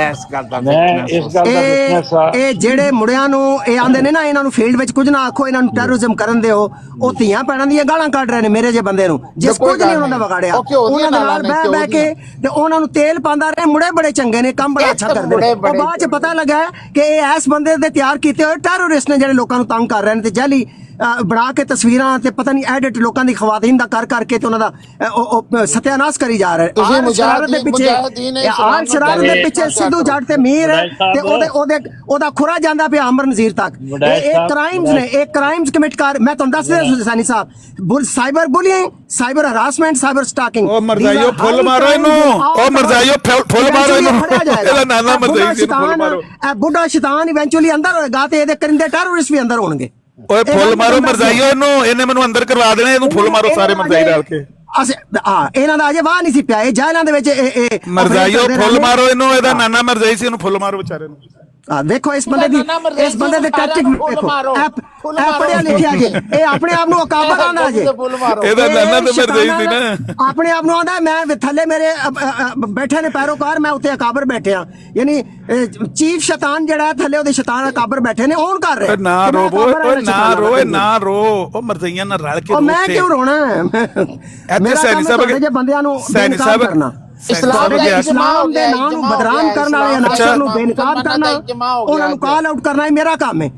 ਇਸ ਗੱਲ ਦਾ ਵਿਟਨੈਸ ਆ। ਇਹ ਜਿਹੜੇ ਮੁੰਡਿਆਂ ਨੂੰ ਇਹ ਆਂਦੇ ਨੇ ਨਾ, ਇਹਨਾਂ ਨੂੰ ਫੀਲਡ ਵਿੱਚ ਕੁਝ ਨਾ ਆਖੋ, ਇਹਨਾਂ ਨੂੰ ਟੈਰਰਿਜ਼ਮ ਕਰਨ ਦਿਓ, ਉਹ ਧੀਆਂ ਭੈਣਾਂ ਦੀਆਂ ਗਾਲਾਂ ਕੱਢ ਰਹੇ ਨੇ ਮੇਰੇ ਜੇ ਬੰਦੇ ਨੂੰ, ਜਿਸ ਕੁਝ ਨਹੀਂ ਉਹਨਾਂ ਦਾ ਵਿਗਾੜਿਆ। ਉਹਨਾਂ ਦੇ ਨਾਲ ਬਹਿ ਕੇ ਤੇ ਉਹਨਾਂ ਨੂੰ ਤੇਲ ਪਾਉਂਦਾ ਰਹੇ। ਮੁੰਡੇ ਬੜੇ ਚੰਗੇ ਨੇ, ਕੰਮ ਬੜਾ ਅੱਛਾ ਕਰਦੇ ਨੇ। ਉਹ ਬਾਅਦ ਚ ਪਤਾ ਲੱਗਾ ਕਿ ਇਹ ਇਸ ਬੰਦੇ ਦੇ ਤਿਆਰ ਕੀਤੇ ਹੋਏ ਟੈਰਰਿਸਟ ਨੇ ਜਿਹੜੇ ਲੋਕਾਂ ਨੂੰ ਤੰਗ ਕਰ ਰਹੇ ਨੇ, ਤੇ ਜਾਲੀ ਬਣਾ ਕੇ ਤਸਵੀਰਾਂ ਤੇ ਪਤਾ ਨਹੀਂ ਐਡਿਟ ਲੋਕਾਂ ਦੀ ਖਵਾਤੀਨ ਦਾ ਕਰ ਕਰਕੇ ਤੇ ਉਹਨਾਂ ਦਾ ਸਤਿਆਨਾਸ਼ ਕਰੀ ਜਾ ਰਹੇ। ਸ਼ਰਾਰਤ ਦੇ ਪਿੱਛੇ ਸਿੱਧੂ ਜੱਟ ਤੇ ਮੀਰ ਤੇ ਉਹਦਾ ਖੁਰਾ ਜਾਂਦਾ ਪਿਆ ਅਮਰ ਨਜ਼ੀਰ ਤੱਕ। ਇਹ ਕ੍ਰਾਈਮਸ ਨੇ, ਇਹ ਕ੍ਰਾਈਮਸ ਕਮਿਟ ਕਰ। ਮੈਂ ਤੁਹਾਨੂੰ ਦੱਸ ਰਿਹਾ Husaini Sahib, cyber bullying, cyber harassment, cyber stalking. ਉਹ ਮਰਜ਼ਾਈਓ ਫੁੱਲ ਮਾਰੋ ਇਹਨੂੰ, ਉਹ ਮਰਜ਼ਾਈਓ ਫੁੱਲ ਮਾਰੋ ਇਹਨੂੰ। ਇਹਦਾ ਨਾਨਾ ਮਰਜ਼ਾਈ ਸੀ, ਫੁੱਲ ਮਾਰੋ। ਇਹ ਬੁੱਢਾ ਸ਼ੈਤਾਨ ਇਵੈਂਚੁਅਲੀ ਅੰਦਰ ਹੋਏਗਾ ਤੇ ਇਹਦੇ ਕਰਿੰਦੇ ਟੈਰਰਿਸਟ ਵੀ ਅੰਦਰ ਹੋਣਗੇ। ਓਏ ਫੁੱਲ ਮਾਰੋ ਮਰਜ਼ਾਈਓ ਇਹਨੂੰ, ਇਹਨੇ ਮੈਨੂੰ ਅੰਦਰ ਕਰਵਾ ਦੇਣਾ। ਇਹਨੂੰ ਫੁੱਲ ਮਾਰੋ ਸਾਰੇ ਮਰਜ਼ਾਈ ਰਲ ਕੇ। ਇਹਨਾਂ ਦਾ ਅਜੇ ਵਾਹ ਨਹੀਂ ਸੀ ਪਿਆ, ਇਹ ਜੇਲ੍ਹਾਂ ਦੇ ਵਿੱਚ ਮਰਜ਼ਾਈਓ ਫੁੱਲ ਮਾਰੋ ਇਹਨੂੰ। ਇਹਦਾ ਨਾਨਾ ਮਰਜ਼ਾਈ ਸੀ, ਇਹਨੂੰ ਫੁੱਲ ਮਾਰੋ ਵਿਚਾਰੇ ਨੂੰ। ਦੇਖੋ ਇਸ ਬੰਦੇ ਦੀ ਟੈਕਟਿਕ ਦੇਖੋ। ਇਹ ਪੜਿਆ ਲਿਖਿਆ ਜੇ, ਇਹ ਆਪਣੇ ਆਪ ਨੂੰ ਅਕਾਬਰ ਆਂਦਾ ਜੇ। ਇਹਦਾ ਨਾਨਾ ਤੇ ਮਰਜ਼ਾਈ ਸੀ ਨਾ, ਆਪਣੇ ਆਪ ਨੂੰ ਆਂਦਾ ਮੈਂ ਥੱਲੇ ਮੇਰੇ ਬੈਠੇ ਨੇ ਪੈਰੋਕਾਰ, ਮੈਂ ਉੱਤੇ ਅਕਾਬਰ ਬੈਠਿਆ। ਯਾਨੀ ਚੀਫ ਸ਼ੈਤਾਨ ਜਿਹੜਾ ਥੱਲੇ ਉਹਦੇ ਸ਼ੈਤਾਨ ਅਕਾਬਰ ਬੈਠੇ ਨੇ, ਔਨ ਕਰ ਰਹੇ। ਨਾ ਰੋ ਨਾ ਰੋ, ਉਹ ਮਰਜ਼ਾਈਆਂ ਨਾਲ ਰਲ ਕੇ। ਮੈਂ ਕਿਉਂ ਰੋਣਾ? ਮੇਰਾ ਕੰਮ ਜੇ ਬੰਦਿਆਂ ਨੂੰ ਬੇਨਕਾਬ ਕਰਨਾ, ਇਸਲਾਮ ਦੇ ਨਾਂ ਨੂੰ ਬਦਨਾਮ ਕਰਨ ਵਾਲੇ ਅਨਾਸਰ ਨੂੰ ਬੇਨਕਾਬ ਕਰਨਾ, ਉਹਨਾਂ ਨੂੰ ਕਾਲ ਆਊਟ ਕਰਨਾ, ਇਹ ਮੇਰਾ ਕੰਮ ਹੈ।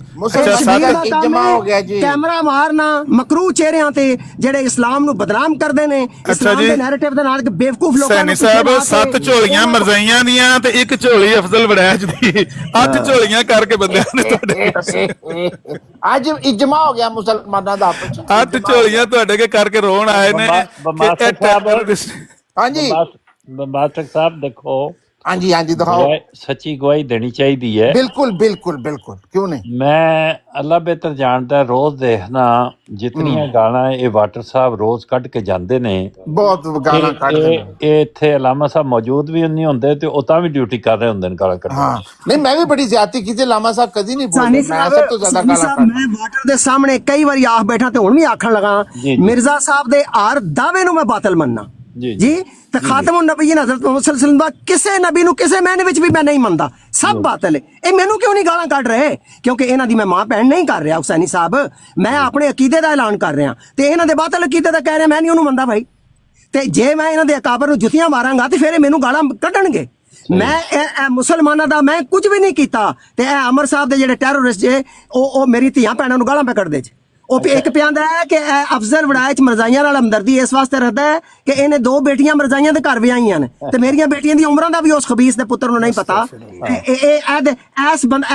ਕੈਮਰਾ ਮਾਰਨਾ ਮਕਰੂ ਚਿਹਰਿਆਂ ਤੇ ਜਿਹੜੇ ਇਸਲਾਮ ਨੂੰ ਬਦਨਾਮ ਕਰਦੇ ਨੇ, ਇਸਲਾਮ ਦੇ ਨੈਰੇਟਿਵ ਦੇ ਨਾਲ ਬੇਵਕੂਫ ਲੋਕਾਂ ਨੂੰ। ਸਾਹਿਬ 7 ਝੋਲੀਆਂ ਮਰਜ਼ਾਈਆਂ ਦੀਆਂ ਤੇ 1 ਝੋਲੀ ਅਫਜ਼ਲ ਵੜੈਚ ਦੀ, 8 ਝੋਲੀਆਂ ਕਰਕੇ ਬੰਦਿਆਂ ਨੇ ਤੁਹਾਡੇ ਅੱਜ ਇਜਮਾ ਹੋ ਗਿਆ ਮੁਸਲਮਾਨਾਂ ਦਾ ਆਪਸ ਵਿੱਚ। 8 ਝੋਲੀਆਂ ਤੁਹਾਡੇ ਕੇ ਕਰਕੇ ਰੋਣ ਆਏ ਨੇ। ਹਾਂਜੀ ਬਾਦਸ਼ਾਹ ਸਾਹਿਬ ਦੇਖੋ, ਹਾਂਜੀ ਦਿਖਾਓ। ਸੱਚੀ ਗਵਾਹੀ ਦੇਣੀ ਚਾਹੀਦੀ ਹੈ। ਬਿਲकुल क्यों नहीं। मैं अल्लाह बेहतर जानता, रोज देखना जितनियां गाना ये वाटर साहब रोज कट के जाते ने, बहुत गाना कटदे ने। इत्थे अलामा साहब मौजूद भी नहीं होंदे ते ओ तां भी ड्यूटी कर रहे होंदे ने गाना कट। हाँ नहीं, मैं भी बड़ी ज्यादती की थी, लामा साहब कदी नहीं बोलते। मैं सब तो ज्यादा गाना कट। मैं वाटर दे सामने कई बार आख बैठा ते हुण भी आखण लगा, मिर्जा साहब दे हर दावे नूं मैं बातिल मनना। ਜੀ ਤੇ ਖਾਤਮੁਨ ਨਬੀਨ ਹਜ਼ਰਤ ਮੁਹੰਮਦ ਸੱਲੱਲਾਹੁ ਅਲੈहि ਵਸੱਲਮ ਦਾ ਕਿਸੇ ਨਬੀ ਨੂੰ ਕਿਸੇ ਮਹੀਨੇ ਵਿੱਚ ਵੀ ਮੈਂ ਨਹੀਂ ਮੰਨਦਾ, ਸਭ ਬਾਤਲ ਹੈ। ਇਹ ਮੈਨੂੰ ਕਿਉਂ ਨਹੀਂ ਗਾਲਾਂ ਕੱਢ ਰਹੇ? ਕਿਉਂਕਿ ਇਹਨਾਂ ਦੀ ਮੈਂ ਮਾਂ ਭੈਣ ਨਹੀਂ ਕਰ ਰਿਹਾ ਹੁਸੈਨੀ ਸਾਹਿਬ, ਮੈਂ ਆਪਣੇ ਅਕੀਦੇ ਦਾ ਐਲਾਨ ਕਰ ਰਿਹਾ ਤੇ ਇਹਨਾਂ ਦੇ ਬਾਤਲ ਅਕੀਦੇ ਦਾ ਕਹਿ ਰਿਹਾ, ਮੈਂ ਨਹੀਂ ਉਹਨੂੰ ਮੰਨਦਾ ਭਾਈ। ਤੇ ਜੇ ਮੈਂ ਇਹਨਾਂ ਦੇ ਅਕਾਬਰ ਨੂੰ ਜੁੱਤੀਆਂ ਮਾਰਾਂਗਾ ਤੇ ਫਿਰ ਇਹ ਮੈਨੂੰ ਗਾਲਾਂ ਕੱਢਣਗੇ। ਮੈਂ ਇਹ ਮੁਸਲਮਾਨਾਂ ਦਾ ਮੈਂ ਕੁਝ ਵੀ ਨਹੀਂ ਕੀਤਾ ਤੇ ਇਹ ਅਮਰ ਸਾਹਿਬ ਦੇ ਜਿਹੜੇ ਟੈਰਰਿਸਟ ਜੇ ਉਹ ਮੇਰੀ ਧੀਆਂ ਭੈਣਾਂ ਨੂੰ ਗਾਲਾਂ ਕੱਢਦੇ ਚ। ਉਹ ਇੱਕ ਪਿਆਂਦਾ ਹੈ ਕਿ ਅਫਜ਼ਲ ਵੜਾਏ ਚ ਮਰਜ਼ਾਈਆਂ ਨਾਲ ਹਮਦਰਦੀ ਇਸ ਵਾਸਤੇ ਰੱਖਦਾ ਹੈ ਕਿ ਇਹਨੇ 2 ਬੇਟੀਆਂ ਮਰਜ਼ਾਈਆਂ ਦੇ ਘਰ ਵਿਆਹੀਆਂ ਨੇ ਤੇ ਮੇਰੀਆਂ ਬੇਟੀਆਂ ਦੀ ਉਮਰਾਂ ਦਾ ਵੀ ਉਸ ਖਬੀਸ ਦੇ ਪੁੱਤਰ ਨੂੰ ਨਹੀਂ ਪਤਾ। ਇਹ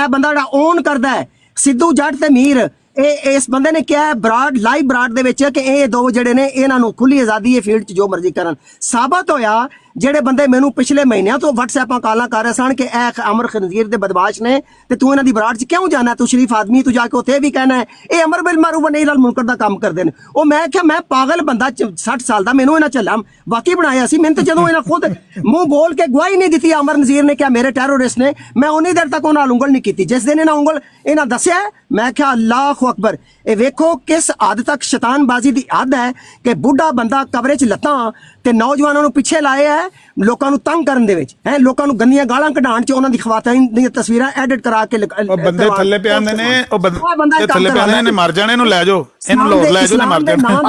ਬੰਦਾ ਜਿਹੜਾ ਓਨ ਕਰਦਾ ਹੈ ਸਿੱਧੂ ਜੱਟ ਤੇ ਮੀਰ, ਇਹ ਇਸ ਬੰਦੇ ਨੇ ਕਿਹਾ ਬਰਾਡ ਲਾਈਵ ਬਰਾਡ ਦੇ ਵਿੱਚ ਕਿ ਇਹ 2 ਜਿਹੜੇ ਨੇ ਇਹਨਾਂ ਨੂੰ ਖੁੱਲੀ ਆਜ਼ਾਦੀ ਹੈ ਫੀਲਡ 'ਚ ਜੋ ਮਰਜ਼ੀ ਕਰਨ। ਸਾਬਤ ਹੋਇਆ ਜਿਹੜੇ ਬੰਦੇ ਮੈਨੂੰ ਪਿਛਲੇ ਮਹੀਨਿਆਂ ਤੋਂ WhatsApp ਕਾਲਾਂ ਕਰ ਰਹੇ ਸਨ ਕਿ ਇਹ ਅਮਰ ਖਨਜ਼ੀਰ ਦੇ ਬਦਮਾਸ਼ ਨੇ ਤੇ ਤੂੰ ਇਹਨਾਂ ਦੀ ਬਰਾੜ 'ਚ ਕਿਉਂ ਜਾਣਾ, ਤੂੰ ਸ਼ਰੀਫ ਆਦਮੀ, ਤੂੰ ਜਾ ਕੇ ਉੱਥੇ ਵੀ ਕਹਿਣਾ ਹੈ ਇਹ ਅਮਰ ਬਿਲ ਮਾਰੂਫ व ਨਹੀ ਅਨਿਲ ਮੁਨਕਰ ਦਾ ਕੰਮ ਕਰਦੇ ਨੇ। ਉਹ ਮੈਂ ਕਿਹਾ ਮੈਂ ਪਾਗਲ ਬੰਦਾ 60 ਸਾਲ ਦਾ, ਮੈਨੂੰ ਇਹਨਾਂ ਝੱਲਾ ਵਾਕਈ ਬਣਾਇਆ ਸੀ। ਮੈਨੂੰ ਤਾਂ ਜਦੋਂ ਇਹਨਾਂ ਖੁਦ ਮੂੰਹ ਬੋਲ ਕੇ ਗਵਾਹੀ ਨਹੀਂ ਦਿੱਤੀ ਅਮਰ ਨਜ਼ੀਰ ਨੇ ਕਿਹਾ ਮੇਰੇ ਟੈਰਰਿਸਟ ਨੇ, ਮੈਂ ਉਨੀ ਦੇਰ ਤੱਕ ਉਹਨਾਂ ਨਾਲ ਉਂਗਲ ਨਹੀਂ ਕੀਤੀ। ਜਿਸ ਦਿਨ ਇਹਨਾਂ ਉਂਗਲ ਇਹਨਾਂ ਦੱਸਿਆ ਮੈਂ ਕਿਹਾ ਅੱਲਾਹੁ ਅਕਬਰ। ਇਹ ਵੇਖੋ ਕਿਸ ਹੱਦ ਤੱਕ ਸ਼ੈਤਾਨਬਾਜ਼ੀ ਦੀ ਹੱਦ ਹੈ ਕਿ ਬੁੱਢਾ ਬੰਦਾ ਕਬਰੇ 'ਚ ਲੱਤਾਂ ਤੇ ਨੌਜਵਾਨਾਂ ਨੂੰ ਪਿੱਛੇ ਲਾਏ ਹੈ ਲੋਕਾਂ ਨੂੰ ਤੰਗ ਕਰਨ ਦੇ ਵਿੱਚ ਹੈ, ਲੋਕਾਂ ਨੂੰ ਗੰਦੀਆਂ ਗਾਲਾਂ ਕਢਾਉਣ 'ਚ ਉਹਨਾਂ ਦੀ ਖਵਾਤਾਨ ਦੀਆਂ ਤਸਵੀਰਾਂ ਐਡਿਟ ਕਰਾ ਕੇ ਉਹ ਬੰਦੇ ਥੱਲੇ ਪਿਆਂਦੇ ਨੇ, ਉਹ ਬੰਦੇ ਥੱਲੇ ਪਿਆਂਦੇ ਨੇ, ਮਰ ਜਾਣੇ, ਇਹਨੂੰ ਲੈ ਜਾਓ, ਇਹਨੂੰ ਲਾਹੌਰ ਲੈ ਜਾਓ, ਇਹਨੇ ਮਰ ਜਾਣਾ।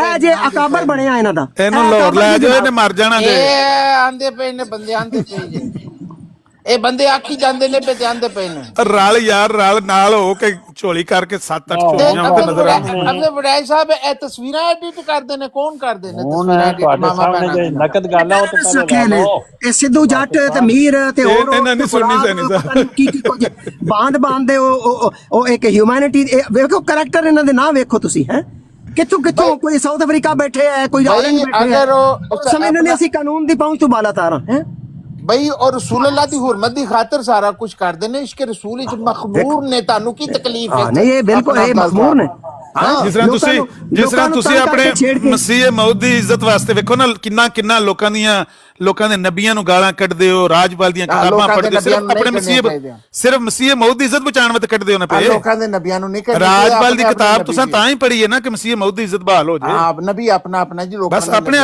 ਇਹ ਜੇ ਅਕਾਬਰ ਬਣਿਆ ਇਹਨਾਂ ਦਾ, ਇਹਨੂੰ ਲਾਹੌਰ ਲੈ ਜਾਓ, ਇਹਨੇ ਮਰ ਜਾਣਾ ਜੇ। ਆਂਦੇ ਪਏ ਨੇ ਬੰਦੇ, ਆਂਦੇ ਪਏ ਜੇ ਇਹ ਬੰਦੇ ਆਖੀ ਜਾਂਦੇ ਨੇ ਤੇ ਆਂਦੇ ਪਏ ਨੇ। ਰਲ ਯਾਰ ਰਲ ਨਾਲ ਹੋ ਕੇ ਝੋਲੀ ਕਰਕੇ 7-8 ਚੋਰੀਆਂ ਉੱਤੇ ਨਜ਼ਰ ਆਉਂਦੀਆਂ। ਅਬਦੁਲ ਵੜਾਈ ਸਾਹਿਬ ਇਹ ਤਸਵੀਰਾਂ ਐਡਿਟ ਕਰਦੇ ਨੇ, ਕੌਣ ਕਰਦੇ ਨੇ ਤਸਵੀਰਾਂ ਐਡਿਟ? ਤੁਹਾਡੇ ਸਾਹਮਣੇ ਨਕਦ ਗੱਲ ਹੈ, ਉਹ ਤਾਂ ਪਹਿਲੇ ਇਹ ਸਿੱਧੂ ਜੱਟ ਤੇ ਮੀਰ ਤੇ ਹੋਰ ਇਹਨਾਂ ਨੇ ਸੁਣਨੀ ਸੈਣੀ ਸਾਹਿਬ ਕੀ ਕੁਝ ਬਾਂਦ ਦੇ ਉਹ ਇੱਕ ਹਿਊਮੈਨਿਟੀ ਵੇਖੋ ਕਰੈਕਟਰ ਇਹਨਾਂ ਦੇ ਨਾ ਵੇਖੋ ਤੁਸੀਂ ਹੈ ਕਿੱਥੋਂ ਕੋਈ ਸਾਊਥ ਅਫਰੀਕਾ ਬੈਠੇ ਹੈ, ਕੋਈ ਆਇਰਲੈਂਡ ਬੈਠੇ ਹੈ, ਸਮਝਦੇ ਨੇ ਅਸੀਂ ਕਾਨੂੰਨ ਦੀ ਪਹੁੰਚ ਤੋਂ ਬਾਲਾ ਤਾਰਾਂ ਹੈ ਬਈ। ਔਰ ਰਸੂਲ ਅੱਲਾਹ ਦੀ ਹੁਰਮਤ ਦੀ ਖਾਤਰ ਸਾਰਾ ਕੁਝ ਕਰਦੇ ਨੇ। ਇਸ਼ਕ ਰਸੂਲ ਵਿੱਚ ਮਖਮੂਰ ਨੇ, ਤੁਹਾਨੂੰ ਕੀ ਤਕਲੀਫ ਹੈ? ਨਹੀਂ ਇਹ ਬਿਲਕੁਲ ਇਹ ਮਖਮੂਰ ਨੇ। ਜਿਸ ਤਰ੍ਹਾਂ ਤੁਸੀਂ ਆਪਣੇ ਮਸੀਹ ਮੌਦ ਦੀ ਇੱਜ਼ਤ ਵਾਸਤੇ ਵੇਖੋ ਨਾ ਕਿੰਨਾ ਲੋਕਾਂ ਦੇ ਨਬੀਆਂ ਨੂੰ ਗਾਲਾਂ ਕੱਢਦੇ ਹੋ, ਰਾਜਪਾਲ ਦੀਆਂ ਕਿਤਾਬਾਂ ਪੜ੍ਹਦੇ, ਸਿਰਫ ਆਪਣੇ ਸਿਰਫ ਮਸੀਹ ਮੌਦ ਦੀ ਇੱਜ਼ਤ ਬਚਾਉਣ ਵਾਸਤੇ ਕੱਢਦੇ ਹੋ ਨਾ ਪਏ। ਲੋਕਾਂ ਦੇ ਨਬੀਆਂ ਨੂੰ ਨਹੀਂ ਕੱਢਦੇ। ਰਾਜਪਾਲ ਦੀ ਕਿਤਾਬ ਤੁਸੀਂ ਤਾਂ ਹੀ ਪੜ੍ਹੀ ਹੈ ਨਾ ਕਿ ਮਸੀਹ ਮੌਦ ਦੀ ਇੱਜ਼ਤ ਬਹਾਲ ਹੋ ਜਾਏ। ਆਪ ਨਬੀ ਆਪਣਾ ਜੀ, ਲੋਕਾਂ ਬਸ ਆਪਣੇ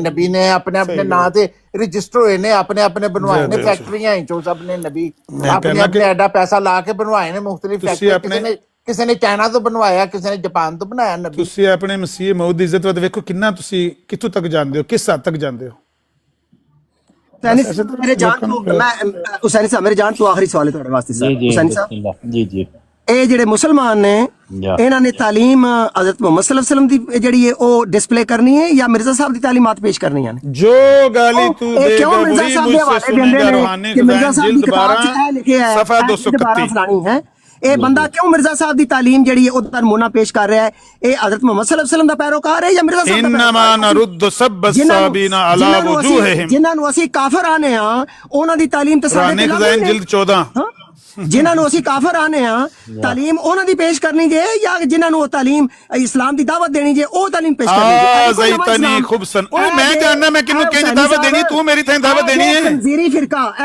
ਨਬੀ ਨੇ ਆਪਣੇ ਨਾਂ ਤੇ ਰਜਿਸਟਰ ਹੋਏ ਨੇ, ਆਪਣੇ ਬਣਵਾਏ ਨੇ ਫੈਕਟਰੀਆਂ ਚੋਂ ਸਭ ਨੇ ਨਬੀ ਆਪਣੇ ਐਡਾ ਪੈਸਾ ਲਾ ਕੇ ਬਣਵਾਏ ਨੇ ਮੁਖਤਲਿਫ ਫੈਕਟਰੀ। ਕਿਸੇ ਨੇ ਚਾਈਨਾ ਤੋਂ ਬਣਵਾਇਆ, ਕਿਸੇ ਨੇ ਜਾਪਾਨ ਤੋਂ ਬਣਾਇਆ ਨਬੀ। ਤੁਸੀਂ ਆਪਣੇ ਮਸੀਹ ਮੌਦ ਦੀ ਇੱਜ਼ਤ ਵੱਲ ਵੇਖੋ ਕਿੰਨਾ ਤੁਸੀਂ ਕਿੱਥੋਂ ਤੱਕ ਜਾਂਦੇ ਹੋ, ਕਿਸ ਹੱਦ ਤੱਕ ਜਾਂਦੇ ਹੋ। ਮੇਰੇ ਜਾਨ ਤੋਂ ਆਖਰੀ ਸਵਾਲ ਹੈ ਤੁਹਾਡੇ ਵਾਸਤੇ ਸਰ ਹੁਸੈਨੀ ਸਾਹਿਬ ਜੀ ਇਹ ਜਿਹੜੇ ਮੁਸਲਮਾਨ ਨੇ ਇਹਨਾਂ ਨੇ ਤਾਲੀਮ ਹਜ਼ਰਤ ਮੁਹੰਮਦ ਸੱਲੱਲਾਹੁ ਅਲੈहि ਵਸੱਲਮ ਦੀ ਜਿਹੜੀ ਹੈ ਉਹ ਡਿਸਪਲੇ ਕਰਨੀ ਹੈ ਜਾਂ ਮਿਰਜ਼ਾ ਸਾਹਿਬ ਦੀ ਤਾਲੀਮਾਤ ਪੇਸ਼ ਕਰਨੀਆਂ ਨੇ? ਜੋ ਗਾਲੀ ਤੂੰ ਦੇਗਾ ਵਹੀ ਮੁਝਸੇ सुनेगा रूहानी खजान जिल्द 12 सफा 231 ਹੈ। ਇਹ ਬੰਦਾ ਕਿਉਂ ਮਿਰਜ਼ਾ ਸਾਹਿਬ ਦੀ ਤਾਲੀਮ ਜਿਹੜੀ ਹੈ ਉਹਦਾ ਨਮੂਨਾ ਪੇਸ਼ ਕਰ ਰਿਹਾ ਹੈ? ਇਹ ਹਜ਼ਰਤ ਮੁਹੰਮਦ ਸੱਲੱਲਾਹੁ ਅਲੈहि ਵਸੱਲਮ ਦਾ ਪੈਰੋਕਾਰ ਹੈ ਜਾਂ ਮਿਰਜ਼ਾ ਸਾਹਿਬ ਦਾ? ਇਨਮਾ ਨਰੁਦ ਸਬ الصابین علی وجوہہم, ਜਿਨ੍ਹਾਂ ਨੂੰ ਅਸੀਂ ਕਾਫਰ ਆਨੇ ਆ ਉਹਨਾਂ ਦੀ ਤਾਲੀਮ ਤੇ ਸਾਡੇ रूहानी खजान जिल्द 14 ਜਿਨ੍ਹਾਂ ਨੂੰ ਅਸੀਂ ਕਾਫਰ ਆਨੇ ਆ ਤਾਲੀਮ ਉਹਨਾਂ ਦੀ ਪੇਸ਼ ਕਰਨੀ ਜੇ ਜਾਂ ਜਿਨ੍ਹਾਂ ਨੂੰ ਉਹ ਤਾਲੀਮ ਇਸਲਾਮ ਦੀ ਦਾਵਤ ਦੇਣੀ ਜੇ ਉਹ ਤਾਲੀਮ ਪੇਸ਼ ਕਰਨੀ ਜੇ? ਜ਼ੈਤਨੀ ਖੁਬਸਨ ਉਹ ਮੈਂ ਜਾਣਦਾ ਮੈਂ ਕਿਹਨੂੰ ਕਿੰਜ ਦਾਵਤ ਦੇਣੀ, ਤੂੰ ਮੇਰੀ ਥਾਂ ਦਾਵਤ ਦੇਣੀ ਹੈ।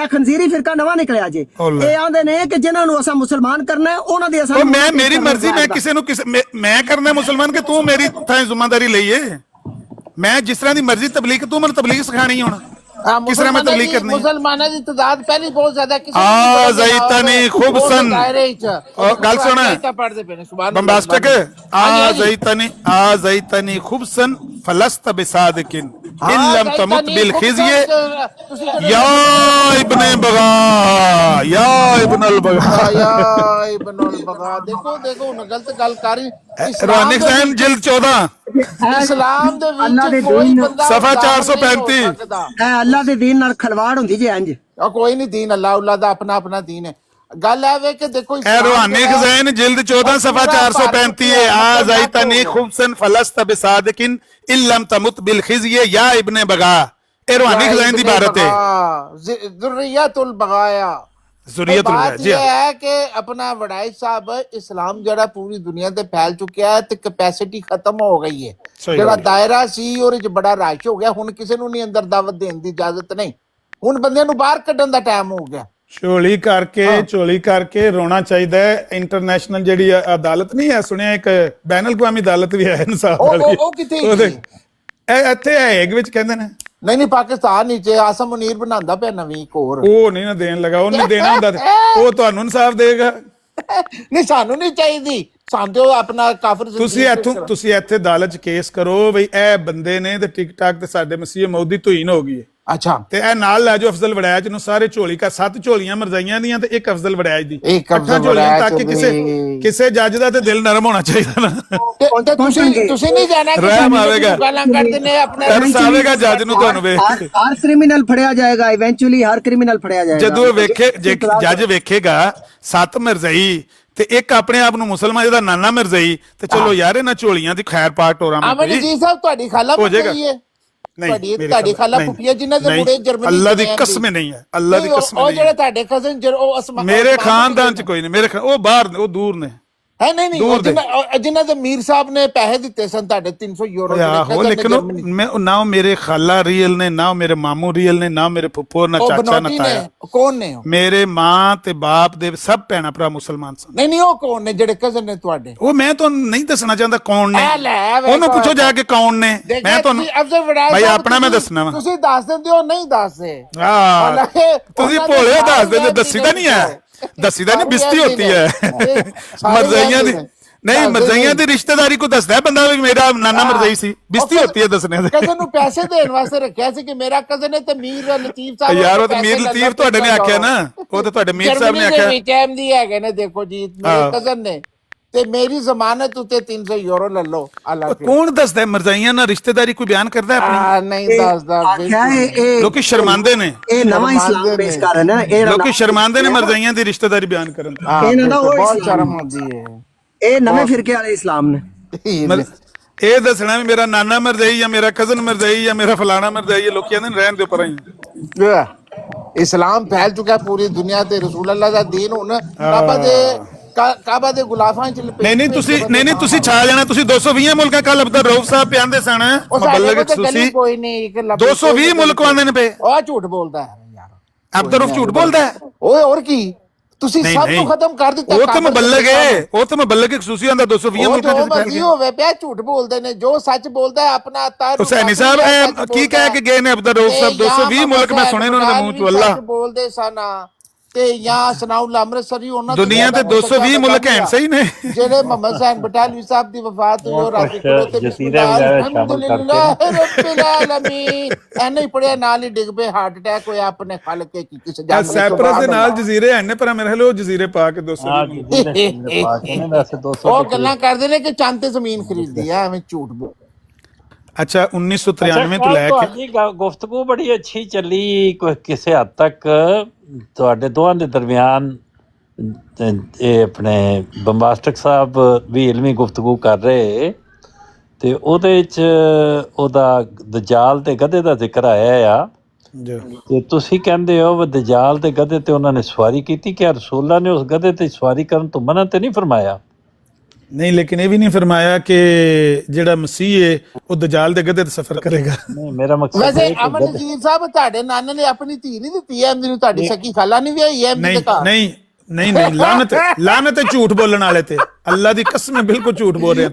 ਖੰਜ਼ੀਰੀ ਫਿਰਕਾ ਨਵਾਂ ਨਿਕਲਿਆ ਜੇ। ਇਹ ਆਂਦੇ ਨੇ ਕਿ ਜਿਨ੍ਹਾਂ ਨੂੰ ਅਸਾਂ ਮੁਸਲਮਾਨ ਕਰਨਾ ਹੈ ਉਹਨਾਂ ਦੇ ਅਸਾਂ ਮੈਂ ਮੇਰੀ ਮਰਜ਼ੀ, ਮੈਂ ਕਿਸੇ ਨੂੰ ਮੈਂ ਕਰਨਾ ਮੁਸਲਮਾਨ ਕਿ ਤੂੰ ਮੇਰੀ ਥਾਂ ਜ਼ਿੰਮੇਵਾਰੀ ਲਈਏ। ਮੈਂ ਜਿਸ ਤਰ੍ਹਾਂ ਦੀ ਮਰਜ਼ੀ ਤਬਲੀਗ, ਤੂੰ ਮੈਨੂੰ ਤਬਲੀਗ ਸਿਖਾਣੀ ਹੁਣ ਕਿਸ ਤਰ੍ਹਾਂ ਮੈਂ ਤਬਲੀਗ ਕਰਨੀ? ਮੁਸਲਮਾਨਾਂ ਦੀ ਤਾਦਾਦ ਪਹਿਲੀ ਬਹੁਤ ਜ਼ਿਆਦਾ ਜ਼ੈਤਨੀ ਖੁਬਸਨ ਗੱਲ ਸੁਣ ਬੰਬਾਸਟਕ ਜ਼ੈਤਨੀ ਖੁਬਸਨ ਫਲਸਤ ਬਿਸਾदिकिन इन लम तमुत बिलखिज़्य या इब्ने बगा या इब्नुल बगा। देखो ना गलत गल कर रूहानी खजान जिल्द 14 इस्लाम दे विच कोई बंदा सफा 435 अल्लाह दे दीन नाल खलवाड़ हुंदी जे इंज कोई नहीं दीन अल्लाह दा अपना दीन है। गल है कि देखो रूहानी खजान जिल्द 14 सफा 435 है। आज़ैतनी खुबसन फलस्त बिसादिकिन इन लम तमुत बिलखिज़्य या इब्ने बगा। ए रूहानी खजान दी इबारत है, ज़ुर्रियतुल बगाया। बात यह है कि अपना वड़ाई साहब इस्लाम जड़ा पूरी दुनिया ते फैल चुका है ते कैपेसिटी खत्म हो गई है। जड़ा दायरा सी और बड़ा रश हो गया, हुण किसी नूं नहीं अंदर दावत देने की इजाजत नहीं, हुण बंदे नूं बाहर कड्ढण दा टाइम हो गया। ਝੋਲੀ ਕਰਕੇ ਰੋਣਾ ਚਾਹੀਦਾ ਹੈ। ਇੰਟਰਨੈਸ਼ਨਲ ਜਿਹੜੀ ਅਦਾਲਤ ਨਹੀਂ ਹੈ, ਸੁਣਿਆ ਇੱਕ ਬੈਨ ਅਲ-ਅਕਵਾਮੀ ਅਦਾਲਤ ਵੀ ਹੈ ਇਨਸਾਫ ਵਾਲੀ, ਉਹ ਕਿੱਥੇ ਇਹ ਇੱਥੇ ਹੈਗ ਵਿੱਚ ਕਹਿੰਦੇ ਨੇ ਨਹੀਂ ਪਾਕਿਸਤਾਨ ਵਿੱਚ ਆਸਮ ਮੁਨੀਰ ਬਣਾਉਂਦਾ ਪਿਆ ਨਵੀਂ ਇੱਕ ਹੋਰ। ਉਹ ਨਹੀਂ ਨਾ ਦੇਣ ਲੱਗਾ, ਉਹਨੇ ਦੇਣਾ ਹੁੰਦਾ ਤੇ ਉਹ ਤੁਹਾਨੂੰ ਇਨਸਾਫ ਦੇਗਾ। ਨਹੀਂ ਸਾਨੂੰ ਨਹੀਂ ਚਾਹੀਦੀ, ਸਾਨੂੰ ਤੇ ਉਹ ਆਪਣਾ ਕਾਫਰ ਤੁਸੀਂ ਇੱਥੇ ਅਦਾਲਤ 'ਚ ਕੇਸ ਕਰੋ ਬਈ ਇਹ ਬੰਦੇ ਨੇ ਤੇ ਟਿਕਟਾਕ ਤੇ ਸਾਡੇ ਮਸੀਹ ਮੌਦ ਦੀ ਧੂਈਨ ਹੋ ਗਈ ਹੈ। ਅੱਛਾ ਤੇ ਇਹ ਨਾਲ ਲੈ ਜਾਓ ਅਫਜ਼ਲ ਵੜੈਚ ਨੂੰ, ਸਾਰੇ ਝੋਲੀ ਕਾ 7 ਝੋਲੀਆਂ ਮਰਜ਼ਾਈਆਂ ਦੀਆਂ ਤੇ ਇੱਕ ਅਫਜ਼ਲ ਵੜੈਚ ਦੀ, ਤਾਂ ਕਿ ਕਿਸੇ ਜੱਜ ਦਾ ਤੇ ਦਿਲ ਨਰਮ ਹੋਣਾ ਚਾਹੀਦਾ ਨਾ। ਤੁਸੀਂ ਨਹੀਂ ਜਾਣਾ ਰਹਿਮ ਆਵੇਗਾ, ਗਾਲਾਂ ਕੱਢਦੇ ਨੇ ਆਪਣੇ ਤਰਸ ਆਵੇਗਾ ਜੱਜ ਨੂੰ ਤੁਹਾਨੂੰ ਵੇਖ ਕੇ। ਹਰ ਕ੍ਰਿਮੀਨਲ ਫੜਿਆ ਜਾਏਗਾ, ਇਵੈਂਚੁਅਲੀ ਹਰ ਕ੍ਰਿਮੀਨਲ ਫੜਿਆ ਜਾਏਗਾ। ਜਦੋਂ ਜੱਜ ਵੇਖੇਗਾ 7 ਮਿਰਜ਼ਾਈ ਤੇ ਇੱਕ ਆਪਣੇ ਆਪ ਨੂੰ ਮੁਸਲਮਾਨ ਜਿਹਦਾ ਨਾਨਾ ਮਿਰਜ਼ਾਈ, ਤੇ ਚਲੋ ਯਾਰ ਇਹਨਾਂ ਝੋਲੀਆਂ ਦੀ ਖੈਰ ਪਾਕ ਟੋਰਾ ਅਮਨ ਜੀ ਸਾਹਿਬ ਤੁਹਾਡੀ ਖਾਲਾ ਹੋ ਜਾਏਗਾ। ਤੁਹਾਡੀ ਖਾਲਾ ਪੁੱਪੀਆ ਜਿਨ੍ਹਾਂ ਦੇ ਮੁੰਡੇ ਜਰਮਨੀ ਅੱਲਾ ਦੀ ਕਸਮ ਨਹੀਂ ਹੈ, ਅੱਲਾ ਦੀ ਕਸਮ ਉਹ ਜਿਹੜੇ ਤੁਹਾਡੇ ਕਜ਼ਨ ਉਹ ਅਸਮਾਨ ਮੇਰੇ ਖਾਨਦਾਨ ਚ ਕੋਈ ਨਹੀਂ, ਮੇਰੇ ਉਹ ਬਾਹਰ ਉਹ ਦੂਰ ਨੇ ਹੈ। ਨਹੀਂ ਜਿਨ੍ਹਾਂ ਦੇ ਮੀਰ ਸਾਹਿਬ ਨੇ ਪੈਸੇ ਦਿੱਤੇ ਸਨ ਤੁਹਾਡੇ 300 ਯੂਰੋ ਆਹੋ, ਲੇਕਿਨ ਮੈਂ ਨਾ ਮੇਰੇ ਖਾਲਾ ਰੀਅਲ ਨੇ, ਨਾ ਮੇਰੇ ਮਾਮੂ ਰੀਅਲ ਨੇ, ਨਾ ਮੇਰੇ ਫੁੱਫੋ, ਨਾ ਚਾਚਾ, ਨਾ ਤਾਇਆ। ਕੌਣ ਨੇ ਮੇਰੇ ਮਾਂ ਤੇ ਬਾਪ ਦੇ ਸਭ ਭੈਣਾਂ ਭਰਾ ਮੁਸਲਮਾਨ ਸਨ। ਨਹੀਂ ਉਹ ਕੌਣ ਨੇ ਜਿਹੜੇ ਕਜ਼ਨ ਨੇ ਤੁਹਾਡੇ? ਉਹ ਮੈਂ ਤੁਹਾਨੂੰ ਨਹੀਂ ਦੱਸਣਾ ਚਾਹੁੰਦਾ ਕੌਣ ਨੇ, ਉਹਨੂੰ ਪੁੱਛੋ ਜਾ ਕੇ ਕੌਣ ਨੇ। ਮੈਂ ਤੁਹਾਨੂੰ ਭਾਈ ਆਪਣਾ ਮੈਂ ਦੱਸਣਾ ਵਾ, ਤੁਸੀਂ ਦੱਸ ਦਿੰਦੇ ਹੋ, ਨਹੀਂ ਦੱਸਦੇ। ਤੁਸੀਂ ਭੋਲੇ ਦੱਸ ਦਿੰਦੇ, ਦੱਸੀ ਤਾਂ ਨਹੀਂ ਹੈ, ਦੱਸੀ ਤਾਂ ਨਹੀਂ, ਬਿਸਤੀ ਹੁੰਦੀ ਹੈ ਮਰਜ਼ਾਈਆਂ ਦੀ। ਨਹੀਂ, ਮਰਜ਼ਾਈਆਂ ਦੀ ਰਿਸ਼ਤੇਦਾਰੀ ਕੋ ਦੱਸਦਾ ਬੰਦਾ ਵੀ ਮੇਰਾ ਨਾਨਾ ਮਰਜ਼ਾਈ ਸੀ, ਬਿਸਤੀ ਹੁੰਦੀ ਹੈ ਦੱਸਣੇ ਦੇ। ਕਜ਼ਨ ਨੂੰ ਪੈਸੇ ਦੇਣ ਵਾਸਤੇ ਰੱਖਿਆ ਸੀ ਕਿ ਮੇਰਾ ਕਜ਼ਨ ਹੈ ਤੇ ਮੀਰ ਲਤੀਫ ਸਾਹਿਬ। ਯਾਰ ਉਹ ਤੇ ਮੀਰ ਲਤੀਫ ਤੁਹਾਡੇ ਨੇ ਆਖਿਆ ਨਾ, ਉਹ ਤੇ ਤੁਹਾਡੇ ਮੀਰ ਸਾਹਿਬ ਨੇ ਆਖਿਆ। ਜਰਮਨੀ ਹੈਗੇ ਨੇ, ਦੇਖੋ ਜੀ ਮੇਰੇ ਕਜ਼ਨ ਨੇ, ਤੇ ਮੇਰੀ ਜ਼ਮਾਨਤ ਉੱਤੇ 300 ਯੂਰੋ ਲੈ ਲਓ। ਕੌਣ ਦੱਸਦਾ ਮਰਜ਼ਾਈਆਂ ਨਾਲ ਰਿਸ਼ਤੇਦਾਰੀ ਕੋਈ ਬਿਆਨ ਕਰਦਾ ਆਪਣੀ? ਨਹੀਂ ਦੱਸਦਾ, ਲੋਕੀ ਸ਼ਰਮਾਂਦੇ ਨੇ। ਇਹ ਨਵਾਂ ਇਸਲਾਮ ਪੇਸ਼ ਕਰ ਰਹੇ ਨੇ, ਲੋਕੀ ਸ਼ਰਮਾਂਦੇ ਨੇ ਮਰਜ਼ਾਈਆਂ ਦੀ ਰਿਸ਼ਤੇਦਾਰੀ ਬਿਆਨ ਕਰਨ ਤੋਂ। ਇਹਨਾਂ ਦਾ ਬਹੁਤ ਸ਼ਰਮ ਹੁੰਦੀ ਹੈ। ਇਹ ਨਵੇਂ ਫਿਰਕੇ ਵਾਲੇ ਇਸਲਾਮ ਨੇ। ਇਹ ਦੱਸਣਾ ਵੀ ਮੇਰਾ ਨਾਨਾ ਮਰਜ਼ਾਈ ਜਾਂ ਮੇਰਾ ਕਜ਼ਨ ਮਰਜ਼ਾਈ ਜਾਂ ਮੇਰਾ ਫਲਾਣਾ ਮਰਜ਼ਾਈ, ਲੋਕੀ ਕਹਿੰਦੇ ਨੇ ਰਹਿਣ ਦੇ ਉੱਪਰ ਹੀ। ਇਸਲਾਮ ਫੈਲ ਚੁੱਕਾ ਪੂਰੀ ਦੁਨੀਆ ਤੇ, ਰਸੂਲ ਅੱਲਾਹ ਦਾ ਦੀਨ ਹੁਣ ਕਾਬਾ ਦੇ ਗੁਲਾਫਾਂ ਚ ਨਹੀਂ ਤੁਸੀਂ ਛਾ ਜਾਣਾ। ਤੁਸੀਂ 220 ਮੁਲਕਾਂ ਕੱਲ ਅਬਦਰ ਰਊਫ ਸਾਹਿਬ ਪਿਆਂਦੇ ਸਨ, ਮੁਬੱਲਗ ਤੁਸੀਂ ਕੋਈ ਨਹੀਂ 220 ਮੁਲਕ ਆਉਂਦੇ ਨੇ ਪਏ। ਉਹ ਝੂਠ ਬੋਲਦਾ ਹੈ ਯਾਰ, ਅਬਦਰ ਰਊਫ ਝੂਠ ਬੋਲਦਾ ਹੈ। ਓਏ ਹੋਰ ਕੀ, ਤੁਸੀਂ ਸਭ ਨੂੰ ਖਤਮ ਕਰ ਦਿੱਤਾ। ਉਹ ਤਾਂ ਮੁਬੱਲਗ ਹੈ, ਉਹ ਤਾਂ ਮੁਬੱਲਗ ਖਸੂਸੀ ਹੁੰਦਾ 220 ਮੁਲਕਾਂ ਚ ਮਰਜ਼ੀ ਹੋਵੇ ਪਿਆ, ਝੂਠ ਬੋਲਦੇ ਨੇ। ਜੋ ਸੱਚ ਬੋਲਦਾ ਹੈ ਆਪਣਾ ਤਾਰ ਹੁਸੈਨੀ ਸਾਹਿਬ ਕੀ ਕਹਿ ਕੇ ਗਏ ਨੇ ਅਬਦਰ ਰਊਫ ਸਾਹਿਬ? 220 ਮੁਲਕ ਮੈਂ ਸੁਣੇ ਉਹਨਾਂ ਦੇ ਮੂੰਹ ਚੋਂ। ਅੱਲਾ ਬੋਲਦੇ ਸਨ ਤੇ ਜਾਂ ਸਨਾਉਲ ਅੰਮ੍ਰਿਤਸਰੀ ਉਹਨਾਂ ਦੁਨੀਆ ਤੇ 220 ਮੁਲਕ ਹੈ ਸਹੀ ਨੇ। ਜਿਹੜੇ ਮੁਹੰਮਦ ਹੁਸੈਨ ਬਟਾਲਵੀ ਸਾਹਿਬ ਦੀ ਵਫਾਤ ਹੋਈ ਉਹ ਰਾਤੀ ਕੋਲ ਤੇ ਅਲਹਮਦੁਲਿल्लाह ਰੱਬਿਲ ਆਲਮੀਨ ਐਨੇ ਹੀ ਪੜਿਆ, ਨਾਲ ਹੀ ਡਿੱਗ ਪਏ, ਹਾਰਟ ਅਟੈਕ ਹੋਇਆ ਆਪਣੇ ਖਾਲਕ ਕੇ ਕਿਸੇ ਜਾਨ। ਸਾਈਪਰਸ ਦੇ ਨਾਲ ਜਜ਼ੀਰੇ ਹਨ ਪਰ ਮੇਰੇ ਹਲੇ ਉਹ ਜਜ਼ੀਰੇ ਪਾ ਕੇ 220 ਉਹ ਗੱਲਾਂ ਕਰਦੇ ਨੇ ਕਿ ਚੰਦ ਤੇ ਜ਼ਮੀਨ ਖਰੀਦੀ ਆ, ਐਵੇਂ ਝੂਠ ਬੋਲ। ਅੱਛਾ 1993 ਤੋਂ ਲੈ ਕੇ ਗੁਫ਼ਤਗੂ ਬੜੀ ਅੱਛੀ ਚੱਲੀ ਕਿਸੇ ਹੱਦ ਤੱਕ ਤੁਹਾਡੇ ਦੋਹਾਂ ਦੇ ਦਰਮਿਆਨ। ਇਹ ਆਪਣੇ ਬੰਬਾਸਟਿਕ ਸਾਹਿਬ ਵੀ ਇਲਮੀ ਗੁਫ਼ਤਗੂ ਕਰ ਰਹੇ ਤੇ ਉਹਦੇ 'ਚ ਉਹਦਾ ਦਜਾਲ ਤੇ ਗਧੇ ਦਾ ਜ਼ਿਕਰ ਆਇਆ ਆ, ਤੇ ਤੁਸੀਂ ਕਹਿੰਦੇ ਹੋ ਵੀ ਦਜਾਲ ਤੇ ਗਧੇ ਤੇ ਉਹਨਾਂ ਨੇ ਸਵਾਰੀ ਕੀਤੀ। ਕਿ ਰਸੂਲਾਂ ਨੇ ਉਸ ਗਧੇ ਤੇ ਸਵਾਰੀ ਕਰਨ ਤੋਂ ਮਨਾ ਤੇ ਨਹੀਂ ਫਰਮਾਇਆ? ਨਹੀਂ, ਲੇਕਿਨ ਇਹ ਵੀ ਨਹੀਂ ਫਰਮਾਇਆ ਕਿ ਜਿਹੜਾ ਮਸੀਹ ਹੈ ਉਹ ਦਜਾਲ ਦੇ ਗਧੇ ਤੇ ਸਫ਼ਰ ਕਰੇਗਾ। ਨਹੀਂ, ਮੇਰਾ ਮਕਸਦ ਵੈਸੇ ਅਮਨ ਨਜ਼ੀਰ ਸਾਹਿਬ ਤੁਹਾਡੇ ਨਾਨੇ ਨੇ ਆਪਣੀ ਧੀ ਨਹੀਂ ਦਿੱਤੀ ਐ ਨੂੰ, ਤੁਹਾਡੀ ਸਕੀ ਖਾਲਾ ਨਹੀਂ ਵਿਆਹੀ ਐ? ਨਹੀਂ ਲਾਨਤ ਝੂਠ ਬੋਲਣ ਵਾਲੇ ਤੇ, ਅੱਲਾ ਦੀ ਕਸਮ ਬਿਲਕੁਲ ਝੂਠ ਬੋਲ ਰਹੇ।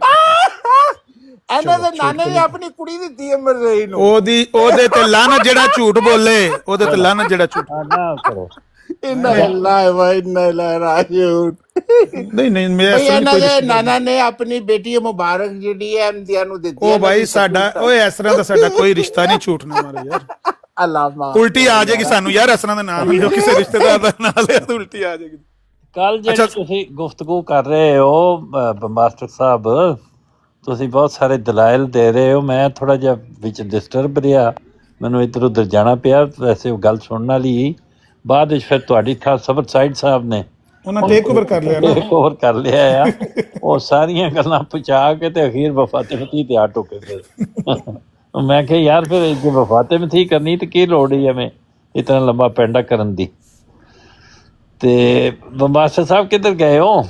ਇਹਨਾਂ ਦੇ ਨਾਨੇ ਨੇ ਆਪਣੀ ਕੁੜੀ ਦਿੱਤੀ ਹੈ ਮਰਜ਼ਈ ਨੂੰ। ਉਹਦੇ ਤੇ ਲਾਨਤ ਜਿਹੜਾ ਝੂਠ ਬੋਲੇ, ਉਹਦੇ ਤੇ ਲਾਨਤ ਜਿਹੜਾ ਝੂਠ ਨਾ ਕਰੋ। ਨਹੀਂ ਮੈਂ ਇਹਨਾਂ ਦੇ ਨਾਨਾ ਨੇ ਆਪਣੀ ਬੇਟੀ ਮੁਬਾਰਕ ਜਿਹੜੀ ਹੈ ਅਹਿਮਦੀਆ ਨੂੰ ਦਿੱਤੀ। ਉਹ ਭਾਈ ਸਾਡਾ ਓਏ ਇਸ ਤਰ੍ਹਾਂ ਦਾ ਸਾਡਾ ਕੋਈ ਰਿਸ਼ਤਾ ਨਹੀਂ, ਝੂਠ ਨਾ ਮਾਰੋ ਯਾਰ। ਅੱਲਾਹ ਉਲਟੀ ਆ ਜਾਏਗੀ ਸਾਨੂੰ ਯਾਰ, ਇਸ ਤਰ੍ਹਾਂ ਦਾ ਨਾਮ ਹੀ ਕਿਸੇ ਰਿਸ਼ਤੇਦਾਰ ਦਾ ਨਾਲ ਹੈ ਤਾਂ ਉਲਟੀ ਆ ਜਾਏਗੀ। ਕੱਲ ਜਿਹੜੀ ਤੁਸੀਂ ਗੁਫ਼ਤਗੂ ਕਰ ਰਹੇ ਹੋ ਬੰਬਾਸਟਿਕ ਸਾਹਿਬ, ਤੁਸੀਂ ਬਹੁਤ ਸਾਰੇ ਦਲਾਇਲ ਦੇ ਰਹੇ ਹੋ। ਮੈਂ ਥੋੜਾ ਜਿਹਾ ਵਿੱਚ ਡਿਸਟਰਬ ਰਿਹਾ, ਮੈਨੂੰ ਇੱਧਰ ਉੱਧਰ ਜਾਣਾ ਪਿਆ। ਵੈਸੇ ਉਹ ਗੱਲ ਸੁਣਨ ਵਾਲੀ, ਬਾਅਦ ਵਿੱਚ ਫਿਰ ਤੁਹਾਡੀ ਥਾਂ ਸਬਰ ਸਾਈਡ ਸਾਹਿਬ ਨੇ ਉਹਨਾਂ ਟੇਕ ਓਵਰ ਕਰ ਲਿਆ ਆ। ਉਹ ਸਾਰੀਆਂ ਗੱਲਾਂ ਪਹੁੰਚਾ ਕੇ ਤੇ ਅਖੀਰ ਵਫਾਤੇ ਮਤੀ ਤੇ ਆ ਟੋਕੇ ਫਿਰ। ਮੈਂ ਕਿਹਾ ਯਾਰ ਫਿਰ ਜੇ ਵਫਾਤੇ ਮਤੀ ਕਰਨੀ ਤੇ ਕੀ ਲੋੜ ਹੀ ਐਵੇਂ ਇਤਨਾ ਲੰਬਾ ਪੈਂਡਾ ਕਰਨ ਦੀ। ਤੇ ਬੰਬਾਸਟਰ ਸਾਹਿਬ ਕਿੱਧਰ ਗਏ ਹੋ?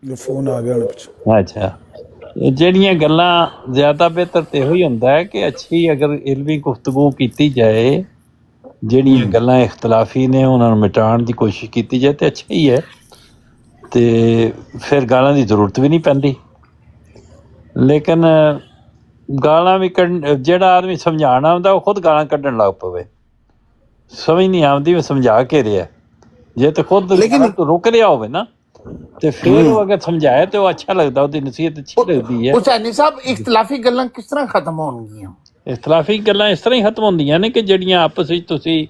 ਫੋਨ ਆ ਗਿਆ ਹੁਣ। ਅੱਛਾ, ਜਿਹੜੀਆਂ ਗੱਲਾਂ ਜ਼ਿਆਦਾ ਬਿਹਤਰ ਤੇ ਇਹੋ ਹੀ ਹੁੰਦਾ ਹੈ ਕਿ ਅੱਛੀ ਅਗਰ ਇਲਮੀ ਗੁਫ਼ਤਗੂ ਕੀਤੀ ਜਾਏ, ਜਿਹੜੀਆਂ ਗੱਲਾਂ ਇਖਤਲਾਫੀ ਨੇ ਉਹਨਾਂ ਨੂੰ ਮਿਟਾਉਣ ਦੀ ਕੋਸ਼ਿਸ਼ ਕੀਤੀ ਜਾਏ ਤੇ ਅੱਛਾ ਹੀ ਹੈ, ਤੇ ਫਿਰ ਗਾਲਾਂ ਦੀ ਜ਼ਰੂਰਤ ਵੀ ਨਹੀਂ ਪੈਂਦੀ। ਲੇਕਿਨ ਗਾਲਾਂ ਵੀ ਜਿਹੜਾ ਆਦਮੀ ਸਮਝਾਉਣ ਆਉਂਦਾ ਉਹ ਖੁਦ ਗਾਲਾਂ ਕੱਢਣ ਲੱਗ ਪਵੇ। ਸਮਝ ਨਹੀਂ ਆਉਂਦੀ, ਉਹ ਸਮਝਾ ਕੇ ਰਿਹਾ। ਜੇ ਤੇ ਖੁਦ ਰੁਕ ਰਿਹਾ ਹੋਵੇ ਨਾ ਤੇ ਫਿਰ ਉਹ ਅਗਰ ਸਮਝਾਏ ਤੇ ਉਹ ਅੱਛਾ ਲੱਗਦਾ, ਉਹਦੀ ਨਸੀਹਤ ਅੱਛੀ ਲੱਗਦੀ ਹੈ। ਹੁਸੈਨੀ ਸਾਹਿਬ ਇਖਤਲਾਫੀ ਗੱਲਾਂ ਕਿਸ ਤਰ੍ਹਾਂ ਖਤਮ ਹੋਣਗੀਆਂ? ਇਖਤਲਾਫੀ ਗੱਲਾਂ ਇਸ ਤਰ੍ਹਾਂ ਹੀ ਖਤਮ ਹੁੰਦੀਆਂ ਨੇ ਕਿ ਜਿਹੜੀਆਂ ਆਪਸ ਵਿੱਚ ਤੁਸੀਂ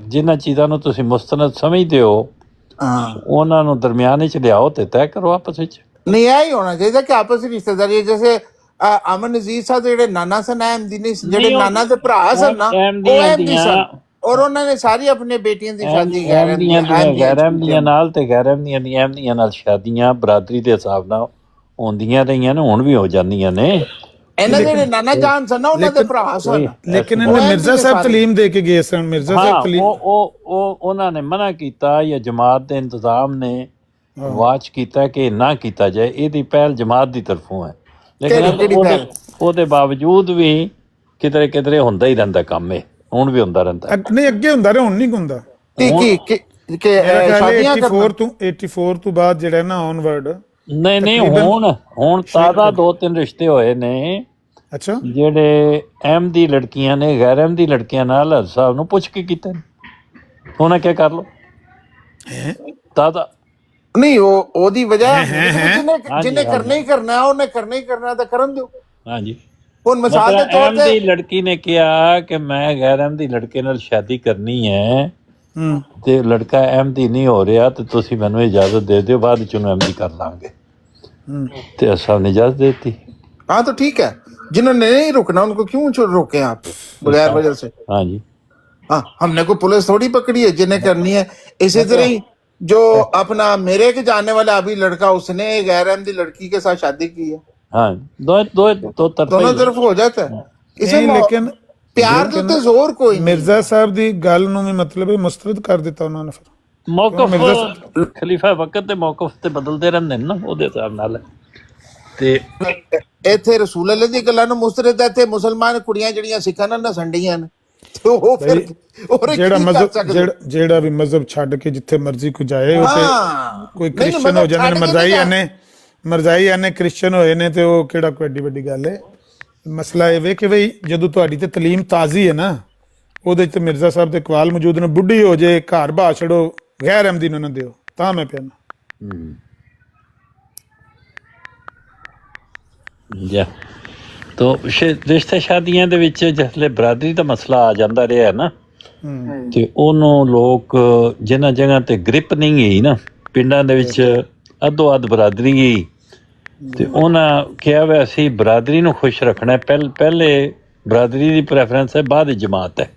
ਜਿਨ੍ਹਾਂ ਚੀਜ਼ਾਂ ਨੂੰ ਤੁਸੀਂ ਮੁਸਤਨਦ ਸਮਝਦੇ ਹੋ ਉਹਨਾਂ ਨੂੰ ਦਰਮਿਆਨ ਵਿੱਚ ਲਿਆਓ ਤੇ ਤੈਅ ਕਰੋ ਆਪਸ ਵਿੱਚ। ਨਹੀਂ ਇਹ ਹੀ ਹੋਣਾ ਚਾਹੀਦਾ ਕਿ ਆਪਸ ਵਿੱਚ ਰਿਸ਼ਤੇਦਾਰੀ, ਜੈਸੇ ਅਮਨ ਨਜ਼ੀਰ ਸਾਹਿਬ ਜਿਹੜੇ ਨਾਨਾ ਸਨ ਅਹਿਮਦੀ ਨੇ, ਜਿਹੜੇ ਨਾਨਾ ਦੇ ਭਰਾ ਸਨ ਨਾ, ਉਹ ਅਹਿਮਦੀ ਸਨ ਔਰ ਉਹਨਾਂ ਨੇ ਸਾਰੀ ਆਪਣੀ ਬੇਟੀਆਂ ਦੀ ਸ਼ਾਦੀ ਗੈਰ ਅਹਿਮਦੀਆਂ ਨਾਲ ਤੇ ਗੈਰ ਅਹਿਮਦੀਆਂ ਨਾਲ ਸ਼ਾਦੀਆਂ ਬਰਾਦਰੀ ਦੇ ਹਿਸਾਬ ਨਾਲ ਹੁੰਦੀਆਂ ਰਹੀਆਂ ਨੇ, ਹੁਣ ਵੀ ਹੋ ਜਾਂਦੀਆਂ ਨੇ। ਇਹਨਾਂ ਦੇ ਨਾਨਾ ਜਾਨ ਸਨ, ਉਹਨਾਂ ਦੇ ਭਰਾ ਸਨ। ਲੇਕਿਨ ਇਹਨੇ ਮਿਰਜ਼ਾ ਸਾਹਿਬ ਤਾਲੀਮ ਦੇ ਕੇ ਗਏ ਸਨ। ਮਿਰਜ਼ਾ ਸਾਹਿਬ ਤਾਲੀਮ ਉਹ ਉਹਨਾਂ ਨੇ ਮਨਾ ਕੀਤਾ ਜਾਂ ਜਮਾਤ ਦੇ ਇੰਤਜ਼ਾਮ ਨੇ ਵਾਚ ਕੀਤਾ ਕਿ ਨਾ ਕੀਤਾ ਜਾਏ, ਇਹਦੀ ਪਹਿਲ ਜਮਾਤ ਦੀ ਤਰਫੋਂ ਹੈ। ਲੇਕਿਨ ਉਹਦੇ ਬਾਵਜੂਦ ਵੀ ਕਿਧਰੇ ਕਿਧਰੇ ਹੁੰਦਾ ਹੀ ਰਹਿੰਦਾ ਕੰਮ, ਇਹ ਹੁਣ ਵੀ ਹੁੰਦਾ ਰਹਿੰਦਾ। ਨਹੀਂ ਅੱਗੇ ਹੁੰਦਾ ਰਿਹਾ, ਹੁਣ ਨਹੀਂ ਹੁੰਦਾ। 84 ਤੋਂ ਬਾਅਦ ਜਿਹੜਾ ਨਾ ਔਨਵਰਡ ਨਹੀਂ ਹੁਣ ਤਾਜ਼ਾ 2-3 ਰਿਸ਼ਤੇ ਹੋਏ ਨੇ। ਅੱਛਾ, ਜਿਹੜੇ ਅਹਿਮਦੀ ਲੜਕੀਆਂ ਨੇ ਗੈਰ ਅਹਿਮਦੀ ਲੜਕੀਆਂ ਨਾਲ ਹਜ਼ਰਤ ਸਾਹਿਬ ਨੂੰ ਪੁੱਛ ਕੇ ਕੀਤੇ ਨੇ, ਉਹਨਾਂ ਕੀ ਕਰ ਲੋ ਤਾਜ਼ਾ ਨਹੀਂ ਉਹਦੀ ਵਜ੍ਹਾ ਜਿਹਨੇ ਕਰਨਾ ਹੀ ਕਰਨਾ, ਉਹਨੇ ਕਰਨਾ ਹੀ ਕਰਨਾ ਤਾਂ ਕਰਨ ਦਿਓ। ਹਾਂਜੀ, ਹੁਣ ਮਿਸਾਲ ਦੇ ਤੌਰ ਤੇ ਅਹਿਮਦੀ ਲੜਕੀ ਨੇ ਕਿਹਾ ਕਿ ਮੈਂ ਗੈਰ ਅਹਿਮਦੀ ਲੜਕੇ ਨਾਲ ਸ਼ਾਦੀ ਕਰਨੀ ਹੈ ਤੇ ਲੜਕਾ ਅਹਿਮਦੀ ਨਹੀਂ ਹੋ ਰਿਹਾ ਤੇ ਤੁਸੀਂ ਮੈਨੂੰ ਇਜਾਜ਼ਤ ਦੇ ਦਿਓ, ਬਾਅਦ ਵਿੱਚ ਉਹਨੂੰ ਅਹਿਮਦੀ ਕਰ ਲਾਂਗੇ। ਤੇ ਅਸਾਂ ਨੇ इजाजत देती। हाँ तो ठीक है, जिन्होंने नहीं रुकना उनको क्यों रोके आप बगैर वजह से? हाँ जी, हाँ, हमने कोई पुलिस थोड़ी पकड़ी है जिन्हें करनी है। इसी तरह ही जो अपना मेरे के जानने वाला अभी लड़का, उसने गैर अहमदी लड़की के साथ शादी की है। हाँ, दोनों तरफ हो जाता है। इसे लेकिन प्यार तो जोर कोई मिर्जा साहब दी गल नूं भी मतलब मुस्तरद कर दिता उन्होंने। फिर ਮੌਕਫ ਖਲੀਫਾ ਵਕਤ ਤੇ ਮੌਕਫ ਤੇ ਬਦਲਦੇ ਰਹਿੰਦੇ ਨੇ ਨਾ, ਉਹਦੇ ਹਿਸਾਬ ਨਾਲ। ਤੇ ਇੱਥੇ ਰਸੂਲ ਅੱਲਾਹ ਦੀ ਗੱਲਾਂ ਨੂੰ ਮੁਸਤਰਦ ਹੈ ਤੇ ਮੁਸਲਮਾਨ ਕੁੜੀਆਂ ਜਿਹੜੀਆਂ ਸਿੱਖਾਂ ਨਾਲ ਨਸੰਡੀਆਂ ਨੇ, ਤੇ ਉਹ ਫਿਰ ਜਿਹੜਾ ਵੀ ਮਜ਼ਹਬ ਛੱਡ ਕੇ ਜਿੱਥੇ ਮਰਜ਼ੀ ਕੋ ਜਾਏ, ਕੋਈ ਕ੍ਰਿਸਚਨ ਹੋ ਜਾਂਦੇ ਨੇ, ਮਰਜ਼ਾਈ ਆਨੇ ਕ੍ਰਿਸਚਨ ਹੋਏ ਨੇ, ਤੇ ਉਹ ਕਿਹੜਾ ਕੋਈ ਏਡੀ ਵੱਡੀ ਗੱਲ ਹੈ। ਮਸਲਾ ਇਹ ਵੇ ਕਿ ਬਈ ਜਦੋਂ ਤੁਹਾਡੀ ਤੇ ਤਾਲੀਮ ਤਾਜ਼ੀ ਹੈ ਨਾ, ਉਹਦੇ 'ਚ ਤੇ ਮਿਰਜ਼ਾ ਸਾਹਿਬ ਦੇ ਇਕਬਾਲ ਮੌਜੂਦ ਨੇ, ਬੁੱਢੀ ਹੋ ਜੇ ਘਰ ਬਾਹ ਛੜੋ ਗੈਰ ਅਹਿਮਦੀ ਨੂੰ ਨਾ ਦਿਓ, ਤਾਂ ਮੈਂ ਪਿਆਨਾ। ਤੋ ਰਿਸ਼ਤੇ ਸ਼ਾਦੀਆਂ ਦੇ ਵਿੱਚ ਜਿਸਲੇ ਬਰਾਦਰੀ ਦਾ ਮਸਲਾ ਆ ਜਾਂਦਾ ਰਿਹਾ ਨਾ, ਤੇ ਉਹਨੂੰ ਲੋਕ ਜਿਨ੍ਹਾਂ ਜਗ੍ਹਾ ਤੇ ਗ੍ਰਿਪ ਨਹੀਂ ਗਈ ਨਾ, ਪਿੰਡਾਂ ਦੇ ਵਿੱਚ ਅੱਧੋ ਅੱਧ ਬਰਾਦਰੀ ਗਈ, ਤੇ ਉਹਨਾਂ ਕਿਹਾ ਵੀ ਅਸੀਂ ਬਰਾਦਰੀ ਨੂੰ ਖੁਸ਼ ਰੱਖਣਾ, ਪਹਿਲੇ ਬਰਾਦਰੀ ਦੀ ਪ੍ਰੈਫਰੈਂਸ ਹੈ, ਬਾਅਦ ਜਮਾਤ ਹੈ।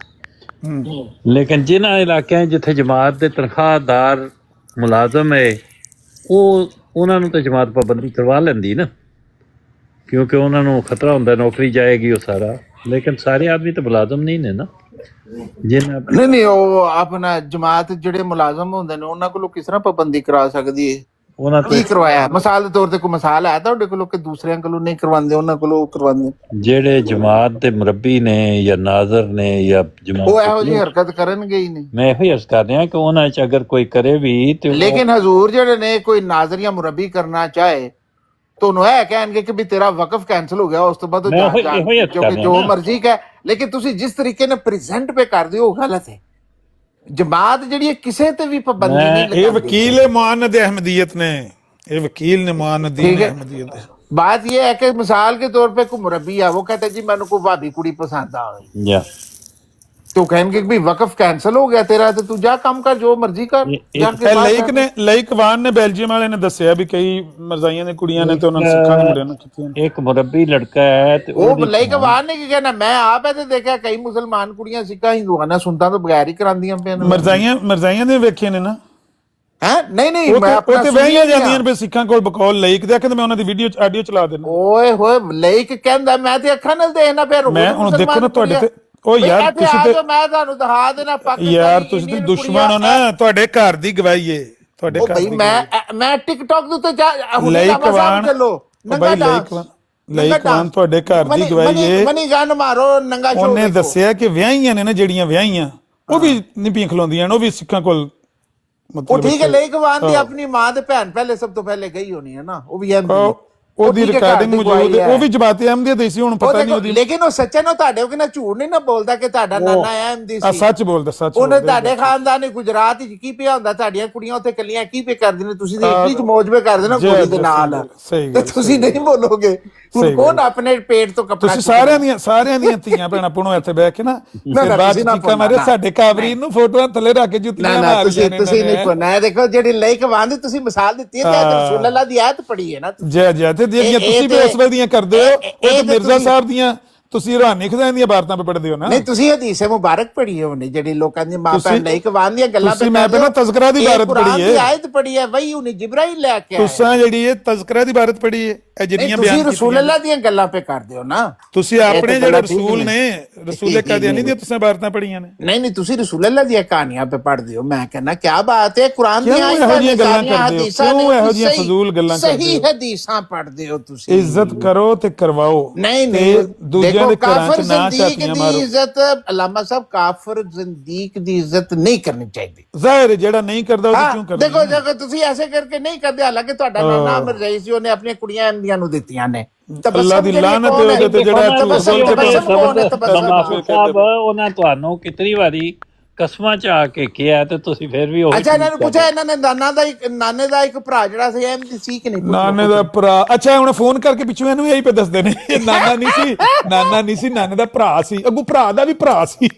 ਲੇਕਿਨ ਜਿਨ੍ਹਾਂ ਇਲਾਕਿਆਂ ਜਿੱਥੇ ਜਮਾਤ ਦੇ ਤਨਖਾਹਦਾਰ ਮੁਲਾਜ਼ਮ ਹੈ, ਉਹਨਾਂ ਨੂੰ ਤਾਂ ਜਮਾਤ ਪਾਬੰਦੀ ਕਰਵਾ ਲੈਂਦੀ ਨਾ, ਕਿਉਂਕਿ ਉਹਨਾਂ ਨੂੰ ਖਤਰਾ ਹੁੰਦਾ ਨੌਕਰੀ ਜਾਏਗੀ ਉਹ ਸਾਰਾ। ਲੇਕਿਨ ਸਾਰੇ ਆਦਮੀ ਤਾਂ ਮੁਲਾਜ਼ਮ ਨਹੀਂ ਨੇ ਨਾ, ਨਹੀਂ ਉਹ ਆਪਣਾ ਜਮਾਤ ਜਿਹੜੇ ਮੁਲਾਜ਼ਮ ਹੁੰਦੇ ਨੇ ਉਹਨਾਂ ਕੋਲੋਂ ਕਿਸ ਤਰ੍ਹਾਂ ਪਾਬੰਦੀ ਕਰਾ ਸਕਦੀ ਹੈ? ਉਹਨਾਂ ਕੀ ਕਰਵਾਇਆ? ਮਿਸਾਲ ਦੇ ਤੌਰ ਤੇ ਕੋਈ ਮਿਸਾਲ ਹੈ ਤੁਹਾਡੇ ਕੋਲੋਂ ਕਿ ਦੂਸਰਿਆਂ ਕੋਲੋਂ ਨਹੀਂ ਕਰਵਾਉਂਦੇ, ਉਹਨਾਂ ਕੋਲੋਂ ਕਰਵਾਉਂਦੇ? ਜਿਹੜੇ ਜਮਾਤ ਦੇ ਮੁਰੱਬੀ ਨੇ ਜਾਂ ਨਾਜ਼ਰ ਨੇ ਜਾਂ ਜਮਾਤ, ਉਹ ਇਹੋ ਜਿਹੀ ਹਰਕਤ ਕਰਨਗੇ ਹੀ ਨਹੀਂ। ਮੈਂ ਇਹੋ ਹੀ ਅਰਜ਼ ਕਰ ਰਿਹਾ ਕਿ ਉਹਨਾਂ 'ਚ ਅਗਰ ਕੋਈ ਕਰੇ ਵੀ ਤੇ, ਲੇਕਿਨ ਹਜ਼ੂਰ ਜਿਹੜੇ ਨੇ ਕੋਈ ਨਾਜ਼ਰ ਜਾਂ ਮੁਰੱਬੀ ਕਰਨਾ ਚਾਹੇ ਤੁਹਾਨੂੰ ਇਹ ਕਹਿਣਗੇ ਕਿ ਵੀ ਤੇਰਾ ਵਕਫ ਕੈਂਸਲ ਹੋ ਗਿਆ, ਉਸ ਤੋਂ ਬਾਅਦ ਜੋ ਮਰਜ਼ੀ ਕਹੇ। ਲੇਕਿਨ ਤੁਸੀਂ ਜਿਸ ਤਰੀਕੇ ਨਾਲ ਪ੍ਰੈਜ਼ੈਂਟ ਪੇ ਕਰਦੇ ਹੋ ਉਹ ਗਲਤ ਹੈ। ਜਮਾਤ ਜਿਹੜੀ ਕਿਸੇ ਤੇ ਵੀ ਪਾਬੰਦੀ ਨਹੀਂ ਲਗਾਉਂਦੀ। ਇਹ ਵਕੀਲ ਮੁਆਨਦ ਅਹਿਮਦੀयत ਨੇ, ਇਹ वकील ने मुआनदीन अहमदियत है। बात ये है कि मिसाल के तौर पे कोई मुरब्बी है, वो कहता है जी मैंने को भाभी कुड़ी पसंद आ गई, तो कहेंगे कि वक्फ कैंसिल हो गया तेरा, तो तू जा काम कर जो मर्जी कर। ਲਾਈਕ ਵਾਨ ਨੇ ਬੈਲਜੀਅਮ ਵਾਲੇ ਨੇ ਦੱਸਿਆ ਵੀ ਕਈ ਮਰਜ਼ਾਈਆਂ ਦੇ ਕੁੜੀਆਂ ਨੇ ਤੇ ਉਹਨਾਂ ਨੇ ਸਿੱਖਾਂ ਦੇ ਮੁੰਡਿਆਂ ਨੂੰ ਕੀਤੀਆਂ। ਇੱਕ ਮੁਰੱਬੀ ਲੜਕਾ ਹੈ ਤੇ ਉਹ ਲਾਈਕ ਵਾਨ ਨੇ ਕੀ ਕਹਿਣਾ, ਮੈਂ ਆਪ ਇਹ ਤੇ ਦੇਖਿਆ ਕਈ ਮੁਸਲਮਾਨ ਕੁੜੀਆਂ ਸਿੱਖਾਂ ਹਿੰਦੂਆਂ ਨਾਲ ਸੁਣਤਾਂ ਤੋਂ ਬਗੈਰ ਹੀ ਕਰਾਉਂਦੀਆਂ ਪਈਆਂ ਨੇ। ਮਰਜ਼ਾਈਆਂ ਦੇ ਵੇਖੇ ਨੇ ਨਾ ਨਹੀਂ ਮੈਂ ਆਪਣਾ ਤੇ ਵਹੀਆਂ ਜਾਂਦੀਆਂ ਨੇ ਸਿੱਖਾਂ ਕੋਲ ਬਕੌਲ ਲਾਈਕ ਦੇ, ਕਹਿੰਦੇ ਮੈਂ ਉਹਨਾਂ ਦੀ ਵੀਡੀਓ ਚ ਆਡੀਓ ਚਲਾ ਦੇਣਾ। ਓਏ ਹੋਏ ਲਾਈਕ ਕਹਿੰਦਾ ਮੈਂ ਤੇ ਅੱਖਾਂ ਨਾਲ ਦੇਖਣਾ ਪਿਆ। ਮੈਂ ਹੁਣ ਦੇਖੋ ਨਾ ਤੁਹਾਡੇ ਤੇ ਉਹ ਯਾਰ ਤੁਸੀਂ ਤੇ ਮੈਂ ਤੁਹਾਨੂੰ ਦਿਖਾ ਦੇਣਾ ਪਾਕਿਸਤਾਨ ਯਾਰ ਤੁਸੀਂ ਤੇ ਦੁਸ਼ਮਣ ਹੋ ਨਾ, ਤੁਹਾਡੇ ਘਰ ਦੀ ਗਵਾਹੀ ਏ ਤੁਹਾਡੇ ਘਰ ਦੀ। ਮੈਂ ਟਿਕਟੌਕ ਦੇ ਉੱਤੇ ਲਾਈਕਵਾਨ ਤੁਹਾਡੇ ਘਰ ਦੀ ਗਵਾਹੀ ਏ। ਮਨੀ ਗਨ ਮਾਰੋ ਨੰਗਾ ਸ਼ੋ। ਉਹਨੇ ਦੱਸਿਆ ਕਿ ਵਿਆਹੀਆਂ ਨੇ ਨਾ ਜਿਹੜੀਆਂ ਵਿਆਹੀਆਂ ਉਹ ਵੀ ਨਹੀਂ ਪੀਂ ਖਲੋਂਦੀਆਂ, ਉਹ ਵੀ ਸਿੱਖਾਂ ਕੋਲ ਉਹ ਠੀਕ ਹੈ। ਲਾਈਕਵਾਨ ਦੀ ਆਪਣੀ ਮਾਂ ਤੇ ਭੈਣ ਪਹਿਲੇ ਸਭ ਤੋਂ ਪਹਿਲੇ ਗਈ ਹੋਣੀ ਹੈ ਨਾ, ਉਹ ਵੀ ਉਹਦੀ ਰਿਕਾਰਡਿੰਗ ਮੌਜੂਦ ਹੈ, ਉਹ ਵੀ ਜਮਾਤ ਅਹਿਮਦੀਅਤ ਦੀ ਸੀ, ਹੁਣ ਪਤਾ ਨਹੀਂ ਉਹਦੀ। ਲੇਕਿਨ ਉਹ ਸੱਚਾ ਨਾ ਤੁਹਾਡੇ ਕੋਲ ਨਾ ਝੂਠ ਨਹੀਂ ਨਾ ਬੋਲਦਾ ਕਿ ਤੁਹਾਡਾ ਨਾਨਾ ਅਹਿਮਦੀ ਸੀ। ਸੱਚ ਬੋਲਦਾ, ਸੱਚ ਉਹਨੇ ਤੁਹਾਡੇ ਖਾਨਦਾਨ ਨੇ ਗੁਜਰਾਤ ਵਿੱਚ ਕੀ ਪਿਆ ਹੁੰਦਾ, ਤੁਹਾਡੀਆਂ ਕੁੜੀਆਂ ਉੱਥੇ ਕੱਲੀਆਂ ਕੀ ਪੇ ਕਰਦੀਆਂ ਨੇ, ਤੁਸੀਂ ਇਟਲੀ ਚ ਮੌਜਵੇ ਕਰਦੇ ਨਾ ਕੁੜੀ ਦੇ ਨਾਲ, ਤੇ ਤੁਸੀਂ ਨਹੀਂ ਬੋਲੋਗੇ। ਹੁਣ ਕੌਣ ਆਪਣੇ ਪੇਟ ਤੋਂ ਕੱਪੜਾ, ਤੁਸੀਂ ਸਾਰਿਆਂ ਦੀਆਂ ਧੀਆਂ ਭੈਣਾਂ ਪੁਣੋ ਇੱਥੇ ਬਹਿ ਕੇ ਨਾ ਬਾਅਦ ਚੀਕਾਂ ਮਾਰੇ ਸਾਡੇ ਕਾਬਰੀਨ ਨੂੰ ਫੋਟੋਆਂ ਥੱਲੇ ਰੱਖ ਕੇ ਜੁੱਤੀਆਂ ਮਾਰੀਆਂ ਨੇ। ਤੁਸੀਂ ਨਹੀਂ ਪੁੱਛਣਾ, ਦੇਖੋ ਜਿਹੜੀ ਲਾਇਕਵਾਨ ਦੀ ਤੁਸੀਂ ਮਿਸਾਲ ਦਿੱਤੀ ਹੈ, ਤੇ ਰਸੂਲ ਅੱਲਾਹ ਦੀ ਆਇਤ ਪੜ੍ਹੀ ਹੈ ਨਾ ਜੈ ਤੇ ਜਿਹੜੀਆਂ ਤੁਸੀਂ ਵੀ ਉਸ ਵੇਲੇ ਦੀਆਂ ਕਰਦੇ ਹੋ, ਉਹ ਮਿਰਜ਼ਾ ਸਾਹਿਬ ਦੀਆਂ ਤੁਸੀਂ ਰਾਨੀ ਖੁਦਾ ਦੀਆਂ ਬਾਰਤਾਂ ਪੇ ਪੜ੍ਹਦੇ ਹੋ ਨਾ। ਨਹੀਂ, ਤੁਸੀਂ ਹਦੀਸ ਮੁਬਾਰਕ ਪੜ੍ਹੀ ਹੋਣੀ ਜਿਹੜੀ ਲੋਕਾਂ ਦੀ ਮਾਂ ਭੈਣ ਲਾਇਕਵਾਨ ਦੀਆਂ ਗੱਲਾਂ ਤੁਸੀਂ ਮੈਂ ਪਹਿਲਾਂ ਤਜ਼ਕਰਾ ਦੀ ਇਬਾਰਤ ਪੜ੍ਹੀ ਹੈ, ਆਇਤ ਪੜ੍ਹੀ ਹੈ, ਵਹੀ ਉਹਨੇ ਜਿਬਰਾਈਲ ਲੈ ਕੇ ਆਇਆ। ਤੁਸੀਂ ਜਿਹੜੀ ਇਹ ਤਜ਼ਕਰਾ ਦੀ ਇਬਾਰਤ ਪੜ੍ਹੀ ਹੈ, ਇਹ ਜਿਹੜੀਆਂ ਬਿਆਨ ਤੁਸੀਂ ਰਸੂਲ ਅੱਲਾਹ ਦੀਆਂ ਗੱਲਾਂ ਪੇ ਕਰਦੇ ਹੋ ਨਾ। ਤੁਸੀਂ ਆਪਣੇ ਜਿਹੜੇ ਰਸੂਲ ਨੇ, ਰਸੂਲੇ ਕਾਦੀਆਨੀ ਦੀਆਂ ਤੁਸੀਂ ਇਬਾਰਤਾਂ ਪੜ੍ਹੀਆਂ ਨੇ। ਨਹੀਂ, ਤੁਸੀਂ ਰਸੂਲ ਅੱਲਾਹ ਦੀਆਂ ਕਹਾਣੀਆਂ ਪੇ ਪੜ੍ਹਦੇ ਹੋ। ਮੈਂ ਕਹਿੰਦਾ ਕੀ ਬਾਤ ਹੈ, ਕੁਰਾਨ ਦੀਆਂ ਇਹੋ ਜਿਹੀਆਂ ਗੱਲਾਂ ਕਰਦੇ ਹੋ, ਕਿਉਂ ਇਹੋ ਜਿਹੀਆਂ ਫਜ਼ੂਲ ਗੱਲਾਂ ਕਰਦੇ ਹੋ? ਸਹੀ ਹਦੀਸਾਂ ਪੜ੍ਹਦੇ ਹੋ ਤੁਸੀਂ। ਇੱਜ਼ਤ ਕਰੋ ਤੇ ਕਰਵਾਓ। ਨਹੀਂ, ਦੂਜਿਆਂ ਦੇ ਘਰਾਂ ਚ ਨਾ ज़िंदीक ਦੀ ਇੱਜ਼ਤ, ਅਲਾਮਾ ਸਾਹਿਬ ਕਾਫਰ ਜ਼ਿੰਦੀਕ ਦੀ ਇੱਜ਼ਤ ਨਹੀਂ ਕਰਨੀ ਚਾਹੀਦੀ। ਜ਼ਾਹਿਰ ਜਿਹੜਾ ਨਹੀਂ ਕਰਦਾ ਉਹਦੀ ਕਿਉਂ ਕਰਨੀ? ਦੇਖੋ ਜੇ ਤੁਸੀਂ ਐਸੇ ਕਰਕੇ ਨਹੀਂ ਕਰਦੇ, ਹਾਲਾਂਕਿ ਤੁਹਾਡਾ ਨਾਨਾ ਅਮਰ ਰਈ ਸੀ, ਉਹਨੇ ਆਪਣੀਆਂ ਕੁੜੀਆਂ ਅਹਿਮਦੀਆਂ ਨੂੰ ਦਿੱਤੀਆਂ ਨੇ। ਅੱਲਾਹ ਦੀ ਲਾਨਤ ਹੈ ਉਹਦੇ ਤੇ ਜਿਹੜਾ ਸਾਹਿਬ ਉਹਨਾਂ ਤੁਹਾਨੂੰ ਕਿਤਨੀ ਵਾਰੀ ਕਸਮਾਂ ਚ ਆ ਕੇ ਕਿਹਾ ਤੇ ਤੁਸੀਂ ਫਿਰ ਵੀ ਅੱਛਾ ਇਹਨਾਂ ਨੂੰ ਪੁੱਛਿਆ, ਇਹਨਾਂ ਨੇ ਨਾਨੇ ਦਾ ਇੱਕ ਭਰਾ ਜਿਹੜਾ ਸੀ ਅਹਿਮਦੀ ਸੀ ਕਿ ਨਹੀਂ? ਨਾਨੇ ਦਾ ਭਰਾ, ਅੱਛਾ ਹੁਣ ਫੋਨ ਕਰਕੇ ਪਿੱਛੋਂ ਇਹਨੂੰ ਇਹੀ ਪੇ ਦੱਸਦੇ ਨੇ ਨਾਨਾ ਨਹੀਂ ਸੀ, ਨਾਨੇ ਦਾ ਭਰਾ ਸੀ, ਅੱਗੋਂ ਭਰਾ ਦਾ ਵੀ ਭਰਾ ਸੀ।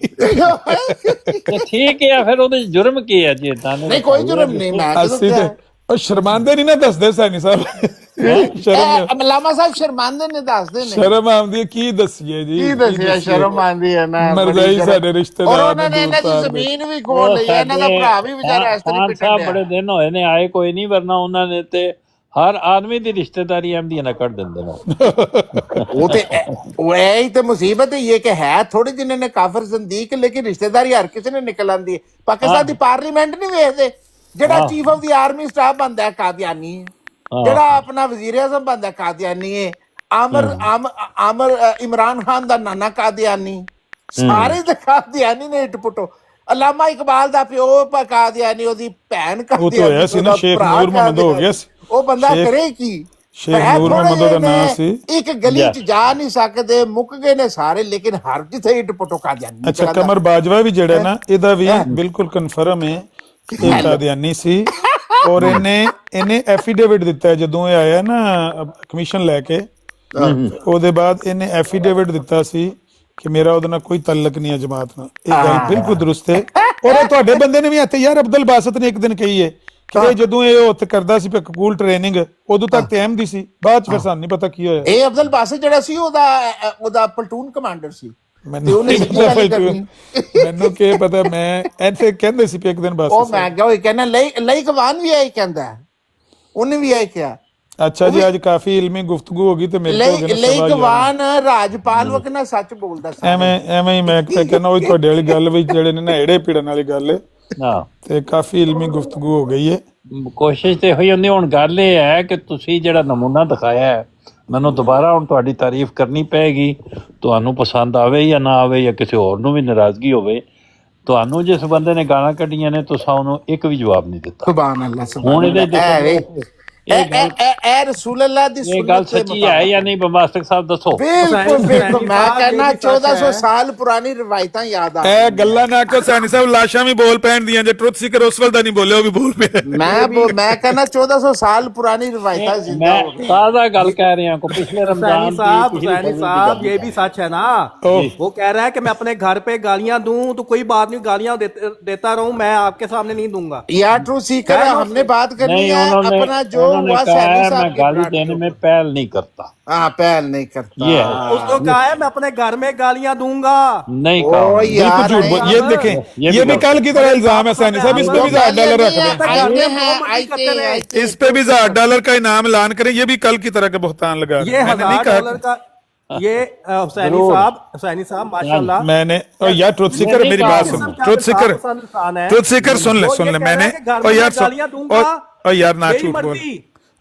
ਠੀਕ ਹੈ, ਫਿਰ ਉਹਦੇ ਜੁਰਮ ਕੀ ਹੈ ਜੀ? ਨਹੀਂ ਕੋਈ ਜੁਰਮ ਨਹੀਂ। ਮੈਂ ਉਹ ਸ਼ਰਮਾਂਦੇ ਨਹੀਂ ਨਾ ਦੱਸਦੇ ਸੈਣੀ ਸਾਹਿਬ, ਅਲਾਮਾ ਸਾਹਿਬ ਸ਼ਰਮਾਂਦੇ ਨੇ ਦੱਸਦੇ ਨੇ। ਸ਼ਰਮ ਆਉਂਦੀ ਹੈ, ਕੀ ਦੱਸੀਏ ਜੀ, ਕੀ ਦੱਸਿਆ? ਸ਼ਰਮ ਆਉਂਦੀ ਹੈ ਨਾ, ਮਰਜ਼ਾਈ ਸਾਡੇ ਰਿਸ਼ਤੇਦਾਰ। ਔਰ ਉਹਨਾਂ ਨੇ ਇਹਨਾਂ ਦੀ ਜ਼ਮੀਨ ਵੀ ਖੋਲ ਲਈ, ਇਹਨਾਂ ਦਾ ਭਰਾ ਵੀ ਵਿਚਾਰਾ ਇਸ ਤਰ੍ਹਾਂ ਪਿੱਟਣ ਡਿਆ। ਬੜੇ ਦਿਨ ਹੋਏ ਨੇ ਆਏ ਕੋਈ ਨਹੀਂ, ਵਰਨਾ ਉਹਨਾਂ ਨੇ ਤੇ ਹਰ ਆਦਮੀ ਦੀ ਰਿਸ਼ਤੇਦਾਰੀ ਅਹਿਮਦੀਆਂ ਨਾਲ ਕੱਢ ਦਿੰਦੇ ਨੇ। ਉਹ ਇਹੀ ਤੇ ਮੁਸੀਬਤ ਹੈ ਕਿ ਹੈ ਥੋੜੇ ਜਿਹੇ ਨੇ ਕਾਫਰ ਜ਼ੰਦੀਕ, ਲੇਕਿਨ ਰਿਸ਼ਤੇਦਾਰੀ ਹਰ ਕਿਸੇ ਨੇ ਨਿਕਲ ਆਂਦੀ ਹੈ। ਪਾਕਿਸਤਾਨ ਦੀ ਪਾਰਲੀਮੈਂਟ ਨਹੀਂ ਵੇਖਦੇ, ਜਿਹੜਾ chief of the army staff ਬਣਦਾ ਹੈ ਕਾਦੀਆਨੀ ਹੈ, ਜਿਹੜਾ ਆਪਣਾ ਵਜ਼ੀਰ ਆਜ਼ਮ ਬਣਦਾ ਕਾਦੀਆਨੀ ਹੈ, ਆਮਰ ਇਮਰਾਨ ਖਾਨ ਦਾ ਨਾਨਾ ਕਾਦੀਆਨੀ, ਸਾਰੇ ਦੇ ਕਾਦੀਆਨੀ ਨੇ ਇੱਟ ਪੁੱਟੋ। ਅਲਾਮਾ ਇਕਬਾਲ ਦਾ ਪਿਓ ਕਾਦੀਆਨੀ, ਉਹਦੀ ਭੈਣ ਕਾਦੀਆਨੀ, ਸ਼ੇਖ ਨੂਰ ਮੁਹੰਮਦ ਹੋ ਗਿਆ ਸੀ। ਉਹ ਬੰਦਾ ਕਰੇ ਕੀ? ਸ਼ੇਖ ਨੂਰ ਮੁਹੰਮਦ ਦਾ ਨਾਮ ਸੀ। ਇੱਕ ਗਲੀ ਚ ਜਾ ਨਹੀਂ ਸਕਦੇ, ਮੁੱਕ ਗਏ ਨੇ ਸਾਰੇ, ਲੇਕਿਨ ਹਰ ਜਿੱਥੇ ਇੱਟ ਪੁੱਟੋ ਕਾਦੀਆਨੀ। ਅੱਛਾ, ਕਮਰ ਬਾਜਵਾ ਵੀ ਜਿਹੜਾ ਨਾ, ਇਹਦਾ ਵੀ ਬਿਲਕੁਲ ਕਨਫਰਮ ਹੈ ਇਹ ਕਾਦੀਆਨੀ ਸੀ। ਔਰ ਇਹਨੇ ਐਫੀਡੇਵਿਟ ਦਿੱਤਾ ਜਦੋਂ ਇਹ ਆਇਆ ਨਾ ਕਮਿਸ਼ਨ ਲੈ ਕੇ, ਉਹਦੇ ਬਾਅਦ ਇਹਨੇ ਐਫੀਡੇਵਿਟ ਦਿੱਤਾ ਸੀ ਕਿ ਮੇਰਾ ਉਹਦੇ ਨਾਲ ਕੋਈ ਤਾਲੁਕ ਨਹੀਂ ਹੈ ਜਮਾਤ ਨਾਲ। ਇਹ ਗੱਲ ਬਿਲਕੁਲ ਦਰੁਸਤ ਹੈ। ਔਰ ਤੁਹਾਡੇ ਬੰਦੇ ਨੇ ਵੀ ਇੱਥੇ ਯਾਰ ਅਬਦੁਲ ਬਾਸਤ ਨੇ ਇੱਕ ਦਿਨ ਕਹੀ ਹੈ ਕਿ ਜਦੋਂ ਇਹ ਉੱਥੇ ਕਰਦਾ ਸੀ ਸਕੂਲ ਟ੍ਰੇਨਿੰਗ, ਉਦੋਂ ਤੱਕ ਤੇ ਅਹਿਮਦੀ ਸੀ, ਬਾਅਦ ਚ ਫਿਰ ਸਾਨੂੰ ਨਹੀਂ ਪਤਾ ਕੀ ਹੋਇਆ। ਇਹ ਅਬਦੁਲ ਬਾਸਤ ਜਿਹੜਾ ਸੀ ਉਹਦਾ ਪਲਟੂਨ ਕਮਾਂਡਰ ਸੀ। ਮੈਨੂੰ ਕੀ ਪਤਾ, ਮੈਂ ਇੱਥੇ ਕਹਿੰਦੇ ਸੀ ਇੱਕ ਦਿਨ ਬਸ। ਉਹ ਮੈਂ ਕਿਹਾ ਕਹਿੰਦਾ ਲਾਇਕਵਾਨ ਵੀ ਆਈ ਕਹਿੰਦਾ, ਉਹਨੇ ਵੀ ਆਈ ਕਿਹਾ। ਅੱਛਾ ਜੀ, ਅੱਜ ਕਾਫੀ ਇਲਮੀ ਗੁਫ਼ਤਗੂ ਹੋ ਗਈ ਤੇ ਮੇਰੇ ਲਾਇਕਵਾਨ ਰਾਜਪਾਲ ਵਕ ਨਾ ਸੱਚ ਬੋਲਦਾ ਸੀ। ਐਵੇਂ ਹੀ ਮੈਂ ਕਹਿੰਦਾ ਉਹ ਤੁਹਾਡੇ ਵਾਲੀ ਗੱਲ ਵੀ ਜਿਹੜੇ ਨੇ ਨਾ ਏੜੇ ਪੀੜਨ ਵਾਲੀ ਗੱਲ ਹੈ, ਤੇ ਕਾਫੀ ਇਲਮੀ ਗੁਫ਼ਤਗੂ ਹੋ ਗਈ ਹੈ। ਕੋਸ਼ਿਸ਼ ਤੇ ਹੋਈ ਹੁੰਦੀ। ਹੁਣ ਗੱਲ ਇਹ ਹੈ ਕਿ ਤੁਸੀਂ ਜਿਹੜਾ ਨਮੂਨਾ ਦਿਖਾਇਆ ਹੈ, ਮੈਨੂੰ ਦੁਬਾਰਾ ਹੁਣ ਤੁਹਾਡੀ ਤਾਰੀਫ ਕਰਨੀ ਪਏਗੀ, ਤੁਹਾਨੂੰ ਪਸੰਦ ਆਵੇ ਜਾਂ ਨਾ ਆਵੇ, ਜਾਂ ਕਿਸੇ ਹੋਰ ਨੂੰ ਵੀ ਨਾਰਾਜ਼ਗੀ ਹੋਵੇ। ਤੁਹਾਨੂੰ ਜਿਸ ਬੰਦੇ ਨੇ ਗਾਲਾਂ ਕੱਢੀਆਂ ਨੇ, ਤੁਸੀਂ ਉਹਨੂੰ ਇੱਕ ਵੀ ਜਵਾਬ ਨਹੀਂ ਦਿੱਤਾ। ਸੁਭਾਨ ਅੱਲਾਹ, ਹੁਣ ਇਹਦੇ ਇਹ ਰਸੂਲ ਅੱਲਾਹ ਦੀ ਇਹ ਗੱਲ ਸੱਚੀ ਹੈ ਜਾਂ ਨਹੀਂ? ਬੰਬਾਸਟਕ ਸਾਹਿਬ ਦੱਸੋ। ਬਿਲਕੁਲ ਮੈਂ ਕਹਿੰਦਾ 1400 ਸਾਲ ਪੁਰਾਣੀ ਰਵਾਇਤਾਂ ਯਾਦ ਆ। ਇਹ ਗੱਲਾਂ ਨਾ ਕੋ ਸੈਣੀ ਸਾਹਿਬ, ਲਾਸ਼ਾਂ ਵੀ ਬੋਲ ਪੈਣ ਦੀਆਂ। ਜੇ ਟਰੁੱਥ ਸੀਕਰ ਉਸ ਵੇਲੇ ਦਾ ਨਹੀਂ ਬੋਲਿਆ, ਉਹ ਵੀ ਬੋਲ ਪਿਆ। ਮੈਂ ਕਹਿੰਦਾ 1400 ਸਾਲ ਪੁਰਾਣੀ ਰਵਾਇਤਾਂ ਜ਼ਿੰਦਾ ਹੋ गई। ताज़ा गल कह रहे हैं को पिछले रमजान साहब ये भी सच है ना। वो कह रहा है कि मैं अपने घर पे गालियां दूं तो कोई बात नहीं, गालियां देता रहूं, मैं आपके सामने नहीं दूंगा। यार ट्रूथ सीकर हमने बात करनी है, अपना जो हुआ मैं गाली देने में पहल नहीं करता। हाँ, पहल नहीं करता। उसको कहा है मैं अपने घर में गालियां दूंगा, नहीं कहा। ये देखें, ये भी कल की तरह इल्जाम है सैनी साहब। इस पे भी $1000 रख दें, इस पे भी $1000 का इनाम ऐलान करें। ये भी कल की तरह का बहतान लगा। ये $1000 का ये हुसैनी साहब माशाल्लाह। मैंने यार ट्रुथ सीकर मेरी बात सुन, ट्रुथ सीकर सुन ले मैंने और यार ना झूठ बोल।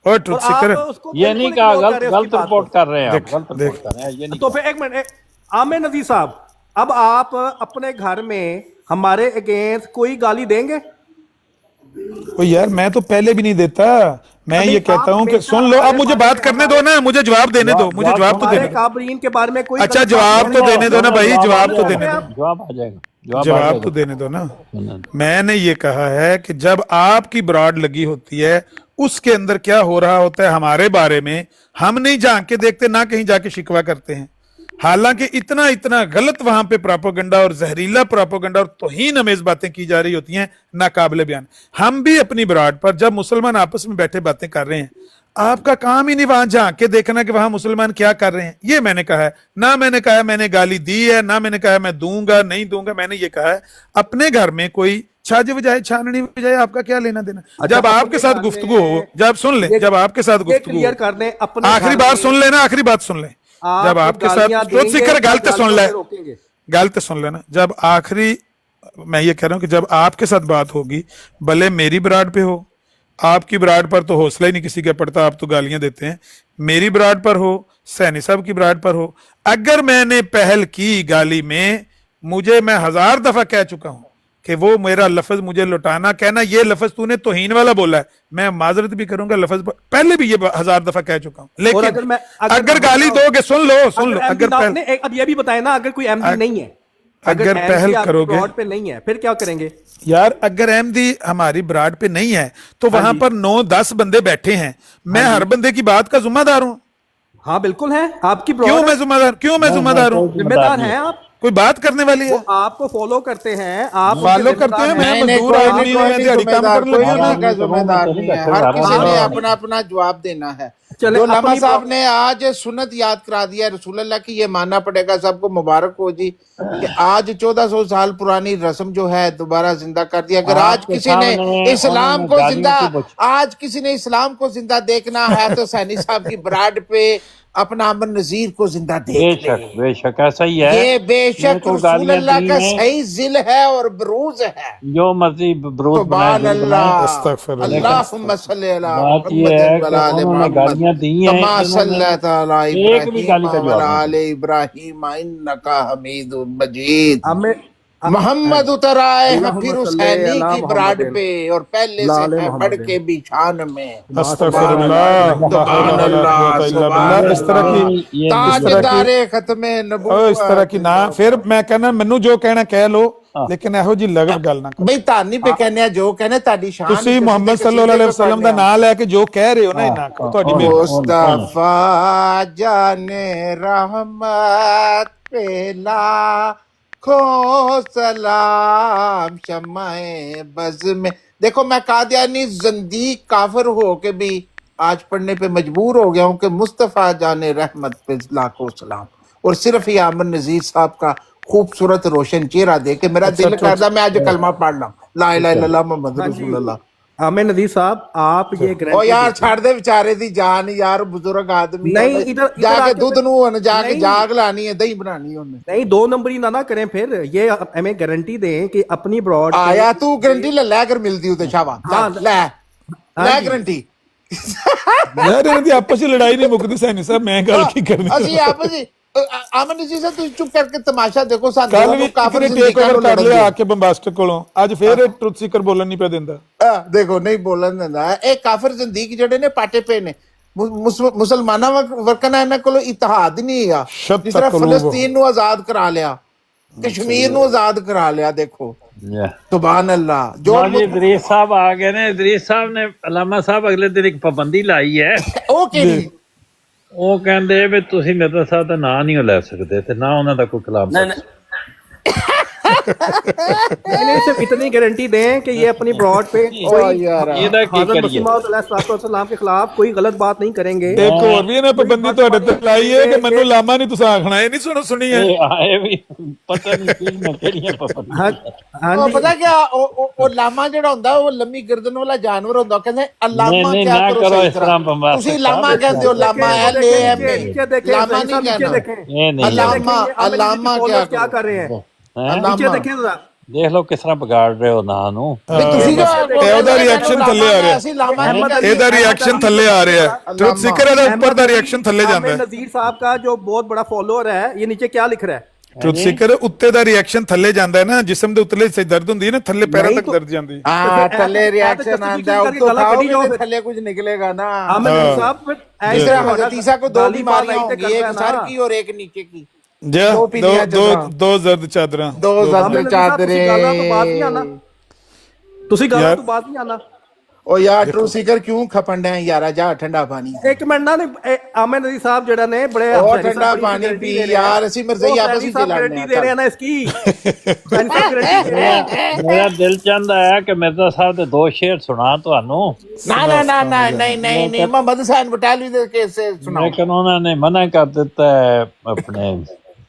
और ट्रुथ सीकर ये नहीं कहा, गलत रिपोर्ट कर रहे हैं आप, गलत रिपोर्ट कर रहे हैं। ये नहीं। तो फिर एक मिनट, आमिर नज़ीर साहब, अब आप अपने घर में हमारे अगेंस्ट कोई गाली देंगे? यार मैं तो पहले भी नहीं देता, मैं ये कहता हूं कि सुन लो, अब मुझे बात करने दो ना, मुझे जवाब देने दो, मुझे जवाब तो देने दो। काबरीन के बारे में कोई अच्छा जवाब तो देने दो ना भाई, जवाब तो देने दो, जवाब आ जाएगा, जवाब तो देने दो ना। मैंने ये कहा है कि जब आपकी ब्रॉड लगी होती है उसके अंदर क्या हो रहा होता है हमारे बारे में हम नहीं झांक के देखते, ना कहीं जाके शिकवा करते हैं। हालांकि इतना इतना गलत वहां पे प्रोपेगेंडा और जहरीला प्रोपेगेंडा और तौहीन अमेज बातें की जा रही होती हैं, नाकाबिले बयान। हम भी अपनी ब्रॉड पर जब मुसलमान आपस में बैठे बातें कर रहे हैं, आपका काम ही नहीं वहां झांक के देखना कि वहां मुसलमान क्या कर रहे हैं। ये मैंने कहा है ना, मैंने कहा है मैंने गाली दी है ना, मैंने कहा है मैं दूंगा नहीं दूंगा। मैंने ये कहा है अपने घर में कोई छाजे बजाय छाननी बजाय आपका क्या लेना देना। जब आपके साथ गुफ्तगू हो, जब सुन ले, जब आपके साथ गुफ्तगू हो, आखिरी बात सुन लेना, आखिरी बात सुन ले, जब आपके साथ ट्रुथ सीकर गलत सुन ले, गलत सुन लेना, जब आखिरी मैं ये कह रहा हूं कि जब आपके साथ बात होगी, भले मेरी ब्राड पे हो, आपकी ब्राड पर तो हौसला ही नहीं किसी का पड़ता, आप तो गालियां देते हैं। मेरी ब्राड पर हो, सैनी साहब की ब्राड पर हो, अगर मैंने पहल की गाली में, मुझे मैं 1000 दफा कह चुका हूं कि वो मेरा लफ्ज मुझे लौटाना, कहना ये लफ्ज तूने तौहीन वाला बोला है, मैं माजरत भी करूंगा लफ्ज पहले भी ये 1000 दफा कह चुका हूं। लेकिन अगर गाली दोगे, सुन लो अगर अब ये भी बताए ना, अगर कोई एमडी नहीं है, अगर पहल करोगे ब्रॉड पे नहीं है, फिर क्या करेंगे यार? अगर अहमदी हमारी ब्राड पे नहीं है तो वहां पर 9-10 बंदे बैठे हैं, मैं हर बंदे की बात का जिम्मेदार हूं। हाँ बिल्कुल है, आपकी क्यों मैं जिम्मेदार हूं? जिम्मेदार है आप, कोई बात करने वाली है? आपको फॉलो करते हैं, आप फॉलो करते हैं, मैं मजदूर आदमी हूं, मैं दिहाड़ी काम करने लगा का जिम्मेदार नहीं है, हर किसी ने अपना अपना जवाब देना है। जो लामा साहब ने आज सुन्नत याद करा दिया रसूलुल्लाह की, ये मानना पड़ेगा सबको, मुबारक हो जी कि आज 1400 साल पुरानी रस्म जो है दोबारा जिंदा कर दिया। अगर आज किसी ने इस्लाम को जिंदा, आज किसी ने इस्लाम को जिंदा देखना है तो सैनी साहब की ब्राड पे अपना अमन नजीर को जिंदा देख ले। बेशक ऐसा ही है, ये बेशक रसूलुल्लाह का सही जिल है और बरूज है, जो मर्जी बरूज सुभान अल्लाह, अल्लाहुम्मा सल्ली अला मुहम्मद व आले मुहम्मद कमा सल्लल्लाहु अला इब्राहीम व आले इब्राहीम इन्नका हमीदुम मजीद। मोहम्मद उतर आए हैं फिर हुसैनी की ब्राड पे और पहले से है बढ़ के बिछान में। इस तरह की ताजदारे खत्मे नबूवत, इस तरह की ना, फिर मैं कहना मैनू जो कहना कह लो, लेकिन ਇਹੋ ਜੀ ਲਗੜ ਗੱਲ ਨਾ ਕਰੋ ਬਈ ਧਾਨੀ पे कहने जो कहने ਤੁਹਾਡੀ शान, ਤੁਸੀਂ ਮੁਹੰਮਦ ਸੱਲੱਲਾਹੁ ਅਲੈहि ਵਸੱਲਮ ਦਾ ਨਾਮ ਲੈ ਕੇ ਜੋ ਕਹਿ ਰਹੇ ਹੋ ਨਾ, ਇਹਨਾਂ ਕੋ ਤੁਹਾਡੀ मुस्तफा जाने रहमत पे लाखों सलाम शम्माए बज़ में। देखो मैं कादियानी जंदीक काफिर हो के भी आज पढ़ने पे मजबूर हो गया हूँ कि मुस्तफ़ा जाने रहमत पे लाखों सलाम, और सिर्फ ये आमन नज़ीर साहब का खूबसूरत रोशन चेहरा देख के मेरा दिल करता मैं आज कलमा पढ़ ला, ला इलाहा इल्लल्लाह मुहम्मद रसूलुल्लाह। आमिर नज़ीर साहब आप ये ओ यार छाड़ दे बेचारे दी जान, यार बुजुर्ग आदमी नहीं, इधर जाके दूध नू जाके जाग लानी है, दही बनानी है उन्हें। नहीं, 2 नंबरी ना करें, फिर ये हमें गारंटी दें कि अपनी ब्रॉड आया तू गारंटी ले ले अगर मिलती हो तो शाबाश, ले ले गारंटी। यार ਇਹਨਾਂ ਦੀ ਆਪਸ ਵਿੱਚ ਲੜਾਈ ਨਹੀਂ ਮੁੱਕਦੀ ਸੈਣੀ ਸਾਹਿਬ, ਮੈਂ ਗੱਲ ਕੀ ਕਰਨੀ ਅਸੀਂ ਆਪਸ ਵਿੱਚ ਆਮਨ ਜੀ ਸਾਹਿਬ ਤੁਸੀਂ ਚੁੱਪ ਕਰਕੇ ਤਮਾਸ਼ਾ ਦੇਖੋ, ਕੱਲ ਸਾਨੂੰ ਵੀ ਕਾਫਰ ਕਾਫੀ ਟੇਕ ਓਵਰ ਕਰ ਲਿਆ ਆ ਕੇ ਬੰਬਾਸਟਿਕ ਕੋਲੋਂ, ਅੱਜ ਫੇਰ ਟਰੁਥ ਸੀਕਰ ਬੋਲਣ ਨਹੀਂ ਪਿਆ ਦਿੰਦਾ। ਦੇਖੋ ਨਹੀਂ ਬੋਲਣ ਦਿੰਦਾ, ਇਹ ਕਾਫਰ ਜ਼ਿੰਦਗੀ ਜਿਹੜੇ ਨੇ ਪਾਟੇ ਪਏ ਨੇ ਮੁਸਲਮਾਨਾਂ ਵਰਕਣਾ, ਇਹਨਾਂ ਕੋਲ ਇਤਿਹਾਦ ਹੀ ਨਹੀਂ ਆ। ਜਿਸ ਤਰ੍ਹਾਂ ਫਲਸਤੀਨ ਨੂੰ ਆਜ਼ਾਦ ਕਰਾ ਲਿਆ, ਕਸ਼ਮੀਰ ਨੂੰ ਆਜ਼ਾਦ ਕਰਾ ਲਿਆ, ਦੇਖੋ ਸੁਭਾਨ ਅੱਲਾਹ। ਜੋ इदरीस साहब आ गए ने, इदरीस साहब ने अलामा साहब अगले दिन एक पाबंदी लाई है, ਉਹ ਕਿਹੜੀ ਉਹ ਕਹਿੰਦੇ ਵੀ ਤੁਸੀਂ ਮਿਰਜ਼ਾ ਸਾਹਿਬ ਦਾ ਨਾਂ ਨਹੀਂ ਲੈ ਸਕਦੇ ਤੇ ਨਾ ਉਹਨਾਂ ਦਾ ਕੋਈ ਕਲਾਮ। सिर्फ इतनी गारंटी दें कि ये अपनी ब्रॉड पे सलाम के खिलाफ कोई गलत बात नहीं करेंगे। एक और भी ना पाबंदी ਤੁਹਾਡੇ ਤੇ ਲਾਈ ਹੈ ਕਿ ਮੈਨੂੰ ਲਾਮਾ ਨਹੀਂ ਤੁਸੀਂ ਆਖਣਾ, ਇਹ ਨਹੀਂ ਸੁਣੀ ਹੈ ਆਏ ਵੀ ਪਤਾ ਨਹੀਂ ਕਿਹੜੀਆਂ ਪਾਬੰਦੀਆਂ। ਉਹ ਪਤਾ ਕੀ ਉਹ ਲਾਮਾ ਜਿਹੜਾ ਹੁੰਦਾ ਉਹ ਲੰਮੀ ਗਰਦਨ ਵਾਲਾ ਜਾਨਵਰ ਹੁੰਦਾ, ਕਹਿੰਦੇ ਅਲਾਮਾ ਕੀ ਕਰੋ ਇਸ ਤਰ੍ਹਾਂ, ਤੁਸੀਂ ਲਾਮਾ ਕਹਿੰਦੇ ਹੋ, ਲਾਮਾ LAMA, ਲਾਮਾ ਨਹੀਂ कहना, अलामा अलामा क्या कर रहे हैं, ਦੇਖ ਲਓ ਕਿਸ ਤਰ੍ਹਾਂ ਵਿਗਾੜ ਰਹੇ ਹੋ ਨਾਂ ਨੂੰ। ਇਹਦਾ ਰਿਐਕਸ਼ਨ ਥੱਲੇ ਆ ਰਿਹਾ, ਇਹਦਾ ਰਿਐਕਸ਼ਨ ਥੱਲੇ ਆ ਰਿਹਾ, ਟਰੁਥ ਸੀਕਰ ਦਾ ਉੱਪਰ ਦਾ ਰਿਐਕਸ਼ਨ ਥੱਲੇ ਜਾਂਦਾ ਹੈ। नज़ीर साहब का जो बहुत बड़ा फॉलोअर है, ये नीचे क्या लिख रहा है ਟਰੂਥ ਸੀਕਰ ਉੱਤੇ ਦਾ ਰਿਐਕਸ਼ਨ ਥੱਲੇ ਜਾਂਦਾ ਹੈ ਨਾ, ਜਿਸਮ ਦੇ ਉੱਤਲੇ ਹਿੱਸੇ ਦਰਦ ਹੁੰਦੀ ਹੈ ਨਾ, ਥੱਲੇ ਪੈਰਾਂ ਤੱਕ ਦਰਦ ਜਾਂਦੀ ਹੈ। हाँ थल्ले रिएक्शन आंदा है तो खाओगे तो थल्ले कुछ निकलेगा ना। आमिर साहब फिर तीसरा हजरतीसा को 2 गाली मार बीमारियां रही थी, होंगी, कर एक रहा सर ना। की और एक नीचे की। ਜਾ ਦੋ ਪੀਲੀਆਂ ਦੋ ਜ਼ਰਦ ਚਾਦਰਾਂ। 2 जर्द चादरे। गाला तो बात नहीं आना, ਤੁਸੀਂ ਗੱਲਾਂ यार- ਤੋਂ ਬਾਤ ਨਹੀਂ ਆਣਾ। ओ यार ट्रू सीकर क्यों खपन डे यारा, जा ठंडा पानी। ਇੱਕ ਮਿੰਟ ਨਾ ਆਮਿਰ ਨਦੀ ਸਾਹਿਬ ਜਿਹੜਾ ਨੇ ਬੜੇ और ਹਸੈਨੀ ठंडा ਸਾਹਿਬ पानी guarantee पी ਦੇ ਰਹੇ ਆ। यार, ਅਸੀਂ ਮਰਜ਼ਈ ਉਹ ਆਪਸ ਹਸੈਨੀ ਵਿੱਚ ਸਾਹਿਬ ਲੜਨੇ guarantee ਦੇ ਰਹੇ ਆ ਨਾ ਇਸकी ਹਸੈਨੀ ਸਾਹਿਬ guarantee ਦੇ ਰਹੇ ਆ। ਮੇਰਾ ਦਿਲ ਚਾਹੁੰਦਾ ਹੈ ਕਿ ਮਿਰਜ਼ਾ ਸਾਹਿਬ ਦੇ 2 ਸ਼ੇਰ ਸੁਣਾ ਤੁਹਾਨੂੰ, ना ना ना ना नहीं नहीं नहीं मोहम्मद हुसैन बटालवी के केस से सुनाओ। ਲੇਕਿन ਉਹਨਾਂ ਨੇ ਮਨਾ ਕਰ ਦਿੱਤਾ ਹੈ ਆਪਣੇ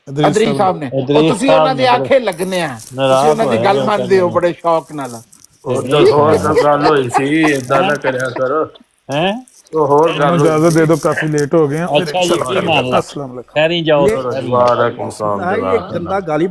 ਅਦਰੀ ਸਾਹਿਬ ਨੇ। ਉਹ ਅਦਰੀ ਤੁਸੀਂ ਸਾਹਿਬ ਉਹਨਾਂ ਦੇ ਨੇ ਆਖੇ ਲੱਗਨੇ ਆ, ਨਾਰਾਜ਼ ਤੁਸੀਂ ਉਹਨਾਂ ਦੀ ਗੱਲ ਹੋਏ ਮੰਨਦੇ ਹੋ ਬੜੇ ਸ਼ੌਕ ਨਾਲ। ਹੋਰ ਗੱਲ ਹੋਈ ਸੀ, ਏਦਾਂ ਨਾ ਕਰਿਆ ਕਰੋ। ਹੈ ਹੋਰ ਗੱਲ ਇਜਾਜ਼ਤ ਦੇ ਦਿਓ, ਕਾਫੀ ਲੇਟ ਹੋ ਗਏ ਆ। ਅੱਛਾ ਜੀ, ਕੀ ਮੰਨ ਲਾ अस्सलाम वालेकुम। ਖੈਰੀ ਜਾਓ। ਵਾਲੇਕੁਮ ਸਲਾਮ। ਇਹ ਗੰਦਾ ਗਾਲੀ